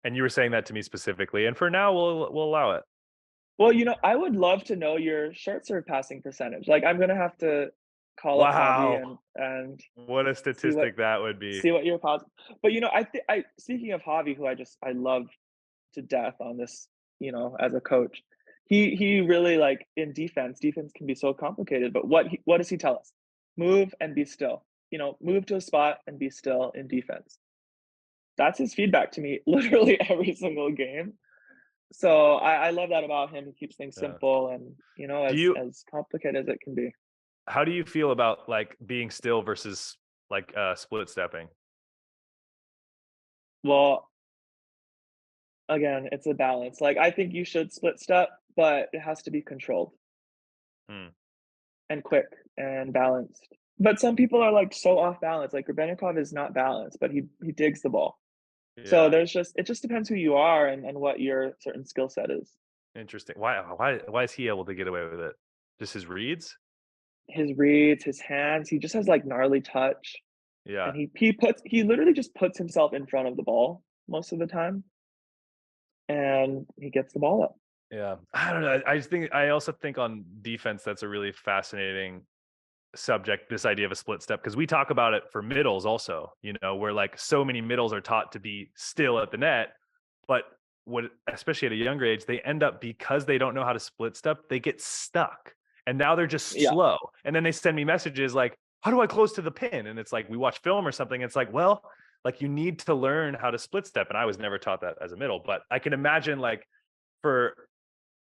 And you were saying that to me specifically, and for now, we'll allow it. Well, I would love to know your short serve passing percentage. Like I'm going to have to call up Javi Wow, and what a see what statistic that would be. see what your positive. But I speaking of Javi, who I love to death on this, as a coach. He really like in defense. Defense can be so complicated, but what does he tell us? Move and be still. Move to a spot and be still in defense. That's his feedback to me literally every single game. So I love that about him. He keeps things Yeah. simple and Do as you? as complicated as it can be. How do you feel about like being still versus like split stepping? Well, again, it's a balance. Like I think you should split step, but it has to be controlled Mm, and quick and balanced. But some people are like so off balance. Like Rubenikov is not balanced, but he digs the ball. So yeah, it just depends who you are and what your certain skill set is. interesting. Why is he able to get away with it? Just his reads? His reads, his hands, he just has like gnarly touch. Yeah. And he literally just puts himself in front of the ball most of the time and he gets the ball up. Yeah, I don't know. I also think on defense that's a really fascinating subject. This idea of a split step because we talk about it for middles also. Where like so many middles are taught to be still at the net, but what especially at a younger age they end up because they don't know how to split step. They get stuck, and now they're just Yeah. slow. And then they send me messages like, "How do I close to the pin?" And it's like we watch film or something. It's like, well, like you need to learn how to split step, and I was never taught that as a middle, but I can imagine like for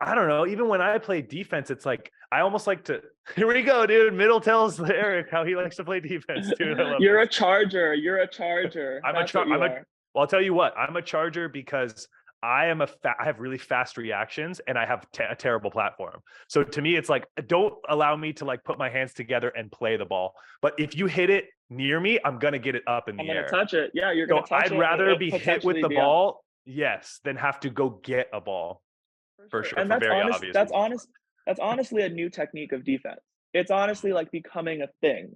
I don't know. Even when I play defense, it's like I almost like to. Here we go, dude. Middle tells Eric how he likes to play defense, dude. I love You're this. a charger. You're a charger. I'm a That's char. what I'm you a. are. Well, I'll tell you what. I'm a charger because I have really fast reactions and I have a terrible platform. So to me, it's like don't allow me to like put my hands together and play the ball. But if you hit it near me, I'm gonna get it up in I'm the gonna air. touch it. Yeah, you're gonna So touch I'd it and rather it'll be hit with potentially the be out. ball, yes, than have to go get a ball For for sure. sure And for that's very honest obvious that's reasons. honest that's honestly a new technique of defense. It's honestly like becoming a thing.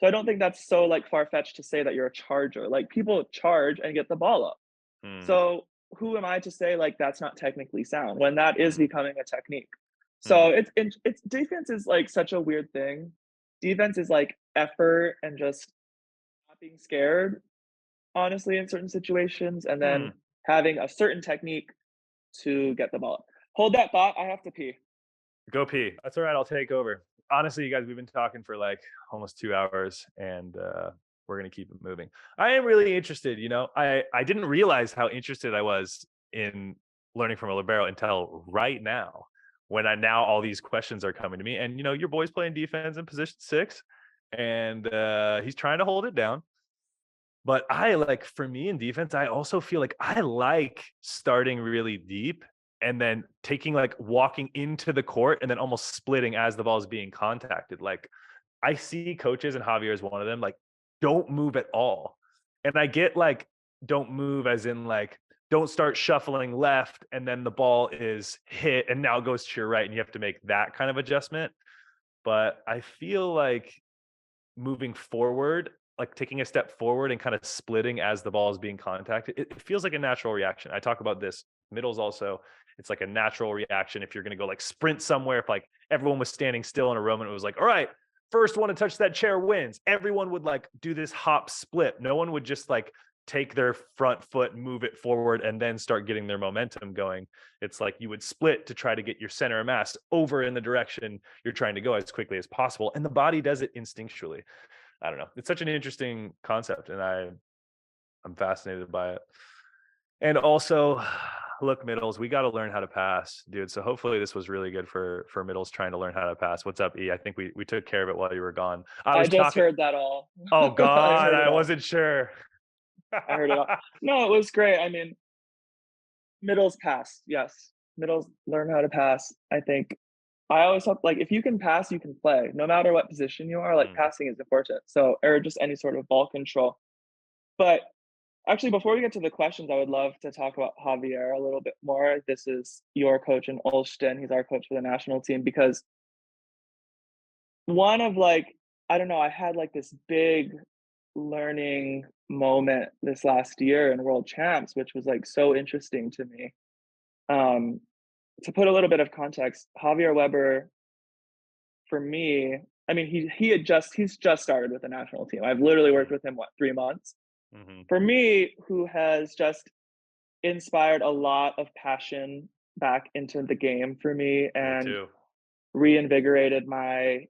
So I don't think that's so like far-fetched to say that you're a charger. Like people charge and get the ball up. Mm, So who am I to say like that's not technically sound when that is mm, becoming a technique? mm. So it's defense is like such a weird thing. Defense is like effort and just not being scared, honestly, in certain situations, and Hmm. then having a certain technique to get the ball up. Hold that thought. I have to pee. Go pee. That's all right. I'll take over. Honestly, you guys, we've been talking for like almost 2 hours, and we're gonna keep it moving. I am really interested. I didn't realize how interested I was in learning from a libero until right now, when now all these questions are coming to me. And your boy's playing defense in position 6, and he's trying to hold it down. But for me in defense, I also feel like I like starting really deep and then walking into the court and then almost splitting as the ball is being contacted. Like, I see coaches, and Javier is one of them, like, don't move at all. And I get don't move as in don't start shuffling left and then the ball is hit and now it goes to your right and you have to make that kind of adjustment. But I feel like moving forward, like taking a step forward and kind of splitting as the ball is being contacted, it feels like a natural reaction. I talk about this middles also. It's like a natural reaction. If you're going to go like sprint somewhere, if like everyone was standing still in a room and it was like, all right, first one to touch that chair wins, everyone would like do this hop split. No one would just like take their front foot, move it forward, and then start getting their momentum going. It's like you would split to try to get your center of mass over in the direction you're trying to go as quickly as possible. And the body does it instinctually. I don't know. It's such an interesting concept, and I'm fascinated by it. And also, look, middles, we got to learn how to pass, dude. So hopefully this was really good for middles trying to learn how to pass. What's up, E? I think we took care of it while you were gone. I just heard that all. Oh God, I wasn't sure. I heard it all. No, it was great. I mean, middles pass. Yes. Middles learn how to pass. I think I always hope, like, if you can pass, you can play. No matter what position you are, like, passing is important. So, or just any sort of ball control. But actually, before we get to the questions, I would love to talk about Javier a little bit more. This is your coach in Olsztyn. He's our coach for the national team, because one of I don't know, I had like this big learning moment this last year in World Champs, which was like so interesting to me. To put a little bit of context, Javier Weber, for me, I mean, he's just started with the national team. I've literally worked with him 3 months. Mm-hmm. For me, who has just inspired a lot of passion back into the game for me, and reinvigorated my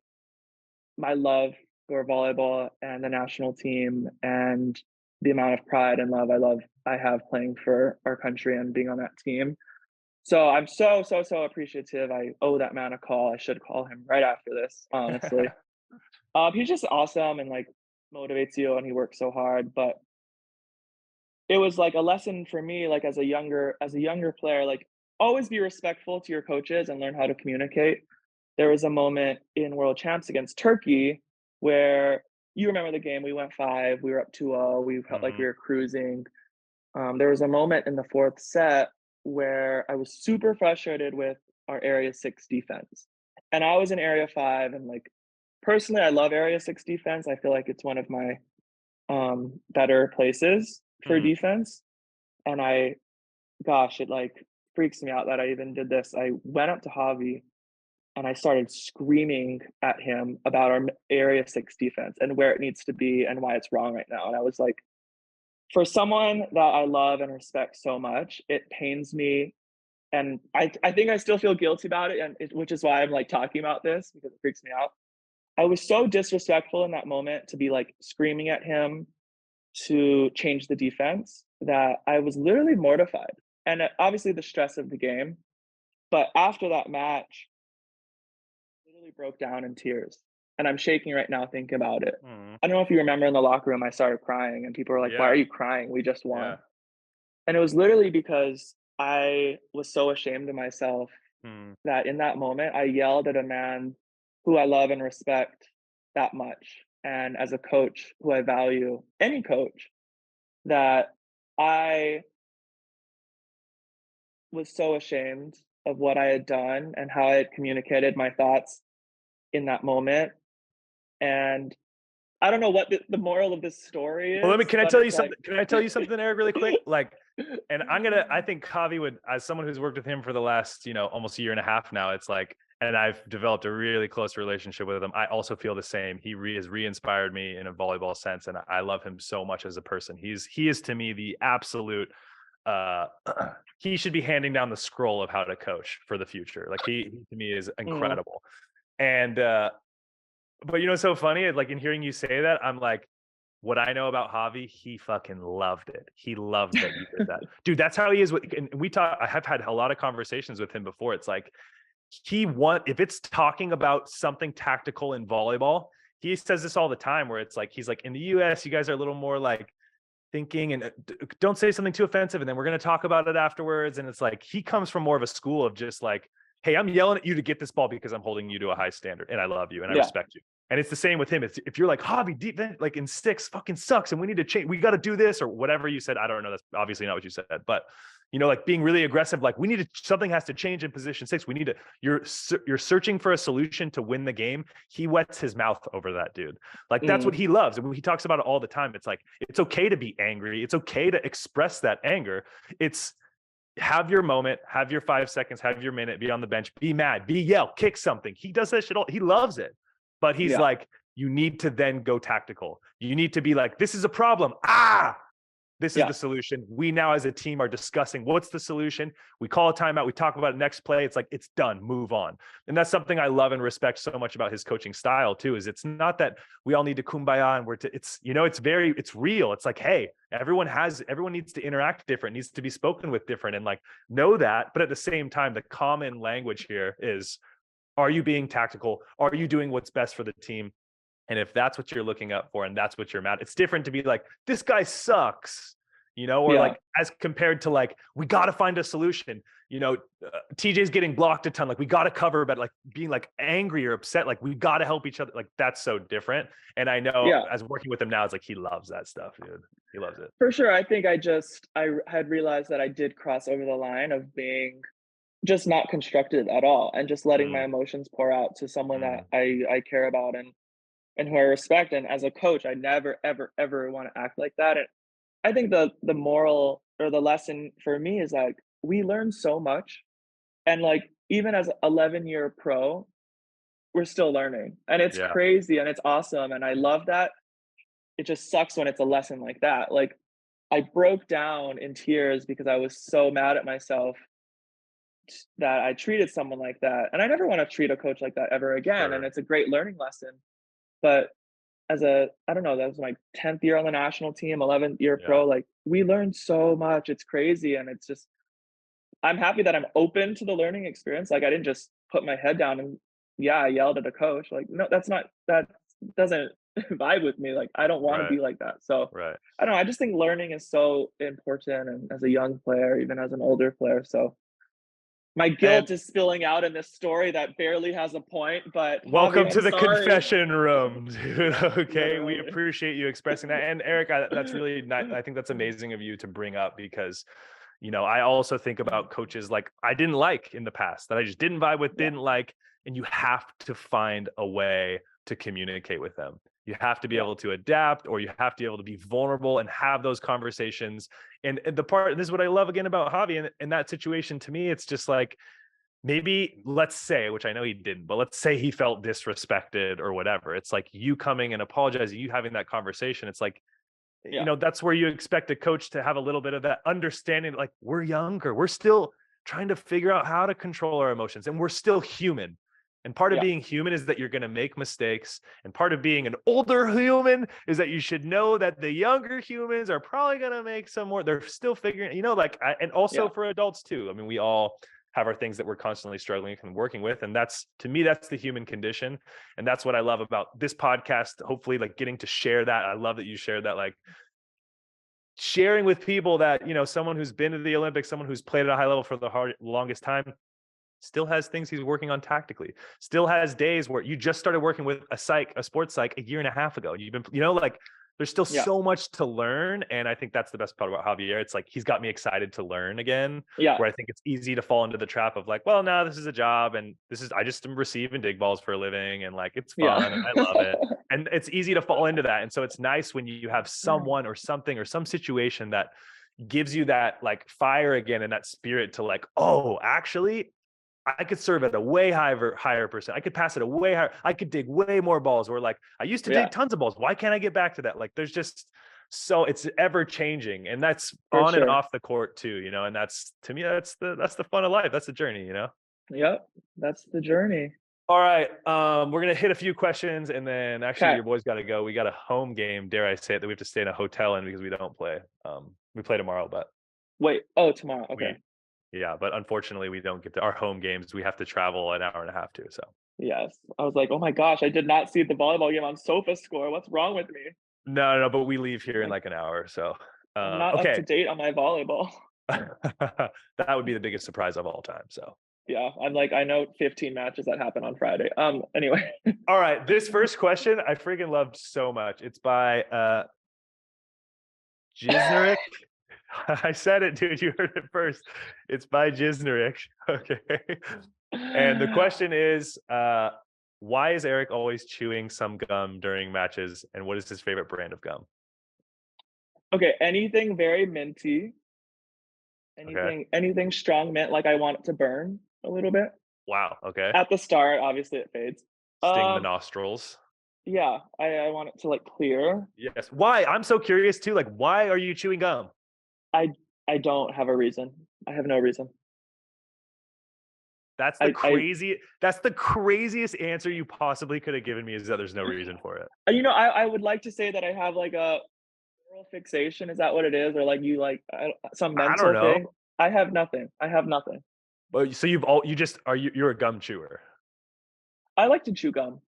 love for volleyball and the national team, and the amount of pride and love I have playing for our country and being on that team. So I'm so appreciative. I owe that man a call. I should call him right after this, honestly. He's just awesome and like motivates you, and he works so hard. But it was like a lesson for me, like as a younger player, like, always be respectful to your coaches and learn how to communicate. There was a moment in World Champs against Turkey where, you remember the game, we went 5, we were up 2-0, we felt like we were cruising. There was a moment in the 4th set where I was super frustrated with our Area 6 defense. And I was in Area 5, and like, personally, I love Area 6 defense. I feel like it's one of my better places for defense. And it like freaks me out that I even did this. I went up to Javi and I started screaming at him about our Area 6 defense and where it needs to be and why it's wrong right now. And I was like, for someone that I love and respect so much, it pains me. And I think I still feel guilty about it, which is why I'm like talking about this, because it freaks me out. I was so disrespectful in that moment to be like screaming at him to change the defense, that I was literally mortified. And obviously the stress of the game. But after that match, I literally broke down in tears. And I'm shaking right now thinking about it. I don't know if you remember, in the locker room, I started crying, and people were like, "Why are you crying? We just won." Yeah. And it was literally because I was so ashamed of myself that in that moment, I yelled at a man who I love and respect that much. And as a coach who I value, any coach, that I was so ashamed of what I had done and how I had communicated my thoughts in that moment. And I don't know what the moral of this story is. Well, can I tell you something? Can I tell you something, Eric, really quick? And I think Javi would, as someone who's worked with him for the last, almost a year and a half now, it's like, and I've developed a really close relationship with him. I also feel the same. He has re-inspired me in a volleyball sense, and I love him so much as a person. He is to me the absolute he should be handing down the scroll of how to coach for the future. Like he to me is incredible. And but you know, it's so funny, like in hearing you say that, I'm like, what I know about Javi, he fucking loved it. He loved that you did that. Dude, that's how he is. And I have had a lot of conversations with him before. It's like, if it's talking about something tactical in volleyball, he says this all the time where it's like, he's like, in the US, you guys are a little more like thinking and don't say something too offensive. And then we're going to talk about it afterwards. And it's like, he comes from more of a school of just like, hey, I'm yelling at you to get this ball because I'm holding you to a high standard and I love you and I respect you. And it's the same with him. If you're like, Javi, deep, like in six fucking sucks and we need to change, we got to do this or whatever you said. I don't know. That's obviously not what you said, but you know, like being really aggressive, like something has to change in position 6. You're searching for a solution to win the game. He wets his mouth over that, dude. Like that's what he loves. And he talks about it all the time. It's like, it's okay to be angry. It's okay to express that anger. It's have your moment, have your 5 seconds, have your minute, be on the bench, be mad, yell, kick something. He does that shit all. He loves it. But he's like, you need to then go tactical. You need to be like, this is a problem. This is the solution. We now as a team are discussing what's the solution. We call a timeout. We talk about it next play. It's like, it's done, move on. And that's something I love and respect so much about his coaching style too, is it's not that we all need to kumbaya and it's real. It's like, hey, everyone needs to interact different, needs to be spoken with different and like know that. But at the same time, the common language here is, are you being tactical? Are you doing what's best for the team? And if that's what you're looking up for and that's what you're mad, it's different to be like, this guy sucks, you know, or like as compared to like, we got to find a solution, you know, TJ's getting blocked a ton. Like we got to cover, but like being like angry or upset, like we got to help each other. Like that's so different. And I know as working with him now, it's like, he loves that stuff, dude. He loves it. For sure. I think I had realized that I did cross over the line of being just not constructive at all and just letting my emotions pour out to someone that I care about and who I respect. And as a coach, I never, ever, ever want to act like that. And I think the moral or the lesson for me is like, we learn so much. And like, even as 11-year pro, we're still learning and it's crazy and it's awesome. And I love that. It just sucks when it's a lesson like that. Like I broke down in tears because I was so mad at myself that I treated someone like that. And I never want to treat a coach like that ever again. And it's a great learning lesson. But I don't know, that was my 10th year on the national team, 11th year pro, like we learned so much. It's crazy. And it's just, I'm happy that I'm open to the learning experience. Like I didn't just put my head down and I yelled at a coach. Like, no, that doesn't vibe with me. Like, I don't want to be like that. So I don't know. I just think learning is so important. And as a young player, even as an older player. So my guilt is spilling out in this story that barely has a point, but welcome to the confession room, dude. Okay. We appreciate you expressing that. And Erik, that's really nice. I think that's amazing of you to bring up because, you know, I also think about coaches like I didn't like in the past that I just didn't vibe with, didn't like, and you have to find a way to communicate with them. You have to be able to adapt, or you have to be able to be vulnerable and have those conversations. And this is what I love again about Javi. And in that situation, to me, it's just like, maybe let's say, which I know he didn't, but let's say he felt disrespected or whatever. It's like you coming and apologizing, you having that conversation. It's like, you know, that's where you expect a coach to have a little bit of that understanding. Like we're younger, we're still trying to figure out how to control our emotions and we're still human. And part of being human is that you're going to make mistakes. And part of being an older human is that you should know that the younger humans are probably going to make some more. They're still figuring, you know, like, and also for adults too. I mean, we all have our things that we're constantly struggling and working with. And that's, to me, that's the human condition. And that's what I love about this podcast. Hopefully like getting to share that. I love that you shared that, like sharing with people that, you know, someone who's been to the Olympics, someone who's played at a high level for the longest time, still has things he's working on tactically, still has days where you just started working with a sports psych a year and a half ago. And you've been, you know, like there's still so much to learn. And I think that's the best part about Javier. It's like, he's got me excited to learn again, where I think it's easy to fall into the trap of like, well, no, this is a job. And I just am receiving dig balls for a living. And like, it's fun and I love it. And it's easy to fall into that. And so it's nice when you have someone or something or some situation that gives you that like fire again and that spirit to like, oh, actually, I could serve at a way higher percent. I could pass it a way higher. I could dig way more balls. Or like I used to dig tons of balls. Why can't I get back to that? Like there's just so it's ever changing, and that's For on and sure. off the court too, and that's, to me, that's the fun of life. That's the journey. Yep. That's the journey. All right. We're gonna hit a few questions, and then actually Okay. your boys got to go. We got a home game, dare I say it, that we have to stay in a hotel in because we don't play. We play tomorrow, but Wait. Oh, tomorrow. Okay. we yeah, but unfortunately we don't get to our home games. We have to travel an hour and a half to. So Yes. I was like, oh my gosh, I did not see the volleyball game on Sofa Score. What's wrong with me? no, but we leave here in Like, like an hour. So I'm not up to okay. date on my volleyball. That would be the biggest surprise of all time. So Yeah, I'm like, I know 15 matches that happen on Friday. Anyway. all right, this first question I freaking loved so much. It's by Jiznerik. I said it, dude. You heard it first. It's by Jiznerik. Okay. And the question is, why is Erik always chewing some gum during matches? And what is his favorite brand of gum? Okay, anything very minty, Okay. anything strong mint, like I want it to burn a little bit. Wow. Okay. At the start, obviously it fades. Sting the Um, nostrils. yeah, I want it to like clear. Yes. Why? I'm so curious too. Like, why are you chewing gum? I I don't have a reason. I have no reason. I That's the craziest answer you possibly could have given me, is that there's no reason for it. I would like to say that I have like a oral fixation. Is that what it is? Or like you like some I don't mental know. thing? I have nothing. I have nothing. But so you just you're a gum chewer. I like to chew gum.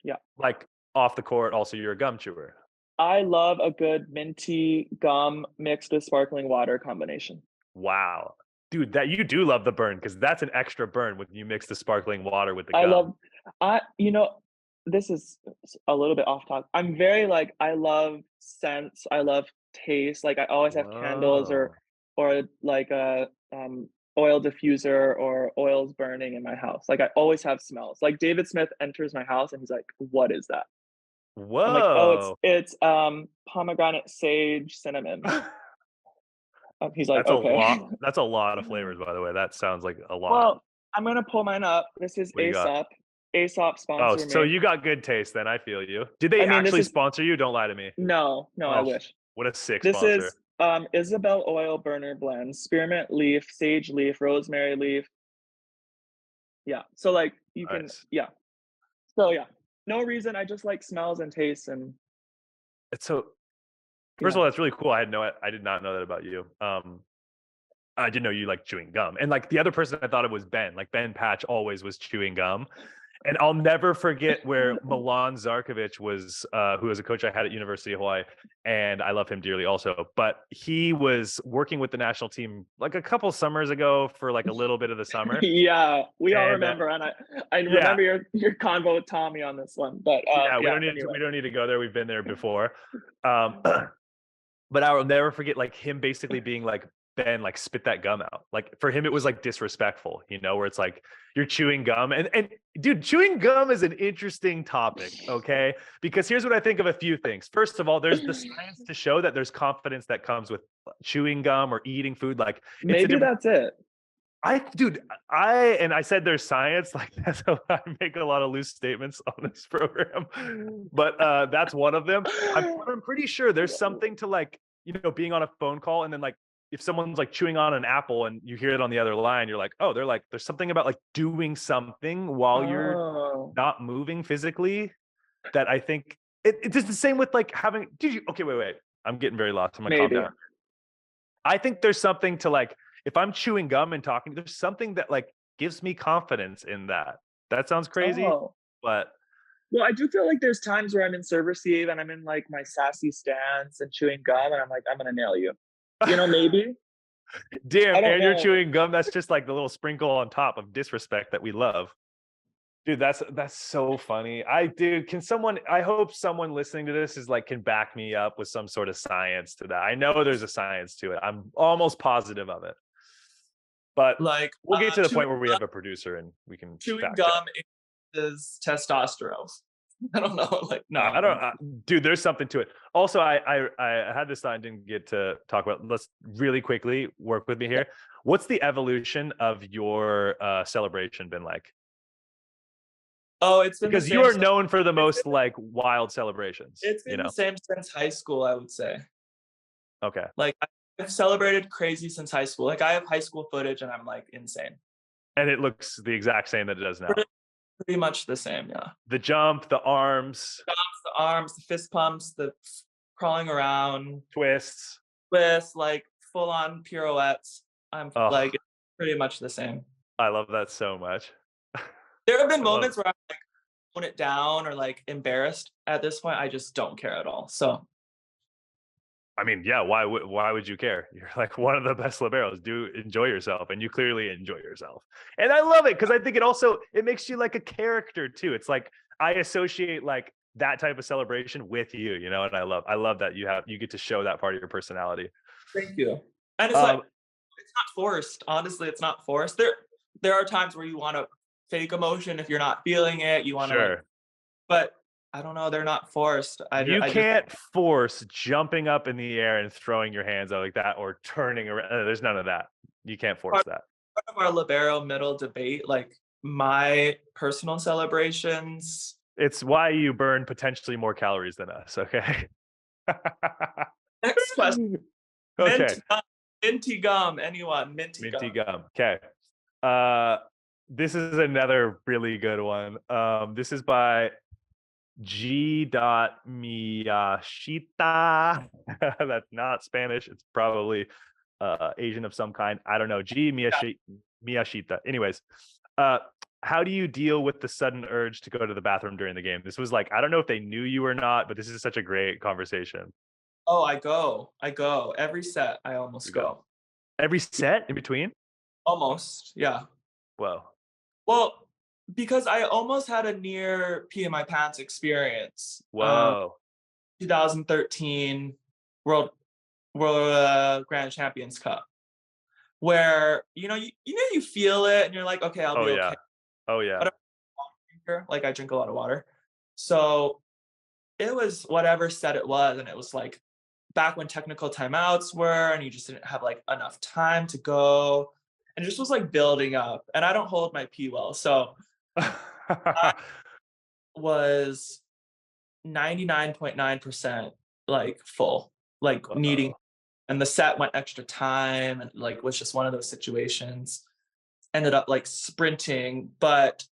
Yeah. Like off the court, also you're a gum chewer. I love a good minty gum mixed with sparkling water combination. Wow. Dude, that you do love the burn, because that's an extra burn when you mix the sparkling water with the I gum. love I this is a little bit off topic. I'm very like I love scents, I love taste. Like I always have candles Whoa. or like a oil diffuser or oils burning in my house. Like I always have smells. Like David Smith enters my house and he's like, "What is that?" I'm like, "Oh, Whoa. it's pomegranate, sage, cinnamon." He's like, That's a "Okay." lot. That's a lot of flavors, by the way. That sounds like a lot. Well, I'm gonna pull mine up. This is What do you got? Aesop. Aesop Oh, sponsor so me. you got good taste then. I feel you. Did they I mean, this actually is sponsor you? Don't lie to me. no, no, I Oh, wish. what a sick This sponsor. is Isabel oil burner blend, spearmint leaf, sage leaf, rosemary leaf. Yeah. So like you can Nice. yeah. So yeah. No reason. I just like smells and tastes and It's so First yeah. of all, that's really cool. I did not know that about you. I didn't know you like chewing gum. And like the other person I thought it was Ben. Like Ben Patch always was chewing gum. And I'll never forget where Milan Zarkovic was, who was a coach I had at University of Hawaii, and I love him dearly also. But he was working with the national team like a couple summers ago for like a little bit of the summer. Yeah, we all And remember, and I yeah, remember your convo with Tommy on this one. But yeah, yeah. Anyway, we don't need to go there. We've been there before. Um, but I will never forget like him basically being like, Ben, like spit that gum out. Like for him, it was like disrespectful, where it's like you're chewing gum. And dude, chewing gum is an interesting topic, okay? Because here's what I think of a few things. First of all, there's the science to show that there's confidence that comes with chewing gum or eating food. Like it's a maybe different that's it. I said there's science, like that's how I make a lot of loose statements on this program. But that's one of them. I'm pretty sure there's something to like, being on a phone call and then like if someone's like chewing on an apple and you hear it on the other line, you're like, oh, there's something about like doing something while you're Oh, not moving physically that I think it's just the same with like having, okay, wait. I'm getting very lost. I'm gonna calm maybe. down. I think there's something to like, if I'm chewing gum and talking, there's something that like gives me confidence in that. That sounds crazy, Oh. but Well, I do feel like there's times where I'm in serve receive and I'm in like my sassy stance and chewing gum and I'm like, I'm gonna nail you. Maybe. damn, I don't and you're know. chewing gum. That's just like the little sprinkle on top of disrespect that we love. Dude, that's so funny. I hope someone listening to this is like can back me up with some sort of science to that. I know there's a science to it. I'm almost positive of it. But Like we'll get to the point chewing where we have a producer and we can chewing fact check. gum is testosterone. I don't know. Like no, I don't, dude. There's something to it. Also, I had this line, didn't get to talk about. Let's really quickly work with me here. What's the evolution of your celebration been like? Oh, it's been the Because same you are since, known for the most like wild celebrations. it's been the same since high school, I would say. Okay. Like I've celebrated crazy since high school. Like I have high school footage and I'm like insane. And it looks the exact same that it does now. Pretty much the same, yeah. The jump, the arms, The arms, the fist pumps, the crawling around, twists. twists, like full on pirouettes. I'm Oh, like it's pretty much the same. I love that so much. There have been moments where I'm like tone it down or like embarrassed. At this point, I just don't care at all. So I mean, yeah, why would you care? You're like one of the best liberos. Do enjoy yourself, and you clearly enjoy yourself. And I love it because I think it makes you like a character too. It's like I associate like that type of celebration with you, you know, and I love that you get to show that part of your personality. thank you. And it's like it's not forced. Honestly, it's not forced. There are times where you want to fake emotion if you're not feeling it. You want to, Sure. but I don't know. They're not forced. You can't force jumping up in the air and throwing your hands out like that or turning around. There's none of that. You can't force that. Part of our Libero middle debate, like my personal celebrations. It's why you burn potentially more calories than us. Okay. Next question. Okay. Minty gum. Anyone? Minty gum. Okay. This is another really good one. This is by G. Miyashita. That's not Spanish. It's probably Asian of some kind. I don't know. G. Miyashita. Anyways, how do you deal with the sudden urge to go to the bathroom during the game? This was like, I don't know if they knew you or not, but this is such a great conversation. Oh, I go. Every set, I almost go. Every set in between? Almost, yeah. Whoa. Well, because I almost had a near pee in my pants experience. Whoa. 2013 World Grand Champions Cup, where you feel it and you're like, okay, I'll be okay. Oh yeah. But like I drink a lot of water, so it was whatever set it was, and it was like back when technical timeouts were, and you just didn't have like enough time to go, and it just was like building up. And I don't hold my pee well, so I was 99.9% like full, like needing, and the set went extra time, and like was just one of those situations. Ended up like sprinting, but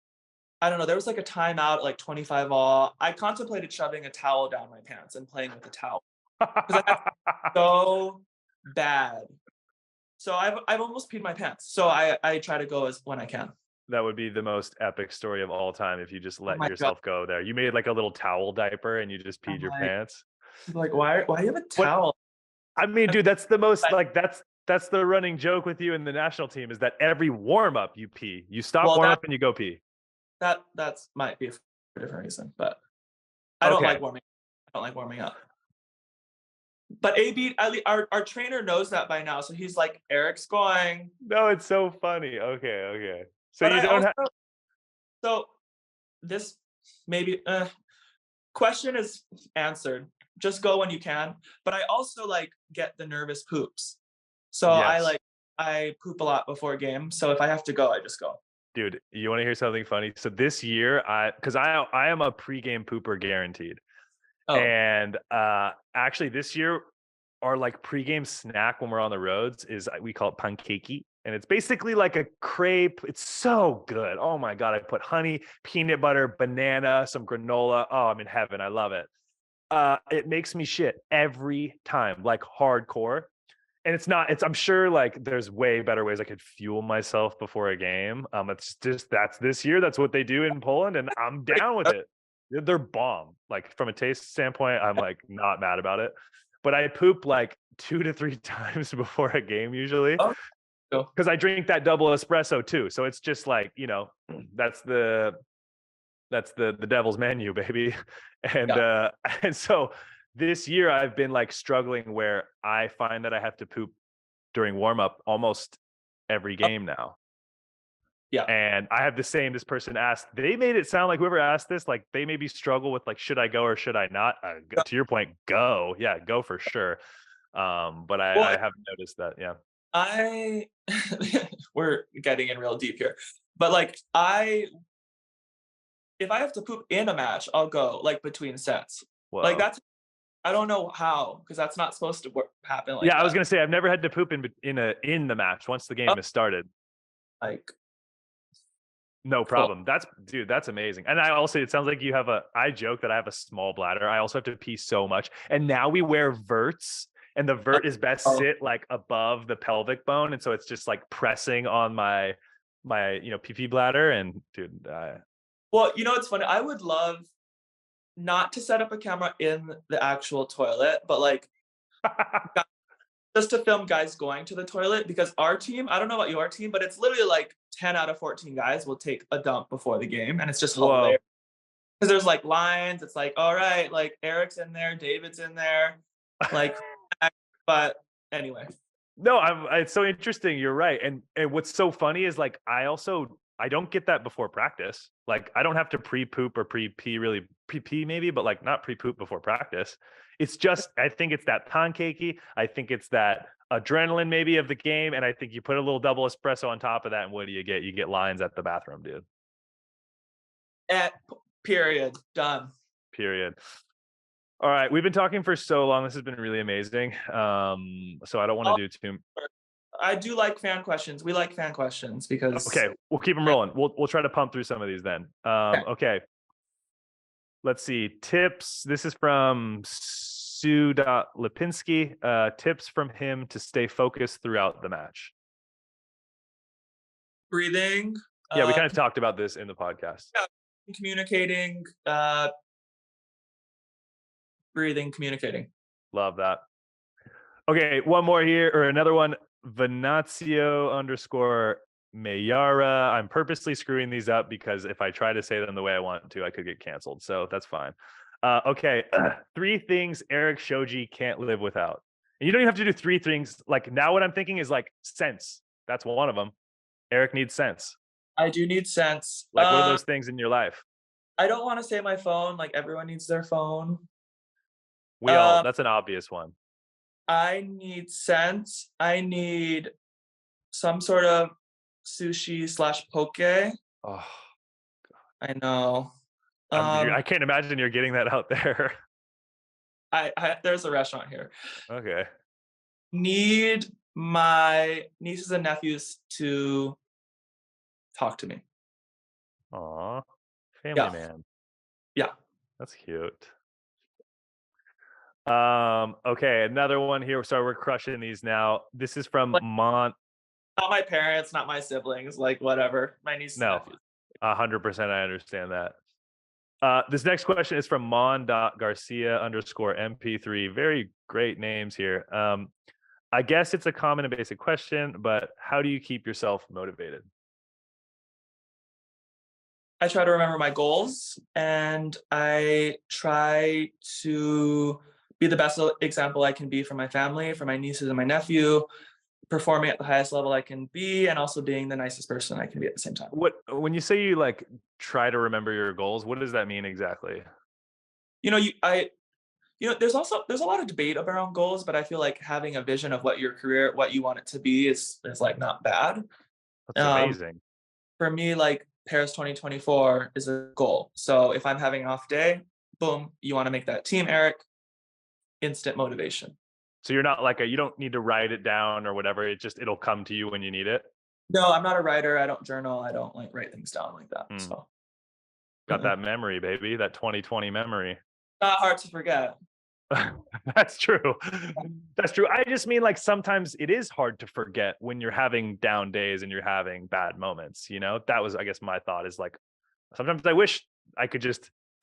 I don't know. There was like a timeout at like 25 all. I contemplated shoving a towel down my pants and playing with the towel because I had so bad. So I've almost peed my pants. So I try to go as when I can. That would be the most epic story of all time if you just let yourself go there. You made like a little towel diaper and you just peed your pants. Like, why do you have a towel? I mean, dude, that's the most like that's the running joke with you and the national team is that every warm up you pee. You stop warm up and you go pee. That's might be for a different reason, but I don't like warming. I don't like warming up. But AB, our trainer knows that by now, so he's like, Erik's going. No, it's so funny. Okay. So but you don't have. So this maybe question is answered. Just go when you can. But I also like get the nervous poops. So yes. I poop a lot before game. So if I have to go, I just go. Dude, you want to hear something funny? So this year, because I am a pregame pooper guaranteed. Oh. And actually this year, our like pregame snack when we're on the roads is we call it pankeki. And it's basically like a crepe. It's so good. Oh my God. I put honey, peanut butter, banana, some granola. Oh, I'm in heaven. I love it. It makes me shit every time, like hardcore. And I'm sure like there's way better ways I could fuel myself before a game. It's just, that's this year. That's what they do in Poland. And I'm down with it. They're bomb. Like from a taste standpoint, I'm like not mad about it, but I poop like 2 to 3 times before a game usually. Oh. Because I drink that double espresso too. So it's just like, that's the devil's menu, baby. And so this year I've been like struggling where I find that I have to poop during warm up almost every game now. Yeah. And I have this person asked, they made it sound like whoever asked this, like they maybe struggle with like, should I go or should I not? To your point, go. Yeah, go for sure. But I haven't noticed that. Yeah. We're getting in real deep here, but like if I have to poop in a match, I'll go like between sets. Like Wow. I don't know how, because that's not supposed to happen like Yeah, I was that. gonna say I've never had to poop in the match once the game has started. Like, No cool. problem. That's amazing. And it sounds like I joke that I have a small bladder. I also have to pee so much. And now we wear verts, and the vert is best sit like above the pelvic bone. And so it's just like pressing on my pee bladder. And dude, Well, it's funny. I would love not to set up a camera in the actual toilet, but like just to film guys going to the toilet, because our team, I don't know about your team, but it's literally like 10 out of 14 guys will take a dump before the game, and it's just hilarious. Because there's like lines, it's like, all right, like Erik's in there, David's in there, like, but anyway. No, it's so interesting. You're right. And what's so funny is like I don't get that before practice. Like I don't have to pre-poop or pre-pee, really pre-pee maybe, but like not pre-poop before practice. It's just I think it's that pancakey. I think it's that adrenaline maybe of the game, and I think you put a little double espresso on top of that, and what do you get? You get lines at the bathroom, dude. Period. Done. Period. All right, we've been talking for so long. This has been really amazing. So I don't want to do too. I do like fan questions. We like fan questions because. Okay, we'll keep them rolling. We'll try to pump through some of these then. Okay. Let's see. Tips. This is from Sue.Lipinski. Tips from him to stay focused throughout the match. Breathing. Yeah, we kind of talked about this in the podcast. Yeah, communicating. Breathing, communicating. Love that. Okay, one more here, or another one. Venazio_Mayara. I'm purposely screwing these up because if I try to say them the way I want to, I could get canceled. So that's fine. Okay, 3 things Erik Shoji can't live without. And you don't even have to do 3 things. Like now what I'm thinking is like sense. That's one of them. Erik needs sense. I do need sense. Like what are those things in your life? I don't want to say my phone. Like everyone needs their phone. That's an obvious one. I need sense. I need some sort of sushi/poke. Oh, I know. I can't imagine you're getting that out there. There's a restaurant here. Okay. Need my nieces and nephews to talk to me. Aw, family man. Yeah. That's cute. Okay, another one here. Sorry, we're crushing these now. This is from Not my parents, not my siblings, like whatever. My nieces and nephews. 100%. I understand that. This next question is from Mon.Garcia_MP3. Very great names here. I guess it's a common and basic question, but how do you keep yourself motivated? I try to remember my goals, and I try to be the best example I can be for my family, for my nieces and my nephew, performing at the highest level I can be, and also being the nicest person I can be at the same time. When you say you like try to remember your goals, what does that mean exactly? There's a lot of debate around goals, but I feel like having a vision of what your career, what you want it to be is like not bad. That's amazing. For me, like Paris 2024 is a goal. So if I'm having an off day, boom, you want to make that team, Erik, instant motivation. So you're not like you don't need to write it down or whatever. It'll come to you when you need it. No, I'm not a writer. I don't journal. I don't like write things down like that. So got that memory, baby. That 2020 memory. Not hard to forget. That's true. That's true. I just mean like sometimes it is hard to forget when you're having down days and you're having bad moments, That was, I guess, my thought is like sometimes I wish I could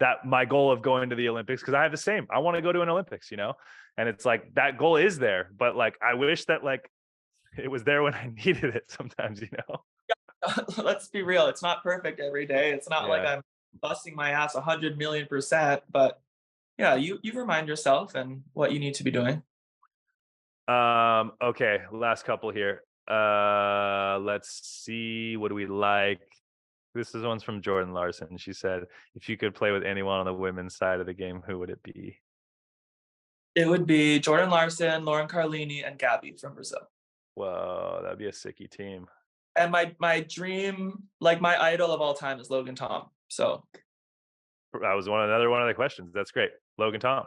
that my goal of going to the Olympics, because I have the same. I want to go to an Olympics, and it's like that goal is there, but like I wish that like it was there when I needed it sometimes, Let's be real. It's not perfect every day. It's not like I'm busting my ass 100 million%, but yeah, you remind yourself and what you need to be doing. Okay, last couple here. Let's see. What do we like? This is one's from Jordan Larson. She said, if you could play with anyone on the women's side of the game, who would it be? It would be Jordan Larson, Lauren Carlini, and Gabby from Brazil. Whoa, that'd be a sicky team. And my dream, like my idol of all time, is Logan Tom. So That was another one of the questions. That's great. Logan Tom.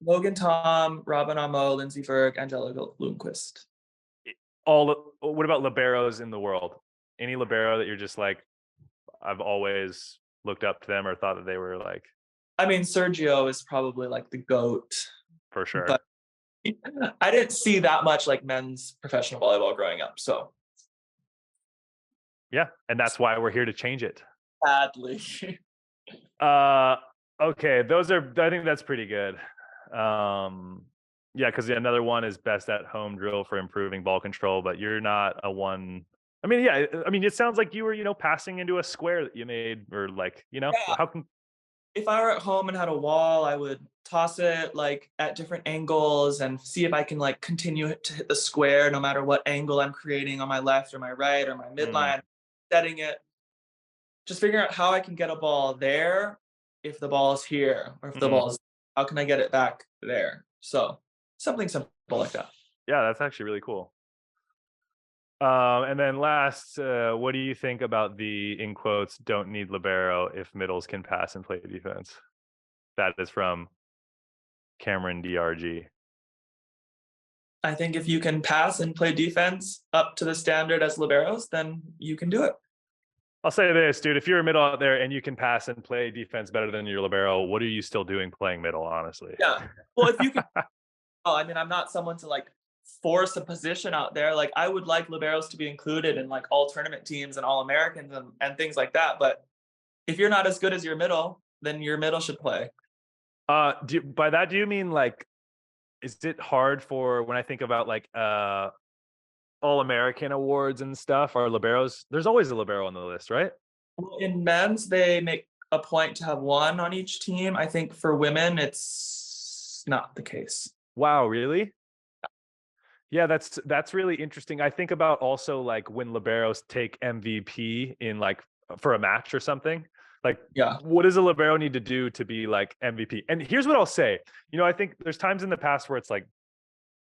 Logan Tom, Robin Amo, Lindsey Berg, Angelica Lundqvist. What about liberos in the world? Any libero that you're just like, I've always looked up to them or thought that they were like? I mean, Sergio is probably like the GOAT. For sure. But I didn't see that much like men's professional volleyball growing up. So. Yeah. And that's why we're here to change it. Sadly. Okay. I think that's pretty good. Yeah, because another one is best at home drill for improving ball control, but you're not a one. I mean, yeah, I mean, it sounds like you were, passing into a square that you made, or like, Yeah. how can? If I were at home and had a wall, I would toss it like at different angles and see if I can like continue to hit the square no matter what angle I'm creating on my left or my right or my midline, setting it. Just figuring out how I can get a ball there if the ball is here, or if the ball is, how can I get it back there? So something simple like that. Yeah, that's actually really cool. And then last, what do you think about the, in quotes, don't need libero if middles can pass and play defense? That is from Cameron DRG. I think if you can pass and play defense up to the standard as liberos, then you can do it. I'll say this, dude, if you're a middle out there and you can pass and play defense better than your libero, what are you still doing playing middle, honestly? Yeah. Well, if you can, I mean, I'm not someone to like force a position out there. Like I would like liberos to be included in like all tournament teams and all Americans and things like that. But if you're not as good as your middle, then your middle should play. By that, do you mean like, is it hard for, when I think about like All-American awards and stuff, are liberos, there's always a libero on the list, right? Well, in men's, they make a point to have one on each team. I think for women, it's not the case. Wow, really? Yeah, that's really interesting. I think about also like when liberos take MVP in like for a match or something. Like, yeah, what does a libero need to do to be like MVP? And here's what I'll say. I think there's times in the past where it's like,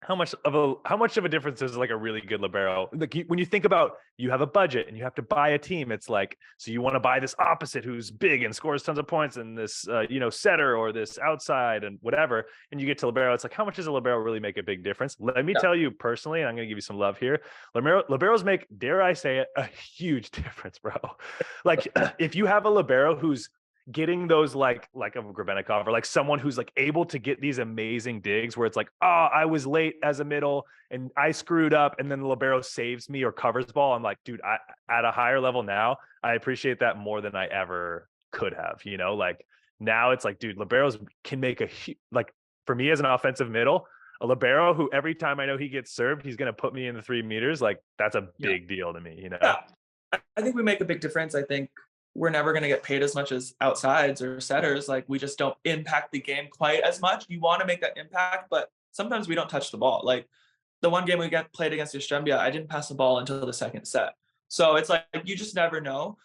how much of a difference is like a really good libero? Like when you think about, you have a budget and you have to buy a team, it's like, so you want to buy this opposite who's big and scores tons of points, and this setter or this outside and whatever, and you get to libero, it's like, how much does a libero really make a big difference? Let me tell you personally, and I'm going to give you some love here. Liberos make, dare I say it, a huge difference, bro. Like if you have a libero who's getting those like a Grebenikov, or like someone who's like able to get these amazing digs where it's like, oh, I was late as a middle and I screwed up, and then the libero saves me or covers the ball. I'm like, dude, at a higher level now, I appreciate that more than I ever could have. Like now it's like, dude, liberos can make like for me as an offensive middle, a libero who every time I know he gets served, he's going to put me in the 3 meters. Like that's a big deal to me. Yeah, I think we make a big difference. I think we're never going to get paid as much as outsides or setters. Like we just don't impact the game quite as much. You want to make that impact, but sometimes we don't touch the ball. Like the one game we played against Australia, I didn't pass the ball until the second set. So it's like, you just never know.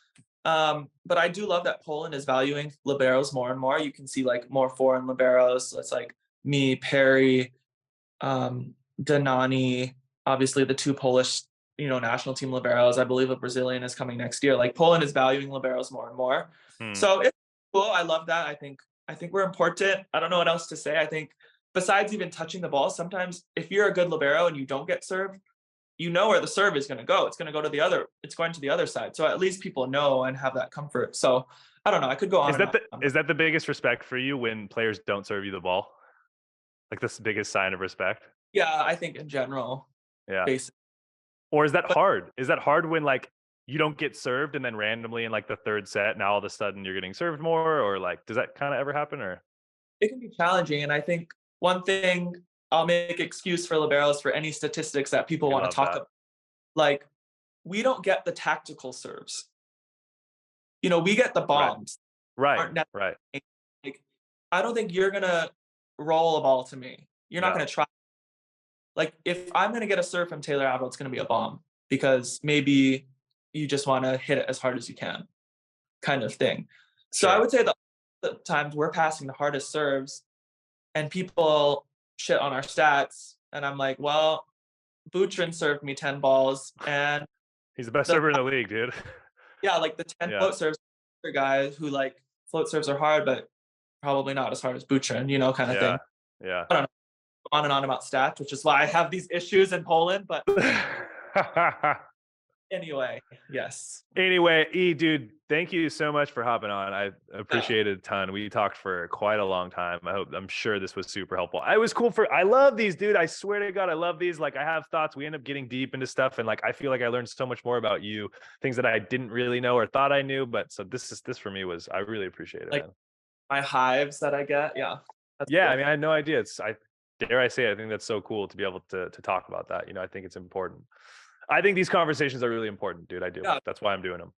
But I do love that Poland is valuing liberos more and more. You can see like more foreign liberos. So it's like me, Perry, Danani, obviously the two Polish national team liberos. I believe a Brazilian is coming next year. Like Poland is valuing liberos more and more. So it's cool. I love that. I think we're important. I don't know what else to say. I think besides even touching the ball, sometimes if you're a good libero and you don't get served, where the serve is going to go. It's going to go to it's going to the other side. So at least people know and have that comfort. So I don't know. I could go on. Is that the biggest respect for you when players don't serve you the ball? Like the biggest sign of respect? Yeah, I think in general. Yeah. Basically. Or is that hard? Is that hard when like you don't get served and then randomly in like the third set, now all of a sudden you're getting served more? Or like, does that kind of ever happen? Or it can be challenging. And I think one thing, I'll make excuse for liberos for any statistics that people want to talk about. Like, we don't get the tactical serves. We get the bombs. Right. Like, I don't think you're gonna roll a ball to me. You're not gonna try. Like, if I'm going to get a serve from Taylor Averill, it's going to be a bomb because maybe you just want to hit it as hard as you can, kind of thing. So I would say the times we're passing the hardest serves and people shit on our stats. And I'm like, well, Butryn served me 10 balls and he's the best server in the league, dude. Yeah, like the 10 foot serves guy who like float serves are hard, but probably not as hard as Buchan, you know, kind of thing. Yeah. I don't know, on and on about stats, which is why I have these issues in Poland. But anyway, yes. Anyway, dude, thank you so much for hopping on. I appreciate it a ton. We talked for quite a long time. I'm sure this was super helpful. I love these, dude. I swear to God, I love these. Like, I have thoughts. We end up getting deep into stuff, and like, I feel like I learned so much more about you, things that I didn't really know or thought I knew. But so this for me was, I really appreciate it, Like, man. my hives that I get. Yeah. Yeah. Cool. I mean, I had no idea. Dare I say it, I think that's so cool to be able to talk about that. You know, I think it's important. I think these conversations are really important, dude. I do. Yeah. That's why I'm doing them.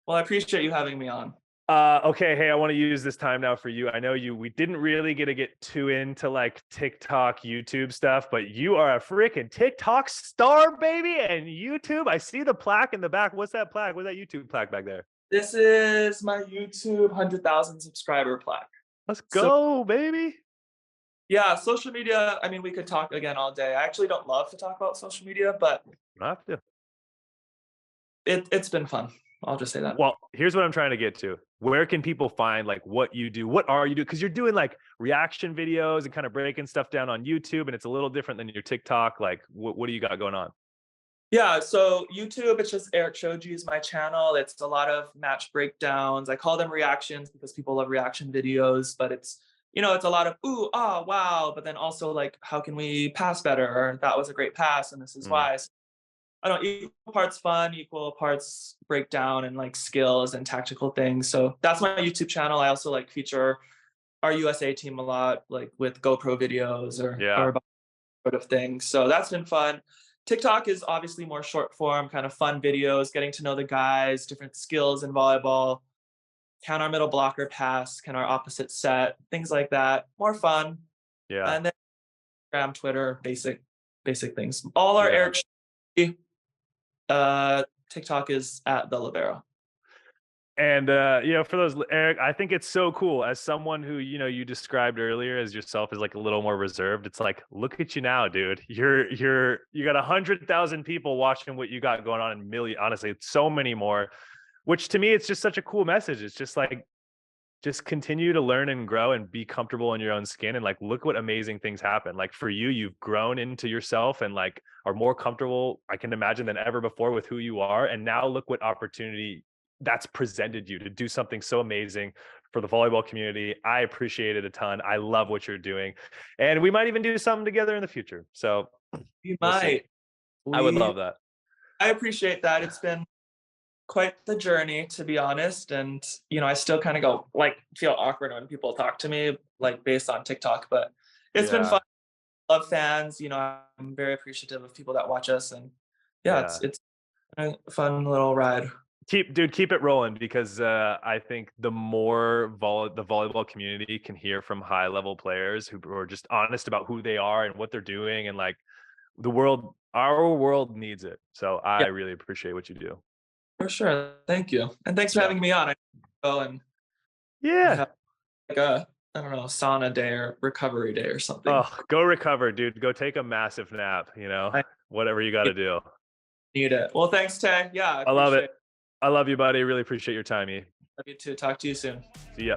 Well, I appreciate you having me on. Okay. Hey, I want to use this time now for you. I know we didn't really get too into like TikTok, YouTube stuff, but you are a freaking TikTok star, baby. And YouTube, I see the plaque in the back. What's that plaque? What's that YouTube plaque back there? This is my YouTube 100,000 subscriber plaque. Let's go, baby. Yeah, social media. I mean, we could talk again all day. I actually don't love to talk about social media, but Not to. It's been fun. I'll just say that. Well, here's what I'm trying to get to. Where can people find like what you do? What are you doing? Because you're doing like reaction videos and kind of breaking stuff down on YouTube, and it's a little different than your TikTok. Like, what do you got going on? Yeah, so YouTube, it's just Erik Shoji is my channel. It's a lot of match breakdowns. I call them reactions because people love reaction videos, but it's, you know, it's a lot of, ooh, ah, wow. But then also like, how can we pass better? Or that was a great pass and this is why. So, I don't know, equal parts fun, equal parts breakdown and like skills and tactical things. So that's my YouTube channel. I also like feature our USA team a lot, like with GoPro videos or about sort of things. So that's been fun. TikTok is obviously more short form, kind of fun videos, getting to know the guys, different skills in volleyball. Can our middle blocker pass? Can our opposite set? Things like that. More fun. Yeah. And then Instagram, Twitter, basic things. All our Erik Shoji. TikTok is at the Libero. And you know, for those, Erik, I think it's so cool as someone who, you know, you described earlier as yourself as like a little more reserved. It's like, look at you now, dude. You got 100,000 people watching what you got going on, and honestly, it's so many more, which to me, it's just such a cool message. It's just like, just continue to learn and grow and be comfortable in your own skin. And like, look what amazing things happen. Like for you, you've grown into yourself and like are more comfortable, I can imagine, than ever before with who you are. And now look what opportunity that's presented you to do something so amazing for the volleyball community. I appreciate it a ton. I love what you're doing. And we might even do something together in the future. So we might. I would love that. I appreciate that. It's been quite the journey, to be honest. And, you know, I still kind of feel awkward when people talk to me, like based on TikTok, but it's been fun. I love fans. You know, I'm very appreciative of people that watch us, and it's a fun little ride. Keep it rolling, because I think the more the volleyball community can hear from high level players who are just honest about who they are and what they're doing, and like our world needs it. So I really appreciate what you do. For sure. Thank you. And thanks for having me on. I go and have like a, I don't know, sauna day or recovery day or something. Oh, go recover, dude. Go take a massive nap, you know, whatever you got to do. Need it. Well, thanks, Tay. Yeah. I love it. I love you, buddy. Really appreciate your time, E. Love you too. Talk to you soon. See ya.